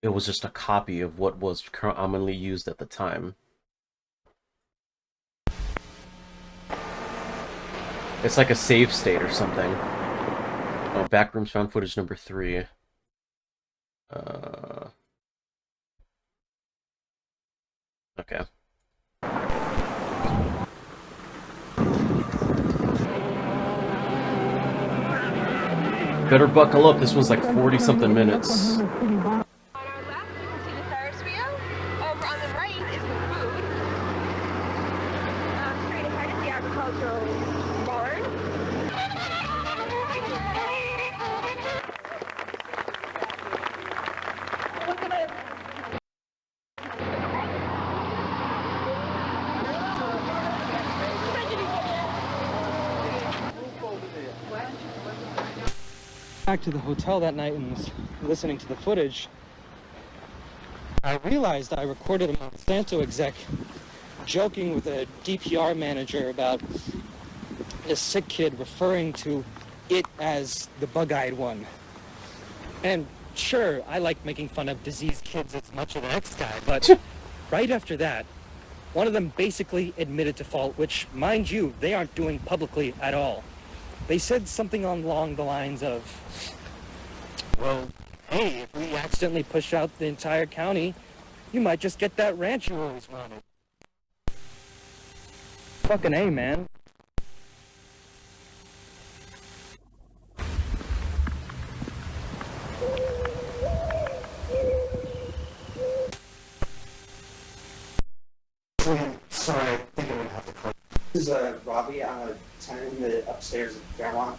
it was just a copy of what was commonly used at the time. It's like a save state or something. Oh, Backrooms found footage number 3. Okay. Better buckle up, this one's like 40-something minutes. Back to the hotel that night and was listening to the footage, I realized I recorded a Monsanto exec joking with a DPR manager about a sick kid referring to it as the bug-eyed one. And sure, I like making fun of diseased kids as much as the next guy, but right after that, one of them basically admitted to fault, which, mind you, they aren't doing publicly at all. They said something along the lines of, well, hey, if we accidentally push out the entire county, you might just get that ranch you always wanted. Fucking A, man. Sorry, I think I'm gonna have to call. This is Robbie. I'm a tenant in the upstairs at Fairmont.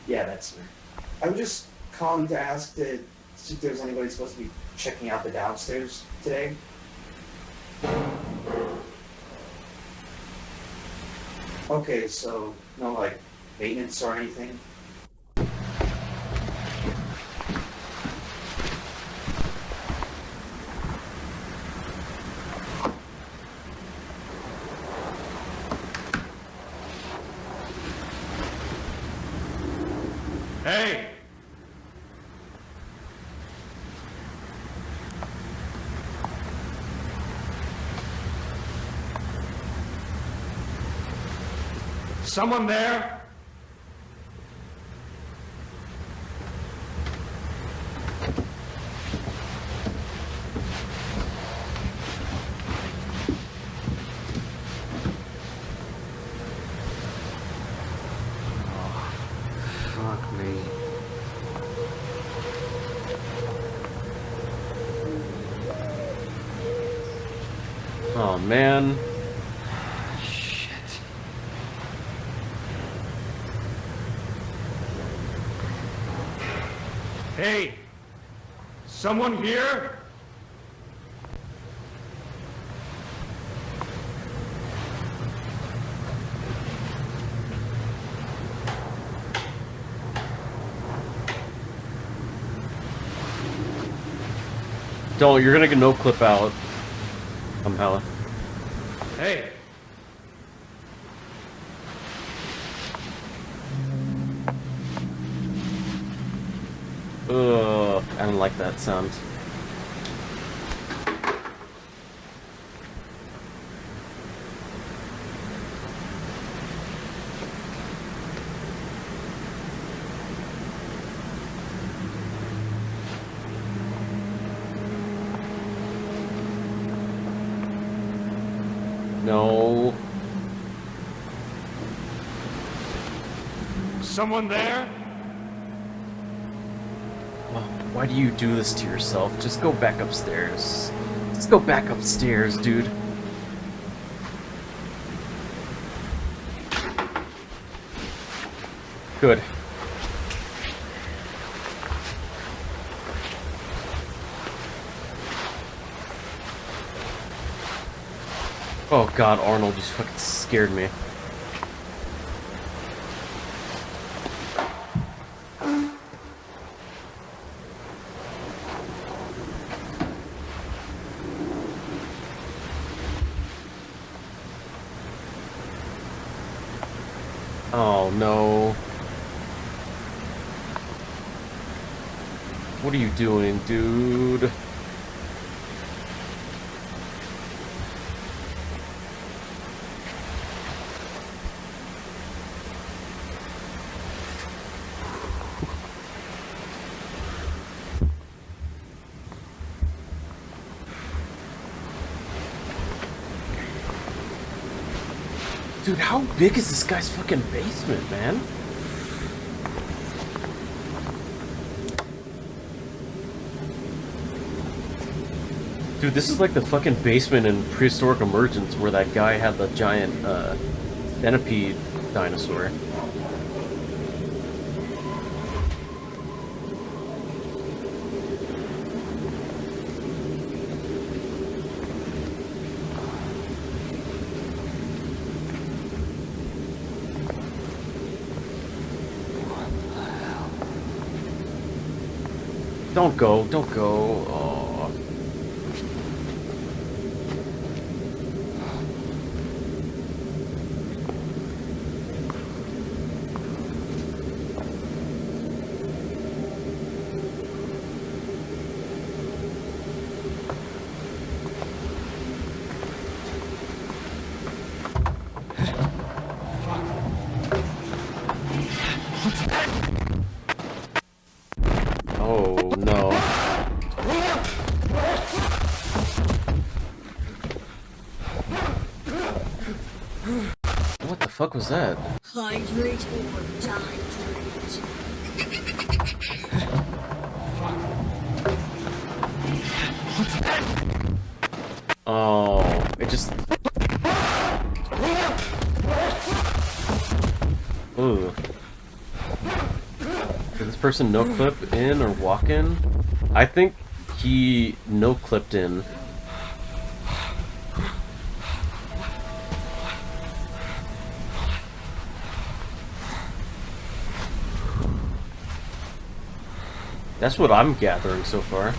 Yeah, that's me. I'm just calling to ask to see if there's anybody supposed to be checking out the downstairs today. Okay, so no like maintenance or anything? Hey! Someone there? Fuck me. Oh man. Hey! Someone here? Don't, you're gonna get no clip out somehow. Hey! Ugh, I don't like that sound. No. Someone there? Well, Why do you do this to yourself? Just go back upstairs. Just go back upstairs, dude. Good. Oh god, Arnold just fucking scared me. Oh no. What are you doing, dude? Dude, how big is this guy's fucking basement, man? Dude, this is like the fucking basement in Prehistoric Emergence where that guy had the giant, centipede dinosaur. Don't go, don't go. Oh. Oh no. What the fuck was that? Hydrate or dihydrate. Oh, it just... Ooh. Did this person no-clip in or walk in? I think he no-clipped in. That's what I'm gathering so far.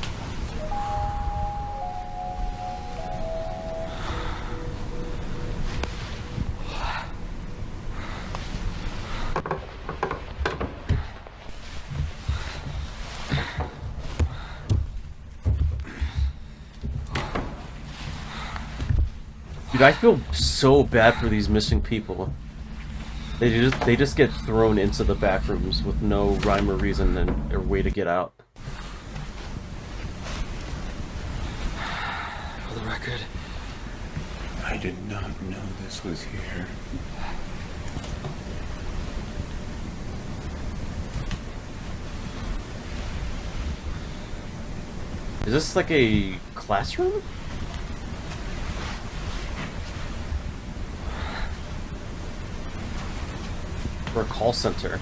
Dude, I feel so bad for these missing people. They just get thrown into the back rooms with no rhyme or reason and or way to get out. For the record, I did not know this was here. Is this like a classroom? Or a call center?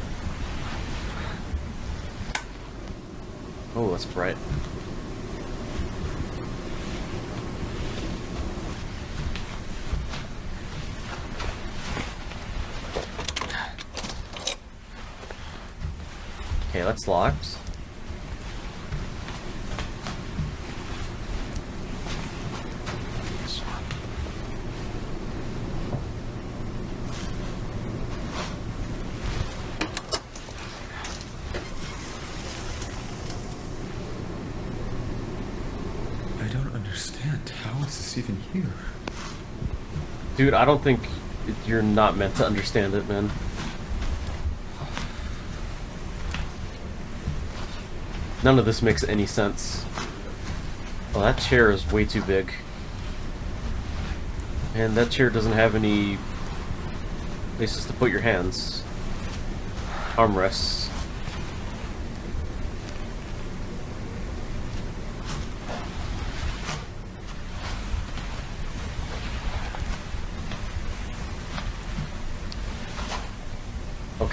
Oh, that's bright. Okay, that's locked. How is this even here? Dude, I don't think you're not meant to understand it, man. None of this makes any sense. Oh, that chair is way too big. And that chair doesn't have any places to put your hands. Armrests.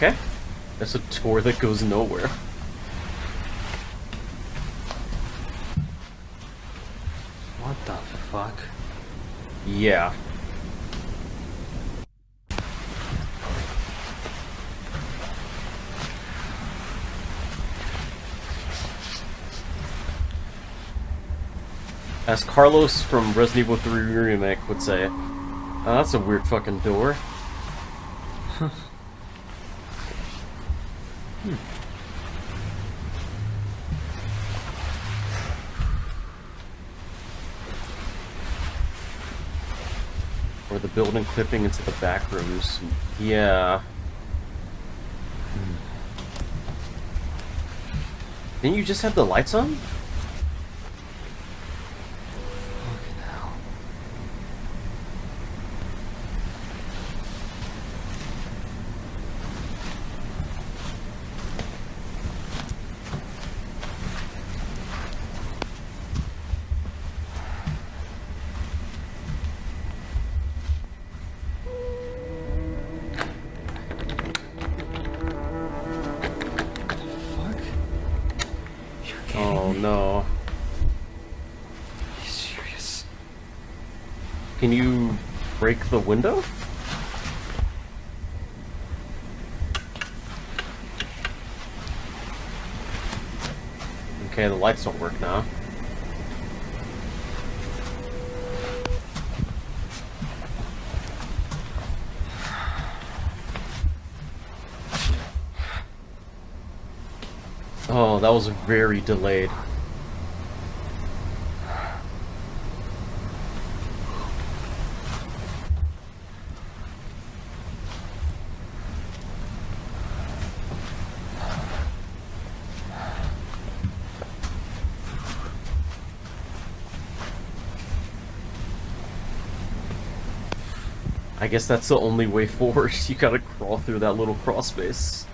Okay. That's a tour that goes nowhere. What the fuck? Yeah. As Carlos from Resident Evil 3 Remake would say, oh, that's a weird fucking door. Or the building clipping into the back rooms. Yeah. Didn't you just have the lights on? Oh no. Are you serious? Can you break the window? Okay, the lights don't work now. Oh, that was very delayed. I guess that's the only way forward. You gotta crawl through that little crawl space.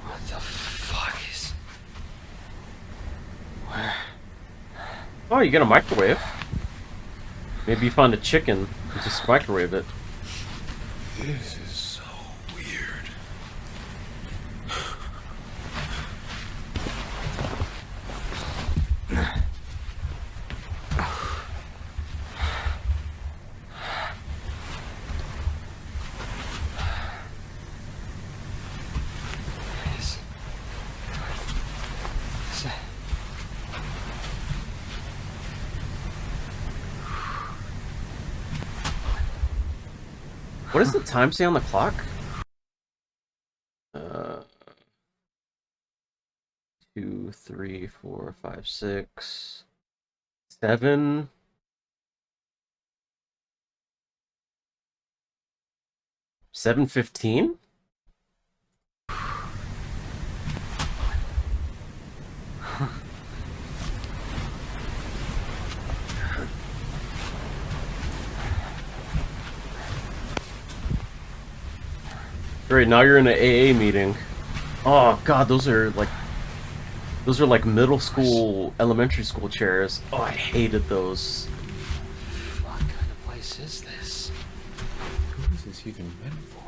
What the fuck is... Where? Oh, you get a microwave. Maybe you found a chicken and just microwave it. This is so weird. What does the time say on the clock? 2, 3, 4, 5, 6, 7. 7:15? Great, now you're in an AA meeting. Oh god, those are like middle school, elementary school chairs. Oh, I hated those. What kind of place is this? Who is this even meant for?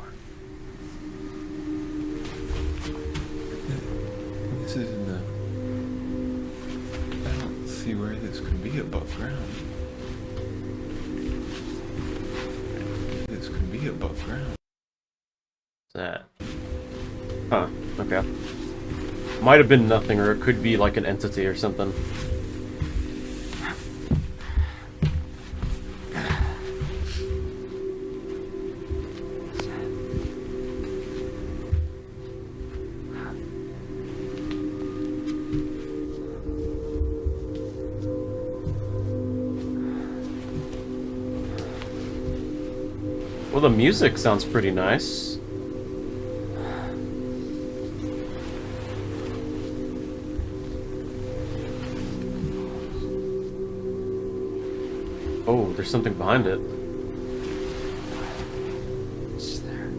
This isn't the... I don't see where this could be above ground. This could be above ground. That. Huh, okay. Might have been nothing, or it could be like an entity or something. Well, the music sounds pretty nice. Oh, there's something behind it. It's there.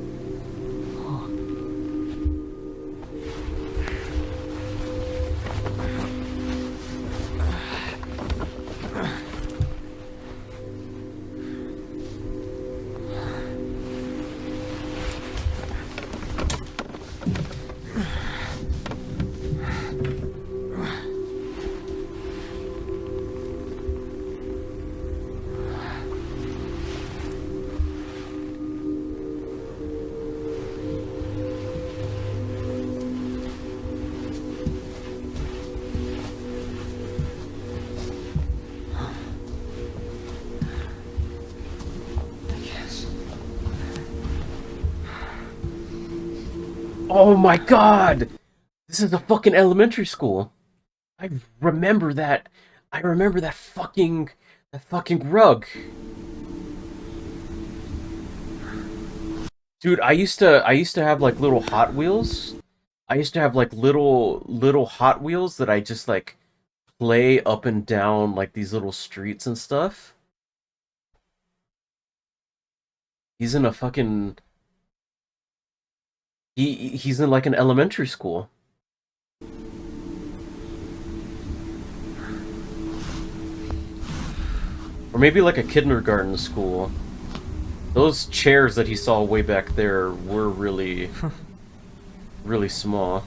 Oh my god! This is a fucking elementary school. I remember that. I remember that fucking rug. Dude, I used to have like little Hot Wheels. I used to have like little Hot Wheels that I just like play up and down like these little streets and stuff. He's in a fucking he's in like an elementary school. Or maybe like a kindergarten school. Those chairs that he saw way back there were really really small.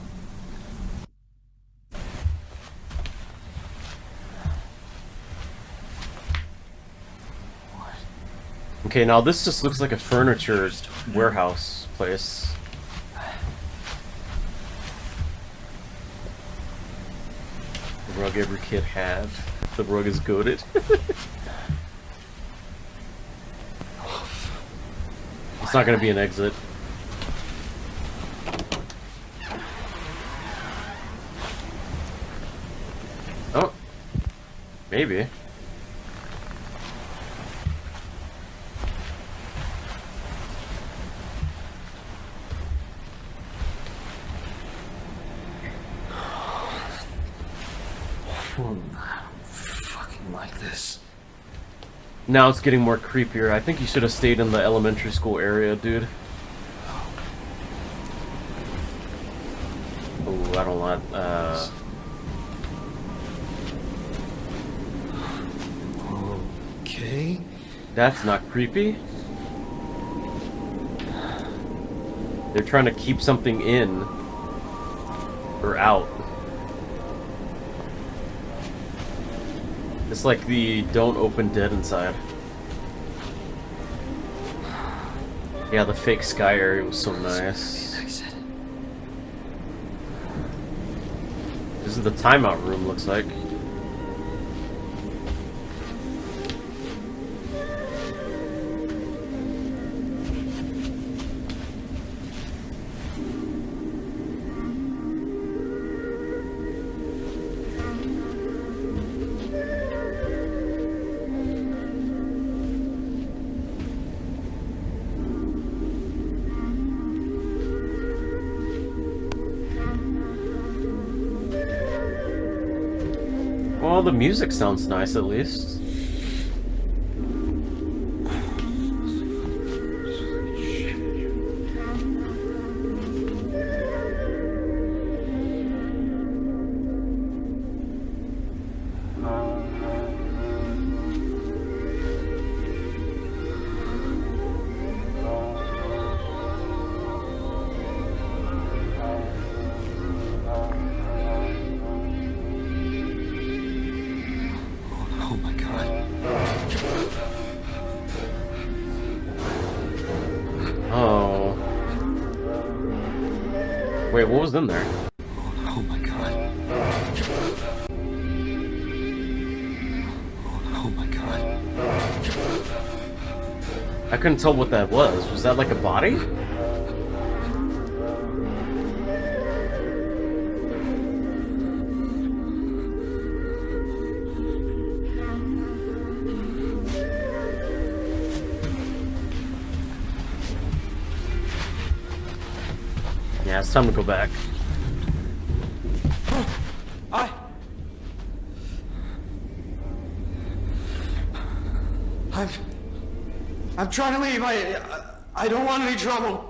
Okay, now this just looks like a furniture warehouse place. The rug every kid had. The rug is goated. It's not gonna be an exit. Oh. Maybe. I don't fucking like this. Now it's getting more creepier. I think you should have stayed in the elementary school area, dude. Oh, I don't want, Okay. That's not creepy. They're trying to keep something in. Or out. It's like the don't open dead inside. Yeah, the fake sky area was so nice. This is the timeout room, looks like. Well, the music sounds nice at least. Oh. Wait, what was in there? Oh my god. Oh my god. I couldn't tell what that was. Was that like a body? Yeah, it's time to go back. I'm trying to leave. I don't want any trouble.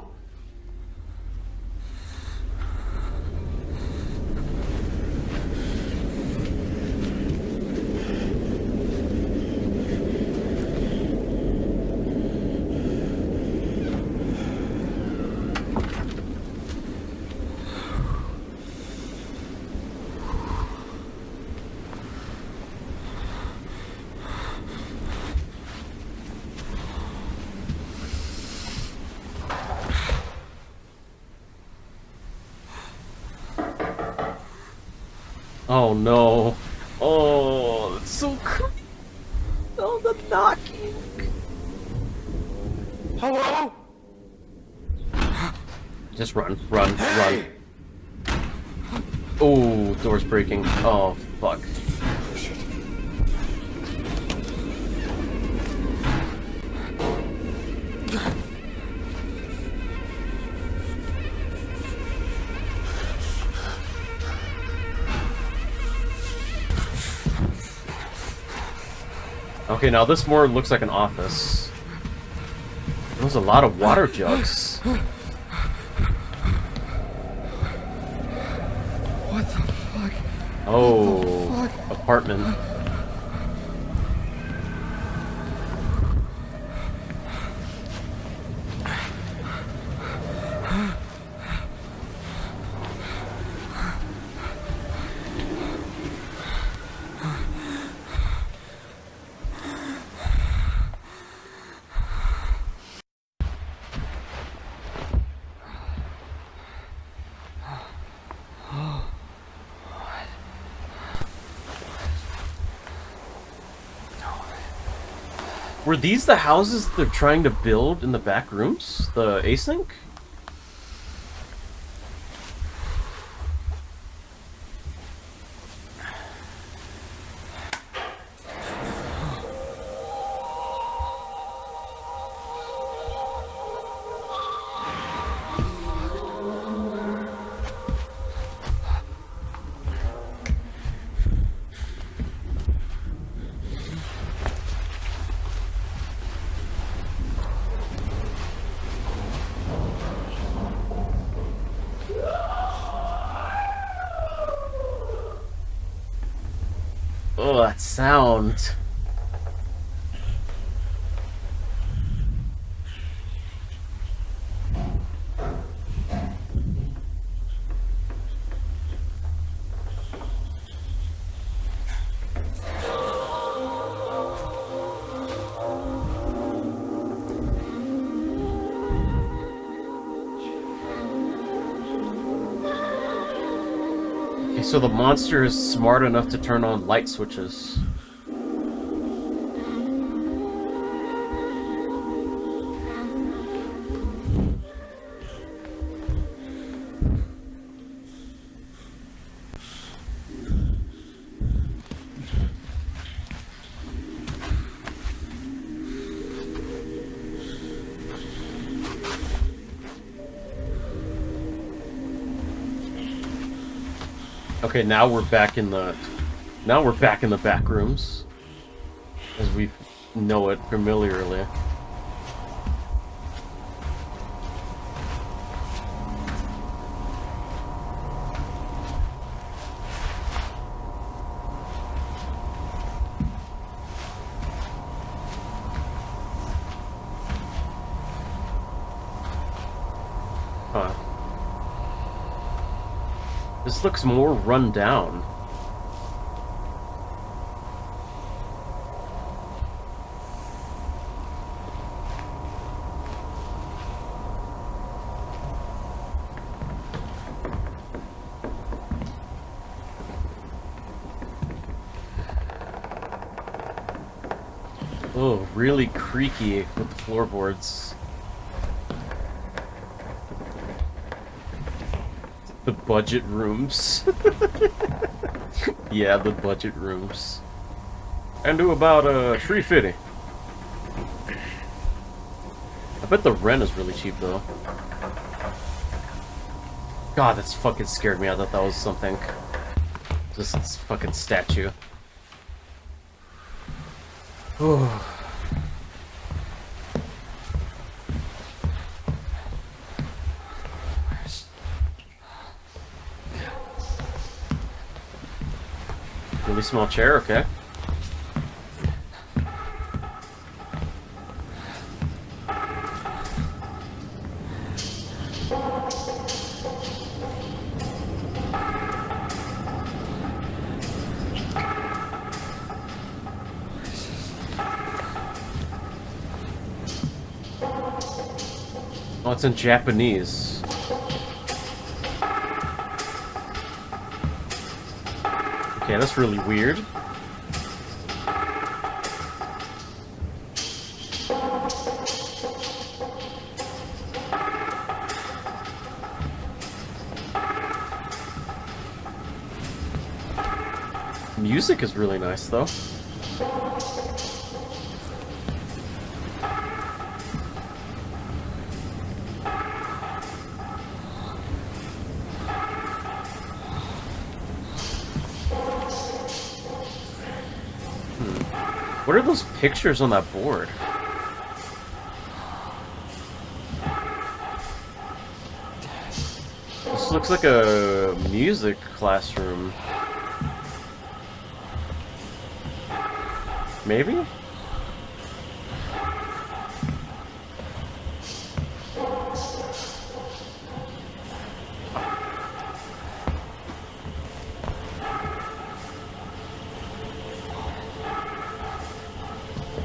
Oh no. Oh, that's so creepy. Oh, the knocking. Hello? Just run, run, run. Oh, door's breaking. Oh, fuck. Okay, now this more looks like an office. There's a lot of water jugs. What the fuck? Oh, What the fuck? apartment. Were these the houses they're trying to build in the back rooms? The async? Oh, that sound. Okay, so the monster is smart enough to turn on light switches. Okay, now we're back in the back rooms as we know it familiarly. Huh. This looks more run down. Oh, really creaky with the floorboards. The budget rooms. Yeah, the budget rooms. And do about $350. I bet the rent is really cheap though. God, that's fucking scared me. I thought that was something. Just this fucking statue. Oh. Really small chair, okay. Oh, it's in Japanese. Okay, that's really weird. Music is really nice, though. What are those pictures on that board? This looks like a music classroom. Maybe?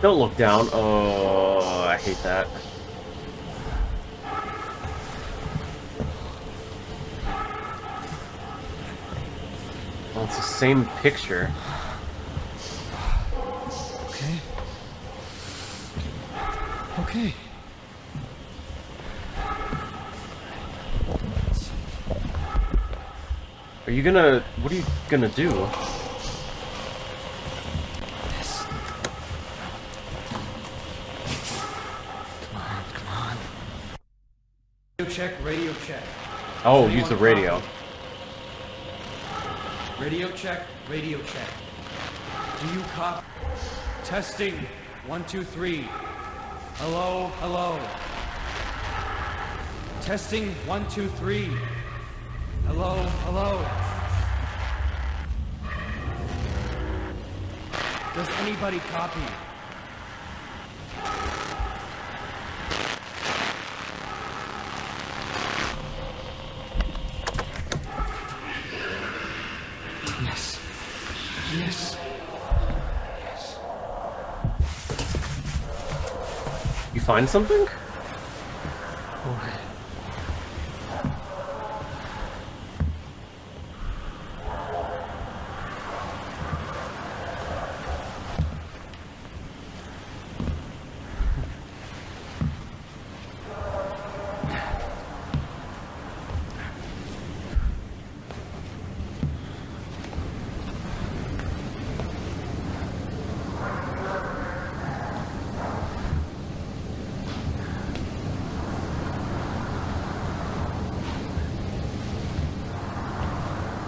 Don't look down. Oh, I hate that. Well, it's the same picture. Okay. Okay. Are you gonna... What are you gonna do? Radio check. Oh, use the radio. Radio check, radio check. Do you copy? Testing. 1, 2, 3. Hello, hello. Testing. 1, 2, 3. Hello, hello. Does anybody copy? Yes. Yes. Yes. You find something?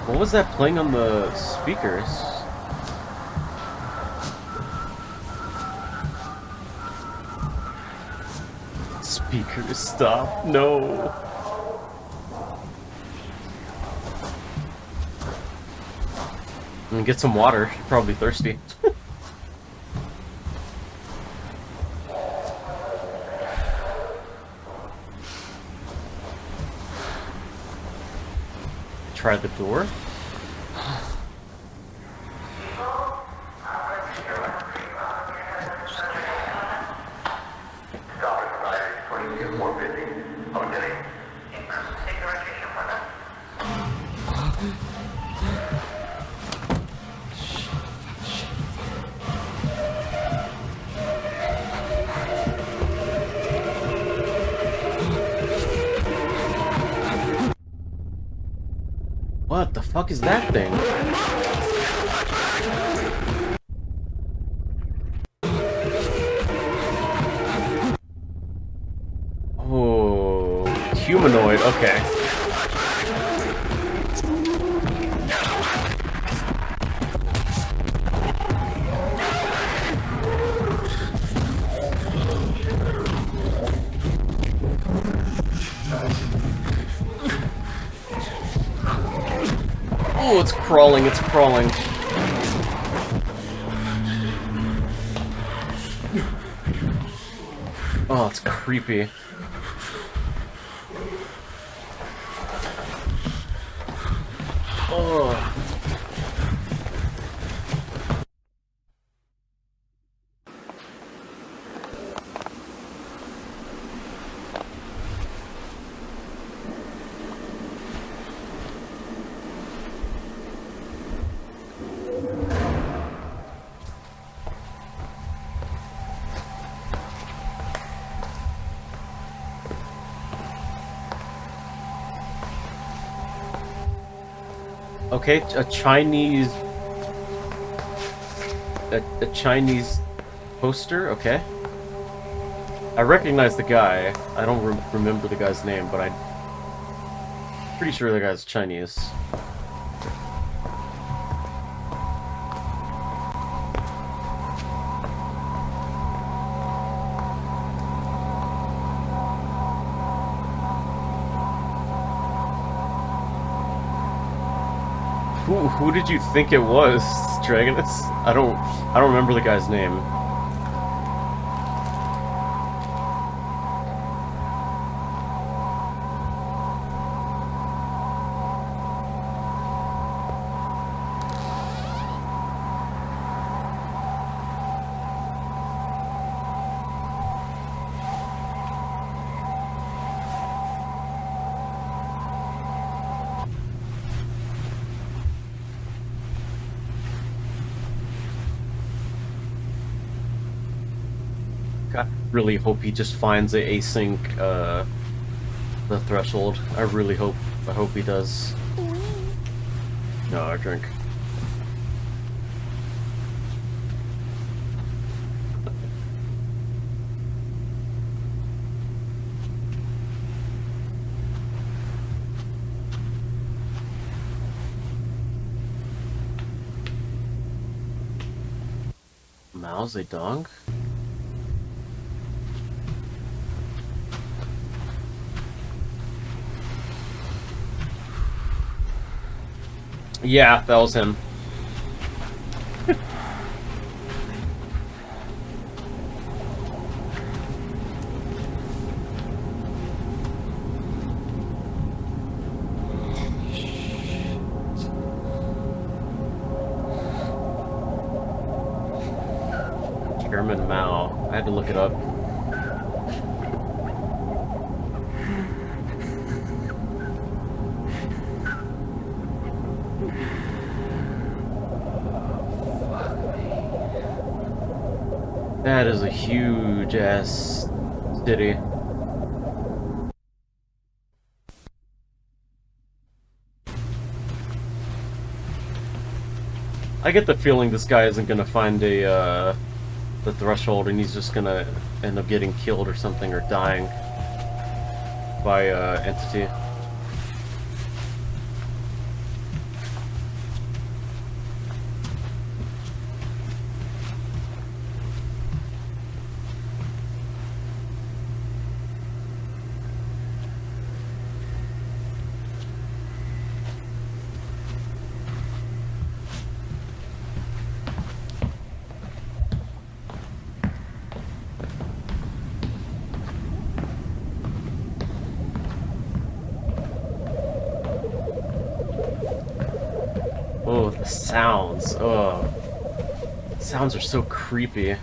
What was that playing on the speakers? Speakers, stop. No. And get some water. You're probably thirsty. Try the door. What the fuck is that thing? Oh, humanoid, okay. Oh, it's crawling, it's crawling. Oh, it's creepy. Oh. Okay, a Chinese poster. Okay, I recognize the guy. I don't remember the guy's name, but I'm pretty sure the guy's Chinese. Who did you think it was, Dragonus? I don't remember the guy's name. I really hope he just finds a async the threshold. I hope he does. No, I drink. Mao Zedong? Yeah, that was him. Chairman Mao. I had to look it up. That is a huge ass city. I get the feeling this guy isn't gonna find the threshold, and he's just gonna end up getting killed or something, or dying by entity. Oh, the sounds. Oh. Sounds are so creepy. I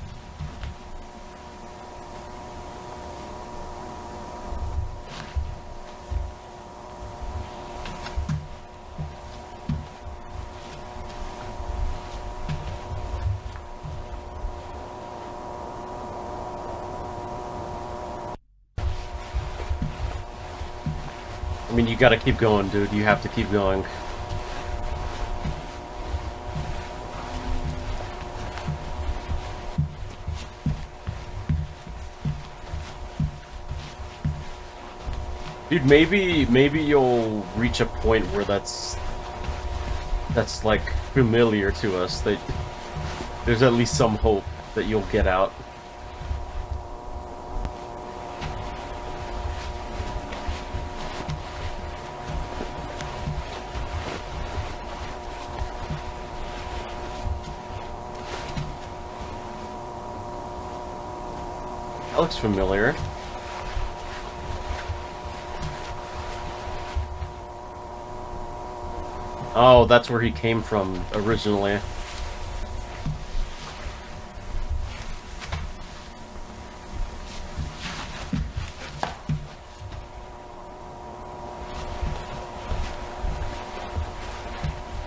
mean, you gotta keep going, dude. You have to keep going. Dude, maybe you'll reach a point where that's like familiar to us, that there's at least some hope that you'll get out. looks familiar. Oh, that's where he came from originally.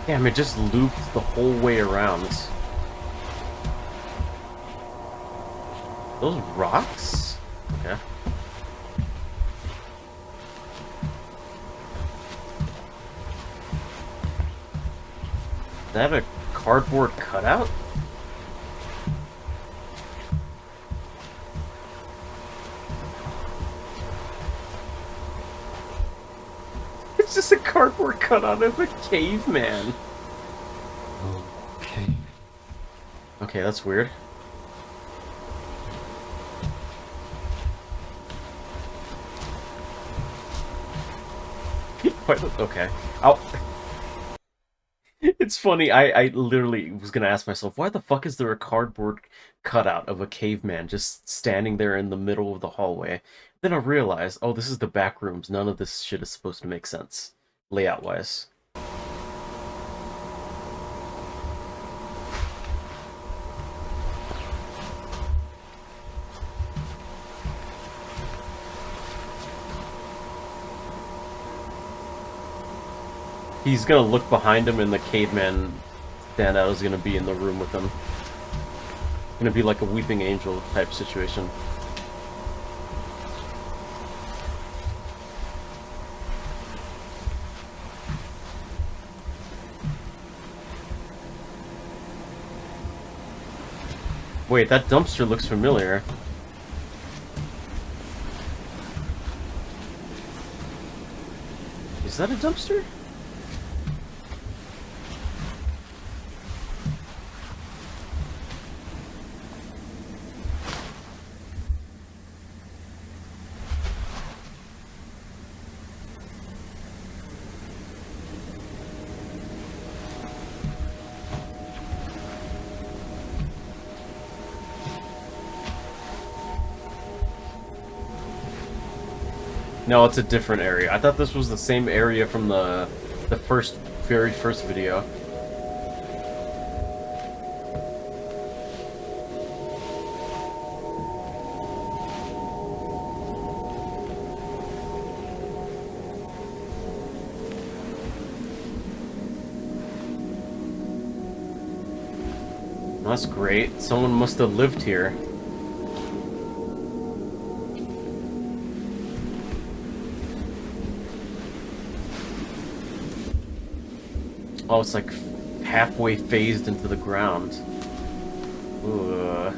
Damn, it just looped the whole way around. Those rocks? Okay. Is that a cardboard cutout? It's just a cardboard cutout of a caveman. Okay. Okay, that's weird. Okay. Ow. It's funny, I literally was gonna ask myself, why the fuck is there a cardboard cutout of a caveman just standing there in the middle of the hallway? Then I realized, oh, this is the back rooms. None of this shit is supposed to make sense, layout-wise. He's gonna look behind him and the caveman standout is gonna be in the room with him. Gonna be like a weeping angel type situation. Wait, that dumpster looks familiar. Is that a dumpster? No, it's a different area. I thought this was the same area from the very first video. That's great. Someone must have lived here. Oh, it's like halfway phased into the ground. Ugh.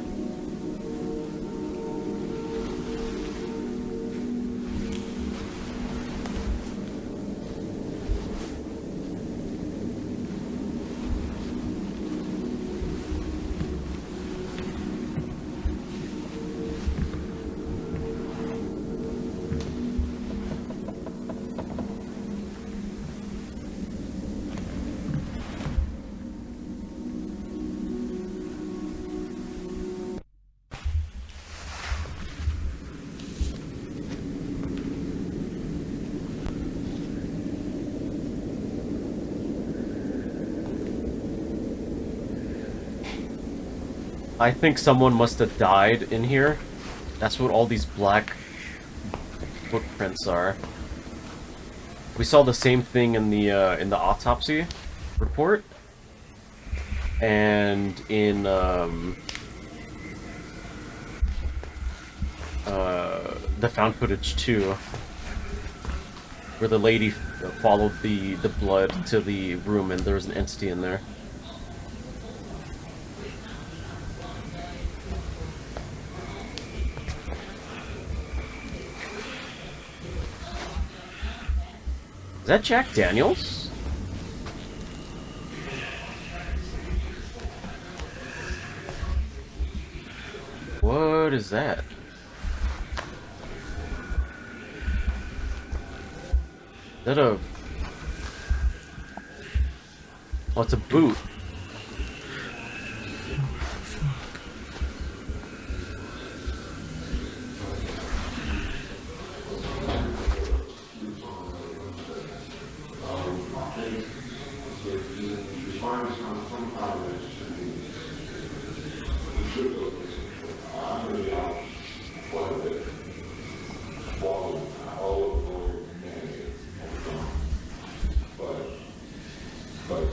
I think someone must have died in here. That's what all these black footprints are. We saw the same thing in the autopsy report, and in the found footage too, where the lady followed the blood to the room and there was an entity in there. Is that Jack Daniels? What is that? Is that a... Oh, it's a boot. you find some outlets you should go to. I'm really out quite a bit. Following all of the glory of humanity but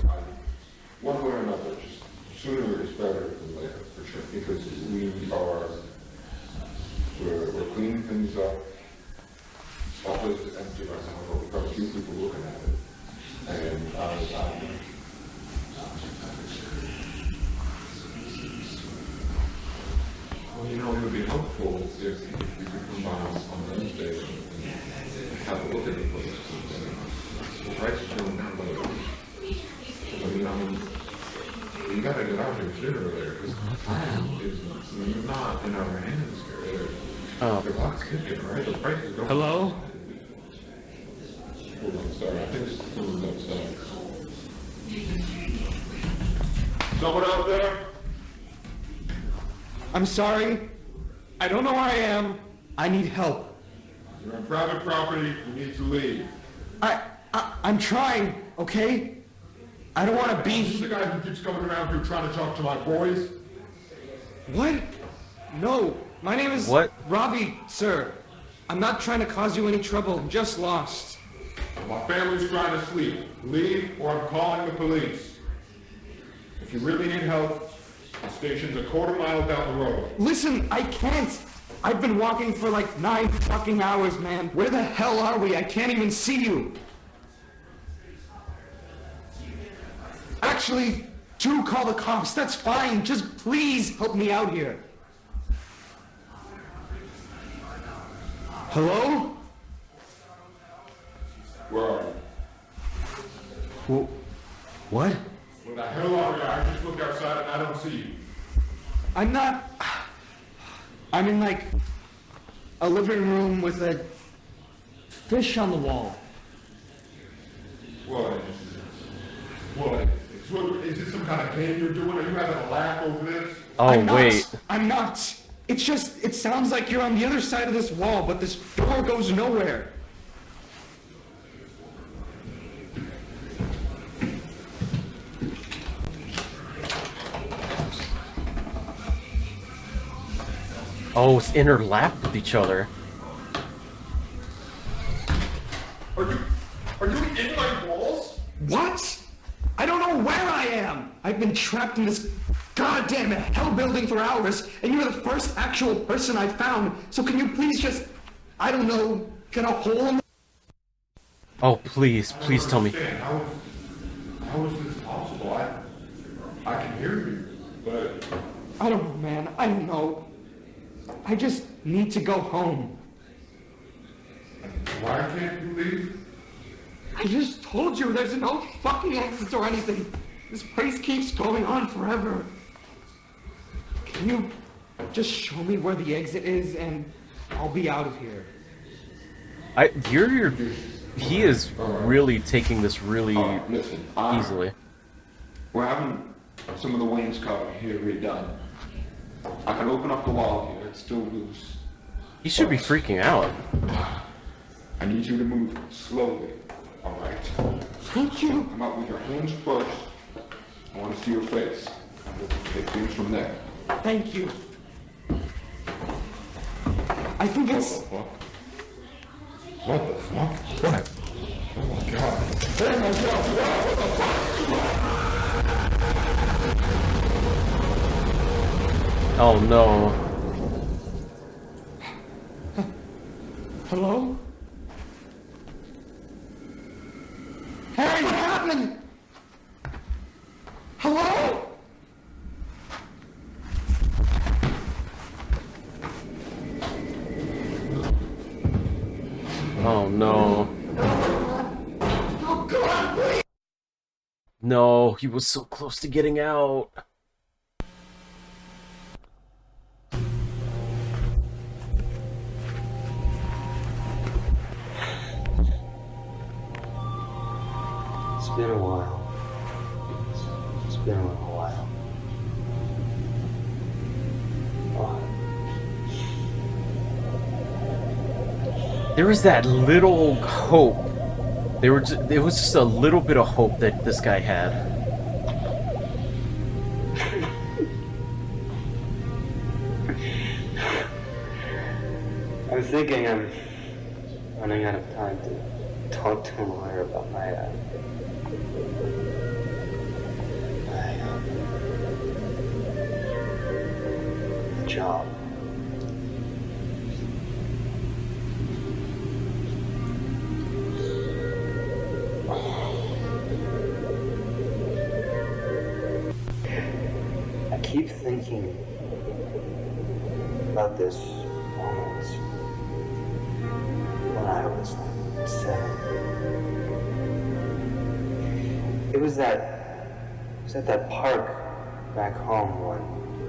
one way or another, just sooner is better than later, for sure, because we're cleaning things up. All place is empty right now, but we've got a few people looking at it. And well, you know, it would be helpful if you could come by on Wednesday and have a look at the place. The price is going down by the way. I mean, you gotta get out here sooner or later, because time is not in our hands here. The clock's ticking, right? The price is going. Hello? Hold on, sorry. I think someone's outside. Someone out there? I'm sorry. I don't know where I am. I need help. You're on private property. You need to leave. I'm trying, okay? I don't want to be... This is the guy who keeps coming around here trying to talk to my boys? What? No, my name is... What? Robbie, sir. I'm not trying to cause you any trouble. I'm just lost. My family's trying to sleep. Leave or I'm calling the police. If you really need help, the station's a quarter-mile down the road. Listen, I can't. I've been walking for like 9 fucking hours, man. Where the hell are we? I can't even see you. Actually, do call the cops. That's fine. Just please help me out here. Hello? Where are you? What? Where the hell are you? I just looked outside and I don't see you. I'm not... I'm in like a living room with a fish on the wall. What? What? Is this some kind of game you're doing? Are you having a laugh over this? Oh, wait. I'm not. It's just, it sounds like you're on the other side of this wall, but this door goes nowhere. Oh, it's interlapped with each other. Are you in my walls? What? I don't know where I am. I've been trapped in this goddamn hell building for hours, and you're the first actual person I found. So can you please just, I don't know, get a hole in the... Oh, please tell me. How is this possible? I can hear you, but... I don't know, man. I don't know. I just need to go home. Why can't you leave? I just told you there's no fucking exits or anything. This place keeps going on forever. Can you just show me where the exit is and I'll be out of here? He is really taking this really listen, easily. We're having some of the wainscoting here redone. I can open up the wall here, it's still loose. He should be freaking out. I need you to move slowly, alright? Thank you. Come out with your hands first. I want to see your face. And we'll take things from there. Thank you. I think it's... What the fuck? What? Oh my god. Oh my god, what the fuck? Oh no. Hello? Hey, what happened? Hello? Oh no. Oh God, please. No, he was so close to getting out. It's been a while. It's been a little while. There was that little hope There was just a little bit of hope that this guy had. I was thinking I'm running out of time to talk to a lawyer about my job. I keep thinking about this moment when I was like 7. It was at that park back home when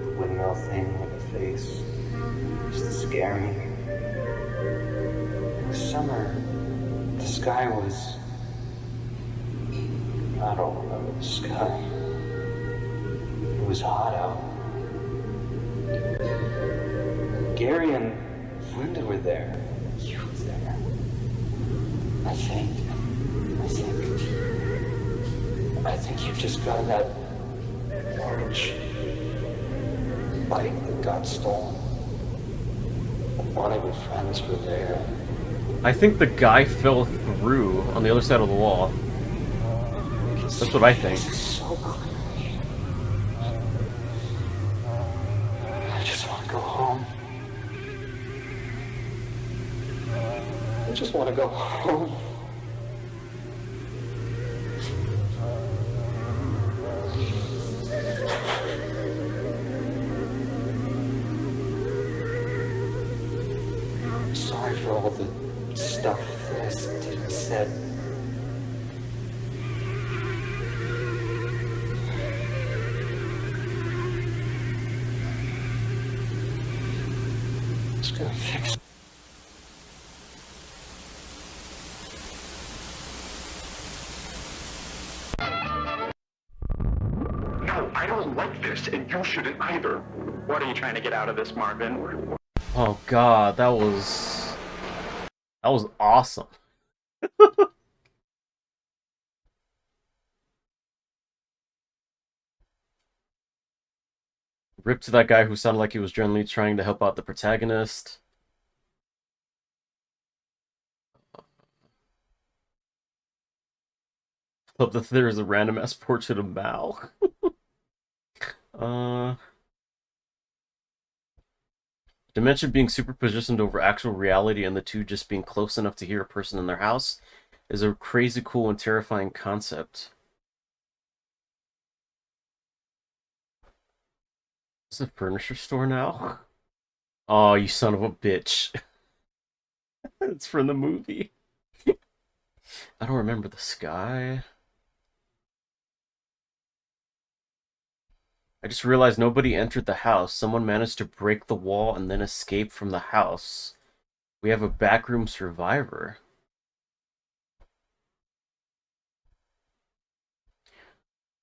the windmill thing with the face used to scare me. It was summer. The sky was... I don't remember the sky. It was hot out. Gary and Linda were there. You was there. I think you just got that orange bike that got stolen. One of your friends were there. I think the guy fell through on the other side of the wall. That's what I think. So clear. I just want to go home. I just want to go home. I'm sorry for all the stuff that I did and said. Just gonna fix it. No, I don't like this, and you shouldn't either. What are you trying to get out of this, Marvin? Oh god, that was awesome. Rip to that guy who sounded like he was genuinely trying to help out the protagonist. Love that there is a random ass portrait of Mal. Dimension being superpositioned over actual reality and the two just being close enough to hear a person in their house is a crazy cool and terrifying concept. Is it a furniture store now? Oh, you son of a bitch. It's from the movie. I don't remember the sky. I just realized nobody entered the house. Someone managed to break the wall and then escape from the house. We have a backroom survivor.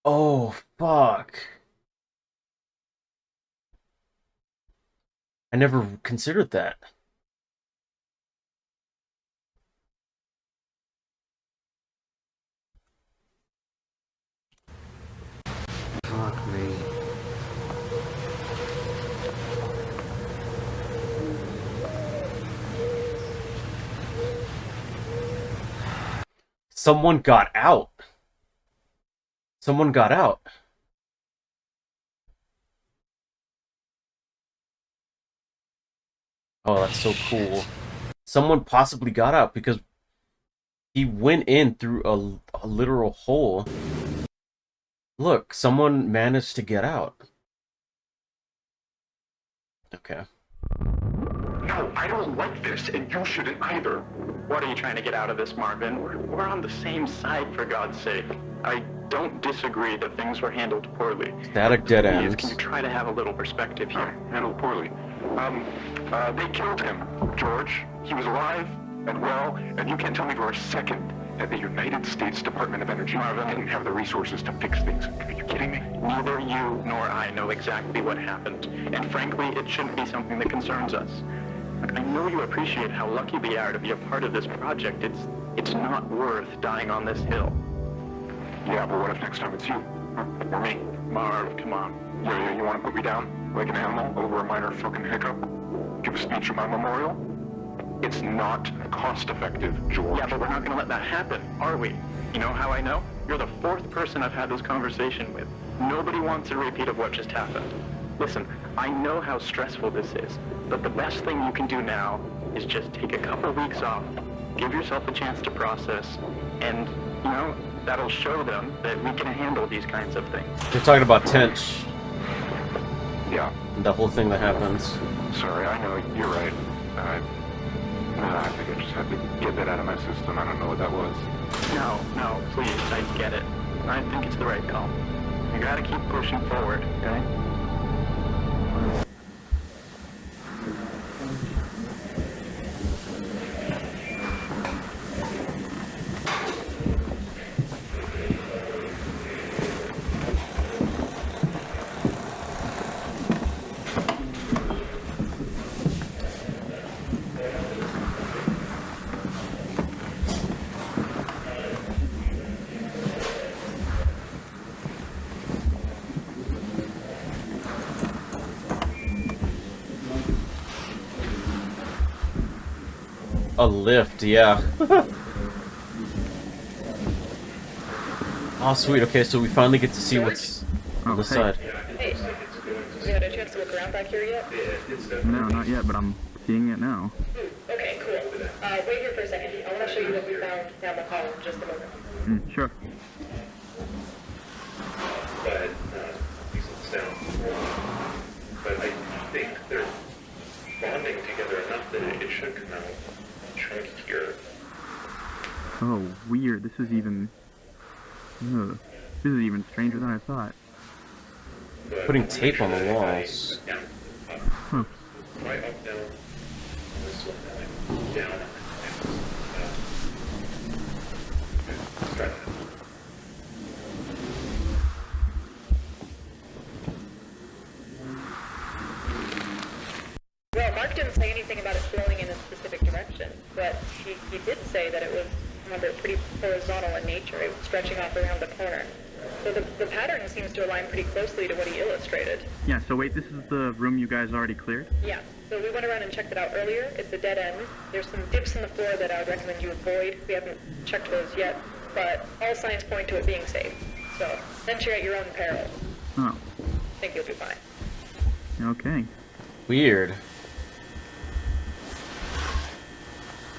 Oh, fuck. I never considered that. Fuck me. Someone got out. Someone got out. Oh, that's so cool. Someone possibly got out because he went in through a literal hole. Look, someone managed to get out. Okay. No, I don't like this, and you shouldn't either. What are you trying to get out of this, Marvin? We're on the same side, for God's sake. I don't disagree that things were handled poorly. Static dead Please, ends. can you try to have a little perspective here? Handled poorly. They killed him, George. He was alive and well, and you can't tell me for a second that the United States Department of Energy didn't have the resources to fix things. Are you kidding me? Neither you nor I know exactly what happened, and frankly, it shouldn't be something that concerns us. Look, I know you appreciate how lucky we are to be a part of this project. It's not worth dying on this hill. Yeah, but what if next time it's you? Or me? Marv, come on. Yeah, you want to put me down? Like an animal over a minor fucking hiccup? Give a speech at my memorial? It's not cost-effective, George. Yeah, but we're not gonna let that happen, are we? You know how I know? You're the fourth person I've had this conversation with. Nobody wants a repeat of what just happened. Listen, I know how stressful this is, but the best thing you can do now is just take a couple weeks off, give yourself a chance to process, and, you know, that'll show them that we can handle these kinds of things. They're talking about Tench. Yeah. The whole thing that happens. Sorry, I know, you're right. I think I just had to get that out of my system. I don't know what that was. No, please, I get it. I think it's the right call. You gotta keep pushing forward, okay? A lift, yeah. Oh, sweet. Okay, so we finally get to see what's on the side. Hey, you had a chance to look around back here yet? No, not yet, but I'm seeing it now. Okay, cool. Wait here for a second. I want to show you what we found down the hall in just a moment. Sure. But these will sound wrong. But I think they're bonding together enough that it should come out chunkier. Oh, weird. This is even stranger than I thought. Putting tape on the walls. Huh. Right up, down, this one, down, let's try that. Well, Mark didn't say anything about it flowing in a specific direction, but he did say that it was, remember, pretty horizontal in nature. It was stretching off around the corner. So the pattern seems to align pretty closely to what he illustrated. Yeah, so wait, this is the room you guys already cleared? Yeah, so we went around and checked it out earlier. It's a dead end. There's some dips in the floor that I would recommend you avoid. We haven't checked those yet, but all signs point to it being safe. So venture at your own peril. Oh, I think you'll be fine. okay. Weird.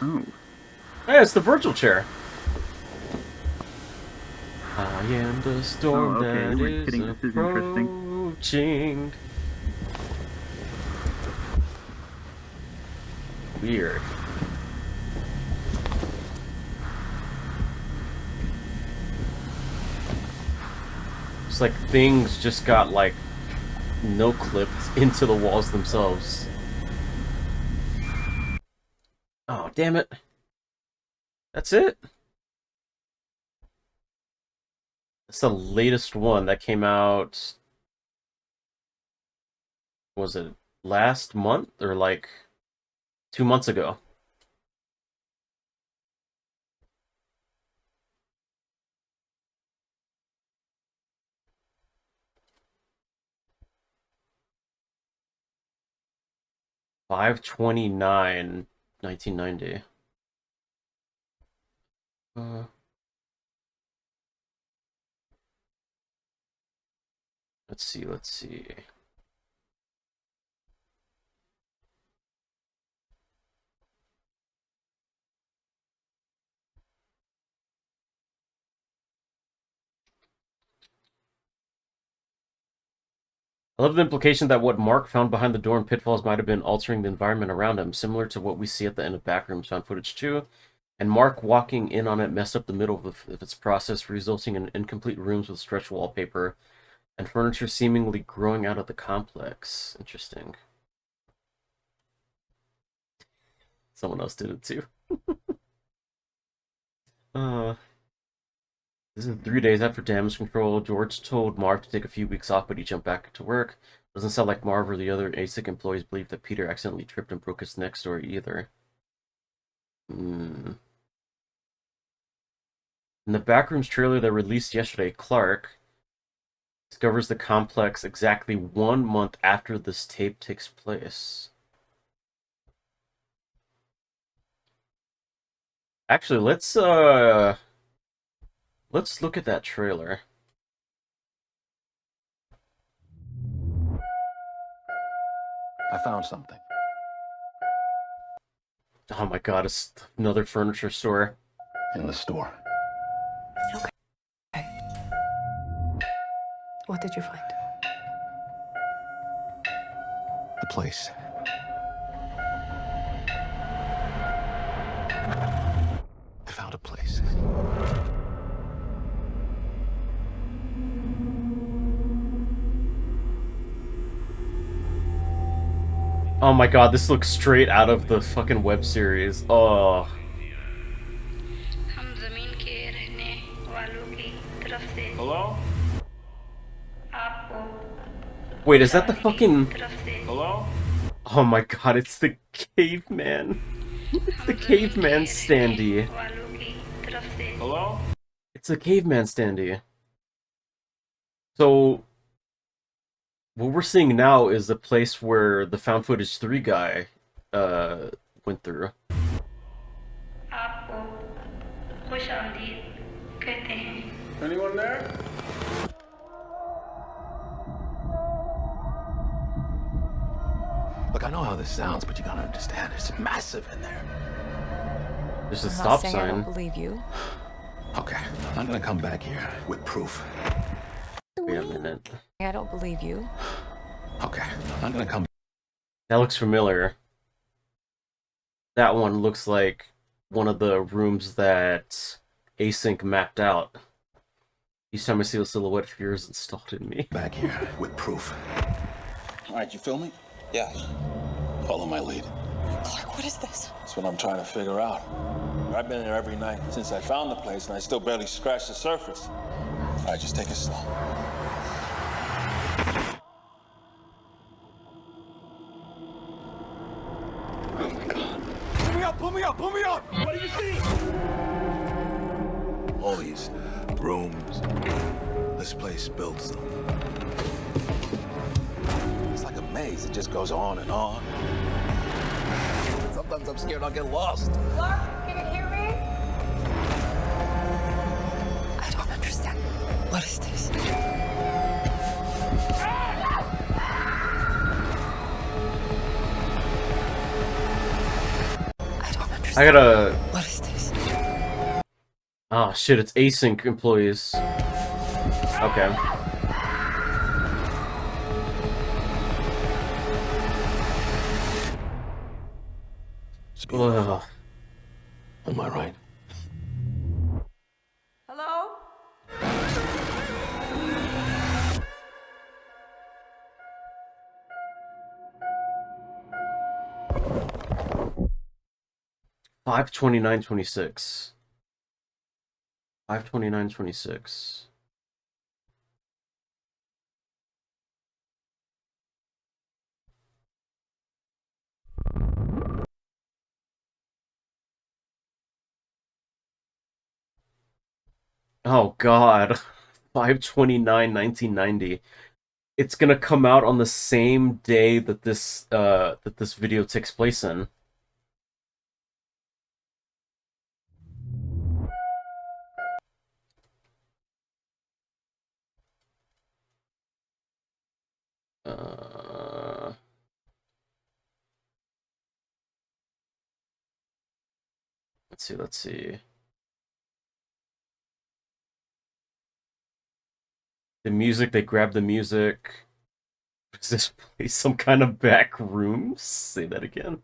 Oh. Hey, it's the virtual chair. I am the storm that is approaching. Weird. It's like things just got like no clipped into the walls themselves. Oh, damn it. That's it. It's the latest one that came out. Was it last month or like 2 months ago? $5/29, 1990. Let's see, let's see. I love the implication that what Mark found behind the door in Pitfalls might have been altering the environment around him, similar to what we see at the end of Backrooms found footage too. And Mark walking in on it messed up the middle of its process, resulting in incomplete rooms with stretch wallpaper and furniture seemingly growing out of the complex. Interesting. Someone else did it too. This is 3 days after damage control. George told Marv to take a few weeks off, but he jumped back to work. Doesn't sound like Marv or the other ASIC employees believe that Peter accidentally tripped and broke his neck story either. In the Backrooms trailer that released yesterday, Clark discovers the complex exactly 1 month after this tape takes place. Actually, let's look at that trailer. I found something. Oh my god, it's another furniture store. In the store. What did you find? The place. I found a place. Oh my god, this looks straight out of the fucking web series. Oh. Hello? Wait, is that the fucking... Hello? Oh my god, it's the caveman. It's the caveman standee. Hello? It's a caveman standee. So, what we're seeing now is the place where the Found Footage 3 guy went through. Anyone there? Look, I know how this sounds, but you gotta understand, it's massive in there. There's a I'm not stop saying I don't sign. believe you. Okay, I'm gonna come back here with proof. Wait a minute. I don't believe you. Okay, I'm gonna come. That looks familiar. That one looks like one of the rooms that Async mapped out. Each time I see a silhouette, fear is installed in me. Back here with proof. All right, you feel me? Yeah. Follow my lead. Clark, what is this? That's what I'm trying to figure out. I've been there every night since I found the place, and I still barely scratched the surface. All right, just take it slow. Oh my god. Pull me up, pull me up, pull me up! What do you see? All these rooms. This place builds them. It's like a maze. It just goes on and on. Sometimes I'm scared I'll get lost. Clark, can you hear me? I don't understand. What is this? I gotta... What is this? Oh shit, it's Async employees. Okay. Ugh. Am I right? Hello? 5/29/26. 5/29/26. Oh god. 5/29/1990. It's gonna come out on the same day that this video takes place in. Let's see. The music, they grab the music. Is this place some kind of back rooms? Say that again.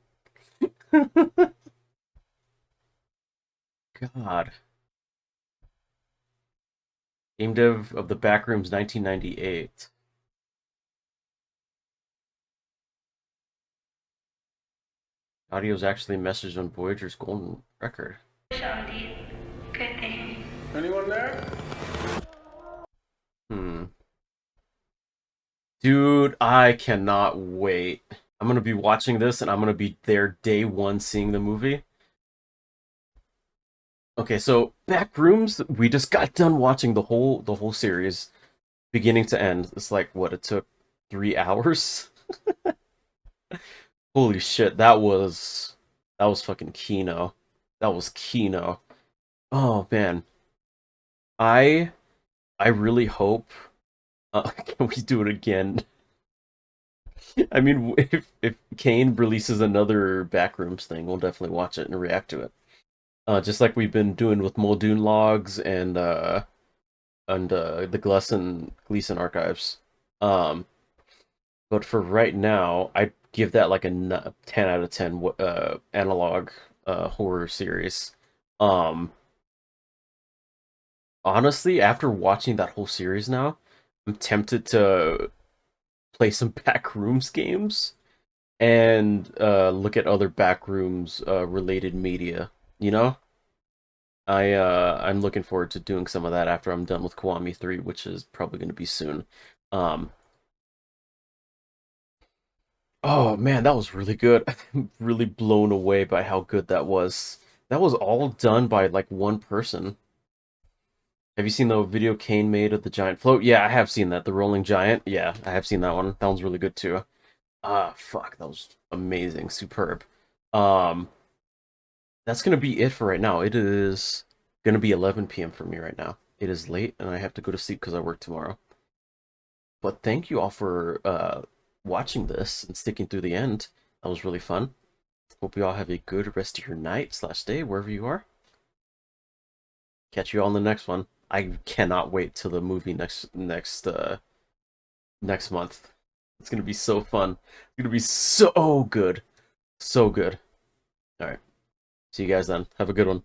God. Game dev of the Backrooms 1998. Audio is actually messaged on Voyager's golden record. Anyone there? Dude, I cannot wait. I'm gonna be watching this and I'm gonna be there day one seeing the movie. Okay, so Backrooms, we just got done watching the whole series, beginning to end. It's like what it took 3 hours. Holy shit, that was fucking Kino. That was Kino. Oh man, I I really hope can we do it again? I mean, if Kane releases another Backrooms thing, we'll definitely watch it and react to it. Just like we've been doing with Muldoon logs and the Gleason archives. Um, but for right now, I'd give that like a 10 out of 10 analog horror series. Um, Honestly, after watching that whole series now, I'm tempted to play some Backrooms games and look at other Backrooms related media. You know, I'm looking forward to doing some of that after I'm done with Kiwami 3, which is probably going to be soon. Um, oh man, that was really good. I'm really blown away by how good that was. That was all done by like one person. Have you seen the video Kane made of the giant float? Yeah, I have seen that. The rolling giant. Yeah, I have seen that one. That one's really good too. Ah, fuck, that was amazing, superb. Um, that's gonna be it for right now. It is gonna be 11 p.m. for me right now. It is late, and I have to go to sleep because I work tomorrow. But thank you all for watching this and sticking through the end. That was really fun. Hope you all have a good rest of your night slash day wherever you are. Catch you all in the next one. I cannot wait till the movie next month. It's gonna be so fun. It's gonna be so good. So good. Alright. See you guys then. Have a good one.